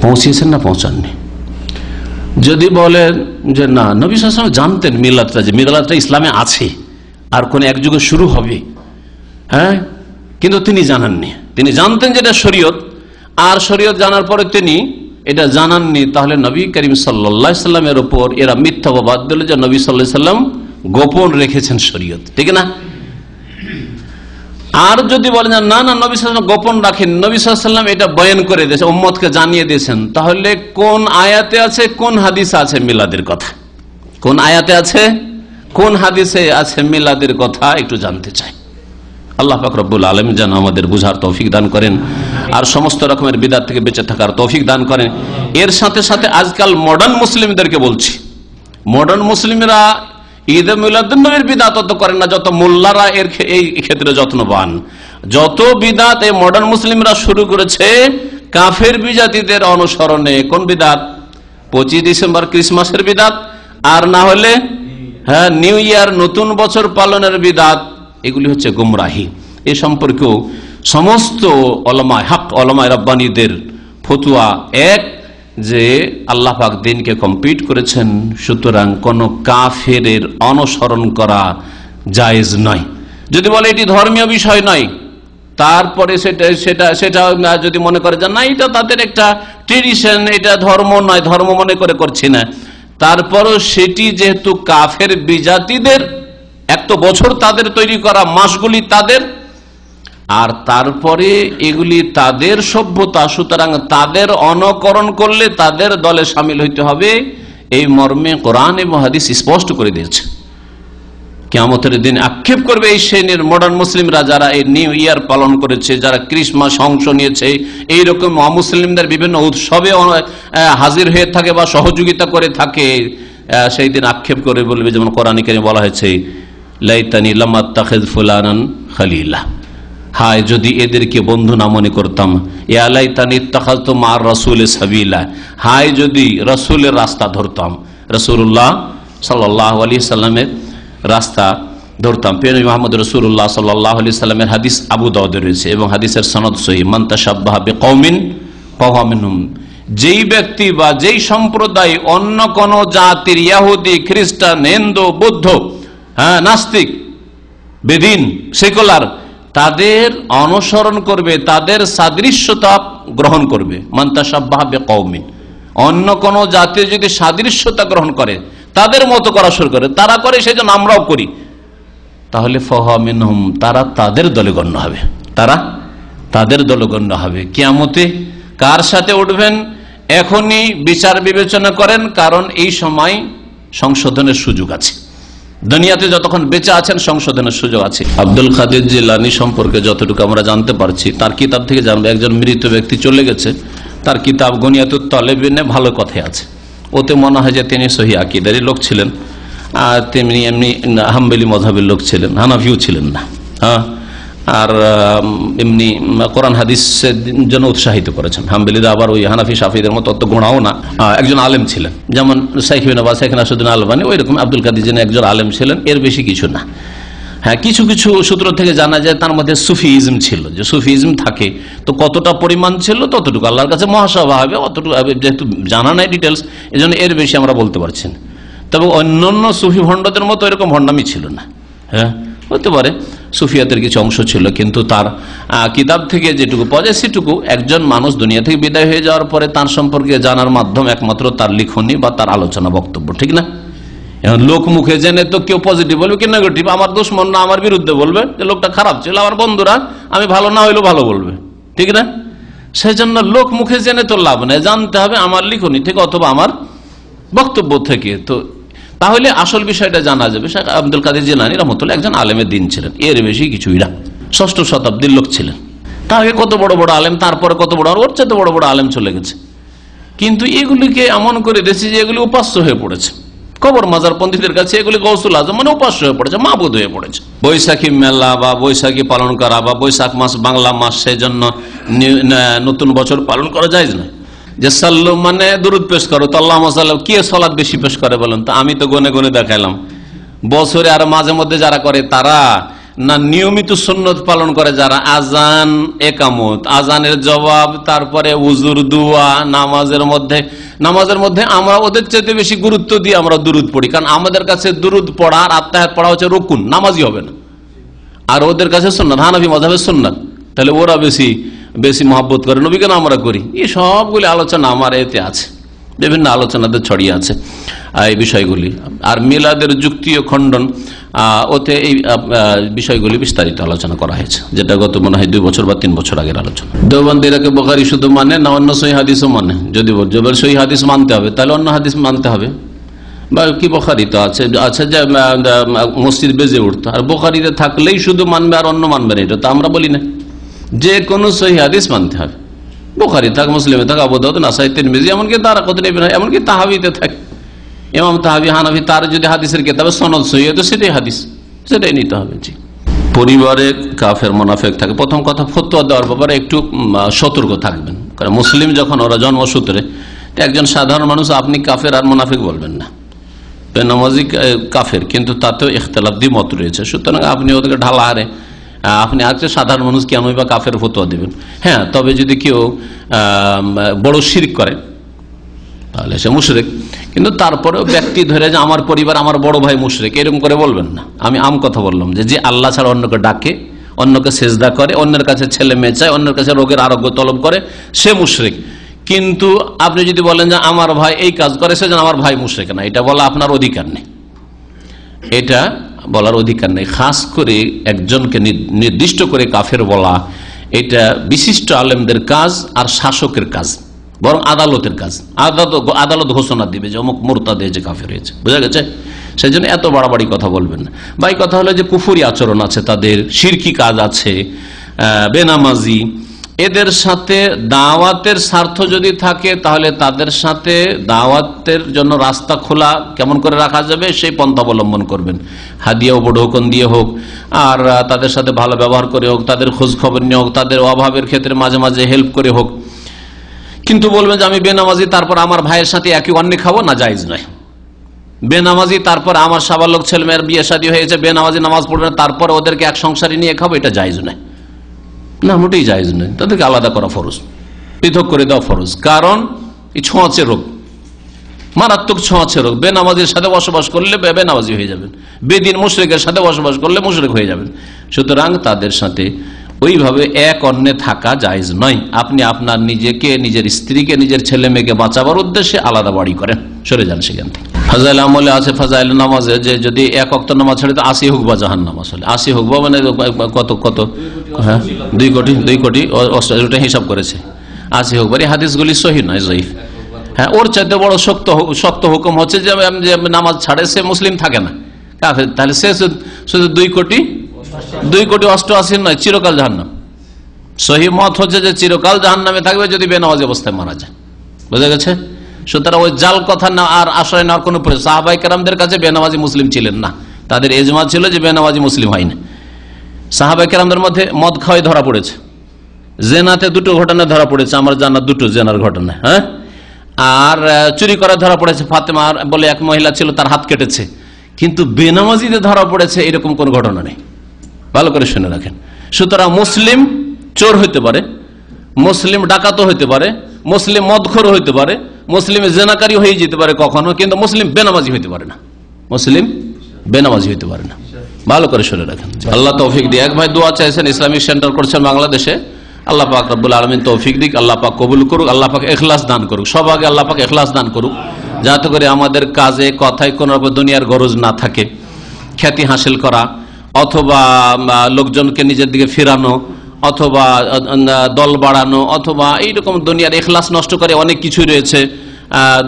পৌঁছিয়েছেন না পৌঁছাননি? যদি বলেন যে না, নবী সাল্লাল্লাহু আলাইহি ওয়াসাল্লাম জানতেন মিলাদটা, যে মিলাদটা ইসলামে আছে আর কোন এক যুগে শুরু হবে, হ্যাঁ, কিন্তু তিনি জানাননি। তিনি জানতেন যেটা শরীয়ত, আর শরীয়ত জানার পরে তিনি এটা জানাননি, তাহলে নবী করিম সাল্লাল্লাহু আলাইহি ওয়াসাল্লামের উপর এরা মিথ্যাবাদ দিল যে নবী সাল্লাল্লাহু আলাইহি ওয়াসাল্লাম গোপন রেখেছেন শরীয়ত, ঠিক না? আর যদি বলেন না না, নবী সাল্লাল্লাহু আলাইহি ওয়াসাল্লাম গোপন রাখেন, নবী সাল্লাল্লাহু আলাইহি ওয়াসাল্লাম এটা বয়ান করে দিয়েছেন, উম্মতকে জানিয়ে দিয়েছেন, তাহলে কোন আয়াতে আছে, কোন হাদিসে আছে মিলাদের কথা? কোন আয়াতে আছে, কোন হাদিসে আছে মিলাদের কথা, একটু জানতে চাই। আল্লাহ পাক রব্বুল আলামিন যেন আমাদের বুঝার তৌফিক দান করেন আর সমস্ত রকমের বিদআত থেকে বেঁচে থাকার তৌফিক দান করেন। এর সাথে সাথে আজকাল মডার্ন মুসলিমদেরকে বলছি, মডার্ন মুসলিমরা ঈদে মিলাদুন নবীর বিদআত তো করেন না, যত মোল্লারা এই ক্ষেত্রে যত্নবান। যত বিদআত এই মডার্ন মুসলিমরা শুরু করেছে কাফের বিজাতিদের অনুসরণে। কোন বিদআত? 25 ডিসেম্বর ক্রিসমাসের বিদআত, আর না হলে হ্যাঁ নিউ ইয়ার নতুন বছর পালনের বিদআত। এগুলি হচ্ছে গুমরাহি। এ সম্পর্কেও সমস্ত ওলামায়ে হক, ওলামায়ে রাব্বানীদের ফতোয়া এক, যে আল্লাহ পাক দ্বীনকে কমপ্লিট করেছেন, সুতরাং কোন কাফেরের অনুসরণ করা জায়েজ নয়। যদি বলে এটি ধর্মীয় বিষয় নয়, তারপরে সেটা যদি মনে করে যে না এটা তাদের একটা ট্রেডিশন, এটা ধর্ম নয়, ধর্ম মনে করে করছি না, তারপরও সেটি যেহেতু কাফের বিজাতিদের, এক তো বছর তাদের তৈরি করা, মাসগুলি তাদের, আর তারপরে এগুলি তাদের সভ্যতা, সুতরাং তাদের অনুকরণ করলে তাদের দলে শামিল হইতে হবে, এই মর্মে কোরআন এবং হাদিস স্পষ্ট করে দিয়েছে। কিয়ামতের দিন আক্ষেপ করবে এই শ্রেণীর মডার্ন মুসলিমরা, যারা এই নিউ ইয়ার পালন করেছে, যারা ক্রিসমাস অংশ নিয়েছে, এইরকম অমুসলিমদের বিভিন্ন উৎসবে হাজির হয়ে থাকে বা সহযোগিতা করে থাকে, সেই দিন আক্ষেপ করে বলবে, যেমন কোরআনে কারিমে বলা হয়েছে, লাইতানি লাম আত্তাখিয ফুলানান খলিলা, হায় যদি এদেরকে বন্ধু না মনে করতাম, ইয়া লাইতানি ইত্তাখাযতু মা'আর রাসূলি সাবিলা, হায় যদি রাসূলের রাস্তা ধরতাম। রাসূলুল্লাহ সাল্লাল্লাহু আলাইহি সাল্লামের রাস্তা ধরতাম। প্রিয় নবী মুহাম্মদ রাসূলুল্লাহ সাল্লাল্লাহু আলাইহি সাল্লামের হাদিস আবু দাউদে রয়েছে এবং হাদিসের সনদ সহিহ, মান তাশাব্বাহা বিকওমিন ফাহুয়া মিনহুম। যেই ব্যক্তি বা যেই সম্প্রদায় অন্য কোন জাতির, ইহুদি, খ্রিস্টান, হিন্দু, বৌদ্ধ, নাস্তিক, বেদিন, সেকুলার, তাদের অনুসরণ করবে, তাদের সাদৃশ্যতা গ্রহণ করবে। মান তাশাব্বাহা বিকওমিন, অন্য কোন জাতির যদি সাদৃশ্যতা গ্রহণ করে, তাদের মতো করা শুরু করে, তারা করে সেজন্য আমরাও করি, তাহলে ফাহুয়া মিনহুম, তারা তাদের দলে গণ্য হবে। তারা তাদের দলে গণ্য হবে। কিয়ামতে কার সাথে উঠবেন এখনই বিচার বিবেচনা করেন, কারণ এই সময় সংশোধনের সুযোগ আছে। দুনিয়াতে যতক্ষণ বেঁচে আছেন সংশোধনের সুযোগ আছে। আব্দুল কাদের জিলানী সম্পর্কে যতটুকু আমরা জানতে পারছি, তার কিতাব থেকে জানবো, একজন মৃত ব্যক্তি চলে গেছে, তার কিতাব গনিয়াতুত তালেবিনে ভালো কথাই আছে। ওতে মনে হয় যে তিনি সহি আকীদারই লোক ছিলেন, আর তেমনি এমনি হাম্বলি মযহাবের লোক ছিলেন, হানাফিও ছিলেন না। আর এমনি কোরআন হাদিসের জন্য উৎসাহিত করেছেন। হাম্বলিরা আবার ওই হানাফি শাফিদের মতো অত গোড়াও না। একজন আলেম ছিলেন, যেমন শাইখ বিন বাজ, শেখ নাসিরুদ্দিন আলবানী, ওই রকম আব্দুল কাদের জিলানী একজন আলেম ছিলেন, এর বেশি কিছু না। হ্যাঁ, কিছু কিছু সূত্র থেকে জানা যায় তার মধ্যে সুফিইজম ছিল, যে সুফিইজম থাকে তো কতটা পরিমাণ ছিল ততটুকু আল্লাহর কাছে মহাসভা হবে, অতটুকু যেহেতু জানা নাই ডিটেলস, এই জন্য এর বেশি আমরা বলতে পারছি না। তবে অন্যান্য সুফি ভণ্ডদের মতো এরকম ভণ্ডামি ছিল না। হ্যাঁ, হতে পারে সুফিয়াতের কিছু অংশ ছিল, কিন্তু তার কিতাব থেকে যেটুকু পাওয়া যায় সেটুকু। একজন মানুষ দুনিয়া থেকে বিদায় হয়ে যাওয়ার পরে তার সম্পর্কে জানার মাধ্যম একমাত্র তার লিখনী বা তার আলোচনা, বক্তব্য, ঠিক না? এখন লোক মুখে জেনে তো কেউ পজিটিভ বলবে, কেউ নেগেটিভ, আমার দুশমন না আমার বিরুদ্ধে বলবে যে লোকটা খারাপ ছিল, আমার বন্ধুরা আমি ভালো না হইলেও ভালো বলবে, ঠিক না? সেই জন্য লোক মুখে জেনে তো লাভ নেই, জানতে হবে আমার লিখনী থেকে অথবা আমার বক্তব্য থেকে। তো তাহলে আসল বিষয়টা জানা যাবে। শেখ আব্দুল কাদের জিলানী রাহমাতুল্লাহ একজন আলেমের দিন ছিলেন, এর বেশি কিছুই না। 6ষ্ঠ শতাব্দীর লোক ছিলেন। তার আগে কত বড় বড় আলেম, তারপরে কত বড়, ওর চেয়ে বড় বড় আলেম চলে গেছে। কিন্তু এগুলিকে এমন করে দিয়েছে যে এগুলি উপাস্য হয়ে পড়েছে। কবর মাজার পন্থীদের কাছে এগুলি গৌসুল আজম মানে উপাস্য হয়ে পড়েছে, মাবুদ হয়ে পড়েছে। বৈশাখী মেলা বা বৈশাখী পালন করা বা বৈশাখ মাস বাংলা মাস, সেই জন্য নতুন বছর পালন করা যায় না। যে সাল্লু মানে দুরুদ পেশ করো, তো আল্লাহুম্মা সাল্লি, কে সালাত বেশি পেশ করে বলেন তো? আমি তো গনে গনে দেখাইলাম বছরে। আর মাঝে মধ্যে যারা করে তারা না নিয়মিত সুন্নত পালন করে, যারা আজান, একামত, আজানের জবাব, তারপরে উজুর, দুয়া, নামাজের মধ্যে আমরা ওদের চাইতে বেশি গুরুত্ব দিয়ে আমরা দুরুদ পড়ি, কারণ আমাদের কাছে দুরুদ পড়া আর আত্মায়াত পড়া হচ্ছে রুকুন, নামাজি হবে না। আর ওদের কাছে সুন্নাত, হানাফি মাযহাবের সুন্নাত, তাহলে ওরা বেশি মহব্বত করে, নবীকে না আমরা করি। এই সবগুলি আলোচনা আমার এতে আছে, বিভিন্ন আলোচনাতে ছড়িয়ে আছে এই বিষয়গুলি। আর মিলাদের যুক্তি ও খণ্ডন, ওতে এই বিষয়গুলি বিস্তারিত আলোচনা করা হয়েছে, যেটা গত মনে হয় 2 বছর বা 3 বছর আগের আলোচনা। দেওবন্দিরাকে বুখারী শুধু মানে না অন্য সহিহ হাদিসও মানে? যদি সহিহ হাদিস মানতে হবে তাহলে অন্য হাদিস মানতে হবে। বা কি বুখারী তো আছে যে মসজিদ বেজে উঠতো, আর বুখারীতে থাকলেই শুধু মানবে আর অন্য মানবে না, এটা তো আমরা বলি না। যে কোনো সহিহ হাদিস মানতে হবে, বুখারী থাক, মুসলিমে থাক, আবু দাউদ, নাসাই, তিরমিজি, এমনকি দারাকুতনি, এমনকি তাহাবিতে থাকে। ইমাম তাহাবি হানাফি, তার যদি হাদিসের কিতাবে সনদ সহিহ তো সেটাই হাদিস, সেটাই নিতে হবে। জি, পরিবারে কাফের মুনাফিক থাকে, প্রথম কথা ফতোয়া দেওয়ার ব্যাপারে একটু সতর্ক থাকবেন। কারণ মুসলিম যখন ওরা জন্মসূত্রে, একজন সাধারণ মানুষ আপনি কাফের আর মুনাফিক বলবেন না, বেনামাজি কাফের, কিন্তু তাতেও ইখতিলাফ দ্বিমত রয়েছে। সুতরাং আপনি ওদেরকে ঢালা হারে আপনি আজকে সাধারণ মানুষ কেন বা কাফের ফতোয়া দিবেন? হ্যাঁ, তবে যদি কেউ বড় শিরক করে তাহলে সে মুশরিক, কিন্তু তারপরেও ব্যক্তি ধরে যে আমার পরিবার, আমার বড় ভাই মুশরিক, এরকম করে বলবেন না। আমি আম কথা বললাম যে আল্লাহ ছাড়া অন্যকে ডাকে, অন্যকে সেজদা করে, অন্যের কাছে ছেলে মেয়ে চায়, অন্যের কাছে রোগের আরোগ্য তলব করে, সে মুশরিক। কিন্তু আপনি যদি বলেন যে আমার ভাই এই কাজ করে সেজন্য আমার ভাই মুশরিক না, এটা বলা আপনার অধিকার নেই, এটা বলার অধিকার নেই। খাস করে একজনকে নির্দিষ্ট করে কাফের বলা এটা বিশিষ্ট আলেমদের কাজ আর শাসকের কাজ, বরং আদালতের কাজ। আদালত ঘোষণা দিবে যে অমুক মুরতাদ যে কাফের হয়েছে, বোঝা গেছে? সেই জন্য এত বাড়াবাড়ি কথা বলবেন না। বাই কথা হলো যে কুফরি আচরণ আছে তাদের, শিরকি কাজ আছে, বেনামাজি, এদের সাথে দাওয়াতের স্বার্থ যদি থাকে তাহলে তাদের সাথে দাওয়াতের জন্য রাস্তা খোলা কেমন করে রাখা যাবে সেই পন্থা অবলম্বন করবেন। হাদিয়া উপঢৌকন দিয়ে হোক, আর তাদের সাথে ভালো ব্যবহার করে হোক, তাদের খোঁজ খবর নিয়ে হোক, তাদের অভাবের ক্ষেত্রে মাঝে মাঝে হেল্প করে হোক। কিন্তু বলবেন যে আমি বেনামাজি তারপর আমার ভাইয়ের সাথে একই অন্যে খাবো না, জায়েজ নয়। বেনামাজি, তারপর আমার সাবালক ছেলে মেয়ের বিয়ে শাদী হয়েছে, বেনামাজি নামাজ পড়বে না, তারপরে ওদেরকে এক সংসারে নিয়ে খাবো, এটা জায়েজ নয়, না মোটেই জায়েজ নয়। তাদেরকে আলাদা করা ফরজ, পৃথক করে দেওয়া ফরজ। কারণ এই ছোঁয়াচে রোগ, মারাত্মক ছোঁয়াচে রোগ। বেনামাজির সাথে বসবাস করলে বেনামাজি হয়ে যাবেন, বেদিন মুশরিকের সাথে বসবাস করলে মুশরিক হয়ে যাবেন। সুতরাং তাদের সাথে ওইভাবে এক অন্যে থাকা জায়েজ নয়। আপনি আপনার নিজেকে, নিজের স্ত্রীকে, নিজের ছেলে মেয়েকে বাঁচাবার উদ্দেশ্যে আলাদা বাড়ি করেন, সরে যান সেখান থেকে। ফাজাইল আমলে আছে, ফাজাইল নামাজে যে যদি এক ওয়াক্ত নামাজ ছেড়ে তো 80 হুকবা জাহান্নাম। আসলে 80 হুকবা মানে কত কত, হ্যাঁ 2 কোটি ওটা হিসাব করেছে। 80 হুকবার, এই হাদিসগুলি সহিহ নয়, জয়ীফ। হ্যাঁ, ওর চাইতে বড় শক্ত হুকুম হচ্ছে যে নামাজ ছাড়ে সে মুসলিম থাকে না, কাফের। তাহলে সে শুধু 2 কোটি 88 নয়, চিরকাল জাহান্নাম। সহিহ মত হচ্ছে যে চিরকাল জাহান্নামে থাকবে যদি বেনামাজি অবস্থায় মারা যায়। বোঝা গেছে? সুতরাং ওই জাল কথা না আর আশ্রয় নেওয়ার কোনো প্রয়োজন। সাহাবায়ে কেরামদের কাছে বেনামাজি মুসলিম ছিলেন না, তাদের এজমা ছিল যে বেনামাজি মুসলিম হয় না। সাহাবায়ে কেরামদের মধ্যে মদ খাওয়াই ধরা পড়েছে, জেনাতে 2টো ঘটনা ধরা পড়েছে, আমার জানা 2টো জেনার ঘটনা। হ্যাঁ, আর চুরি করা ধরা পড়েছে, ফাতেমা বলে এক মহিলা ছিল, তার হাত কেটেছে। কিন্তু বেনামাজিতে ধরা পড়েছে এরকম কোন ঘটনা নেই। ভালো করে শুনে রাখেন। সুতরাং মুসলিম চোর হইতে পারে, মুসলিম ডাকাতও হইতে পারে, মুসলিম মদখোর হইতে পারে, মুসলিম জেনাকারী হয়ে যেতে পারে কখনো, কিন্তু মুসলিম বেনামাজি হইতে পারে না, মুসলিম বেনামাজি হইতে পারে না। ভালো করে শুনে রাখেন। আল্লাহ তৌফিক দিয়ে। এক ভাই দোয়া চাইছেন, ইসলামিক সেন্টার করছেন বাংলাদেশে। আল্লাহ পাক রব্বুল আলামিন তৌফিক দিক, আল্লাহ পাক কবুল করুক, আল্লাহ পাক ইখলাস দান করুক। সব আগে আল্লাহ পাক ইখলাস দান করুক, যাতে করে আমাদের কাজে কথায় কোন রকম দুনিয়ার গরজ না থাকে, খ্যাতি হাসিল করা অথবা লোকজনকে নিজের দিকে ফেরানো অথবা দল বাড়ানো অথবা এইরকম দুনিয়ার ইখলাস নষ্ট করে অনেক কিছুই রয়েছে।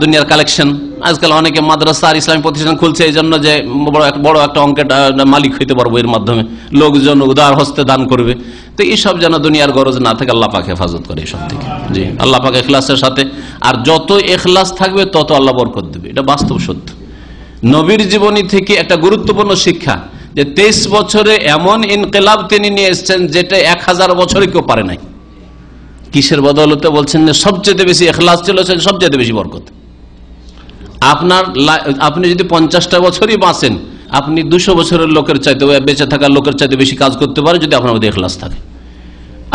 দুনিয়ার কালেকশন, আজকাল অনেকে মাদ্রাসা আর ইসলামী প্রতিষ্ঠান খুলছে এই জন্য যে বড় একটা অঙ্কের মালিক হইতে পারবো, এর মাধ্যমে লোকজন উদার হস্তে দান করবে। তো এইসব যেন দুনিয়ার গরজ না থাকে, আল্লাহ পাক হেফাজত করে এইসব থেকে। জি, আল্লাহ পাক ইখলাসের সাথে, আর যত ইখলাস থাকবে তত আল্লাহ বরকত দেবে, এটা বাস্তব সত্য। নবীর জীবনী থেকে একটা গুরুত্বপূর্ণ শিক্ষা যে 23 বছরে এমন ইনকিলাব তিনি নিয়ে এসেছেন যেটা 1000 বছরে কেউ পারে নাই। কিসের বদৌলতে? বলছেন যে সবচেয়ে বেশি ইখলাস ছিল, সবচেয়ে বেশি বরকত। আপনি যদি 50টা বছরই বাঁচেন, আপনি 200 বছরের লোকের চাইতে, বেঁচে থাকার লোকের চাইতে বেশি কাজ করতে পারে যদি আপনার মধ্যে ইখলাস থাকে।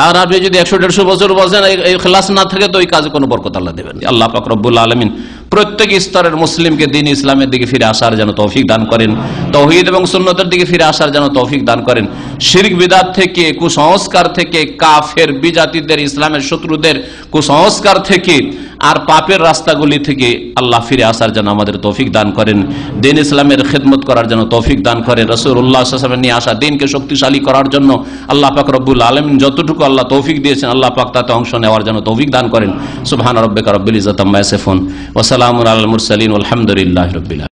আর আপনি যদি 100-150 বছর বাঁচেন, ইখলাস না থাকে তো ওই কাজে কোনো বরকত আল্লাহ দেবেন। আল্লাহ পাক রব্বুল আলামিন প্রত্যেক স্তরের মুসলিমকে দ্বীন ইসলামের দিকে ফিরে আসার যেন তৌফিক দান করেন, তাওহীদ এবং সুন্নতের দিকে ফিরে আসার যেন তৌফিক দান করেন। শিরক বিদআত থেকে, কুসংস্কার থেকে, কাফের বিজাতিদের, ইসলামের শত্রুদের কুসংস্কার থেকে আর পাপের রাস্তাগুলি থেকে আল্লাহ ফিরে আসার যেন আমাদের তৌফিক দান করেন। দ্বীন ইসলামের খিদমত করার জন্য তৌফিক দান করেন। রাসূলুল্লাহ সাল্লাল্লাহু আলাইহি ওয়াসাল্লাম নিয়ে আসা দ্বীনকে শক্তিশালী করার জন্য আল্লাহ পাক রব্বুল আলামিন যতটুকু আল্লাহ তৌফিক দিয়েছেন, আল্লাহ পাক তাতে অংশ নেওয়ার জন্য তৌফিক দান করেন। সুবহান রাব্বিকা রাব্বিল ইজ্জাতি আম্মা ইয়াসিফুন ওয়া সালামুন আলাল মুরসালিন ওয়ালহামদুলিল্লাহি রাব্বিল আলামিন।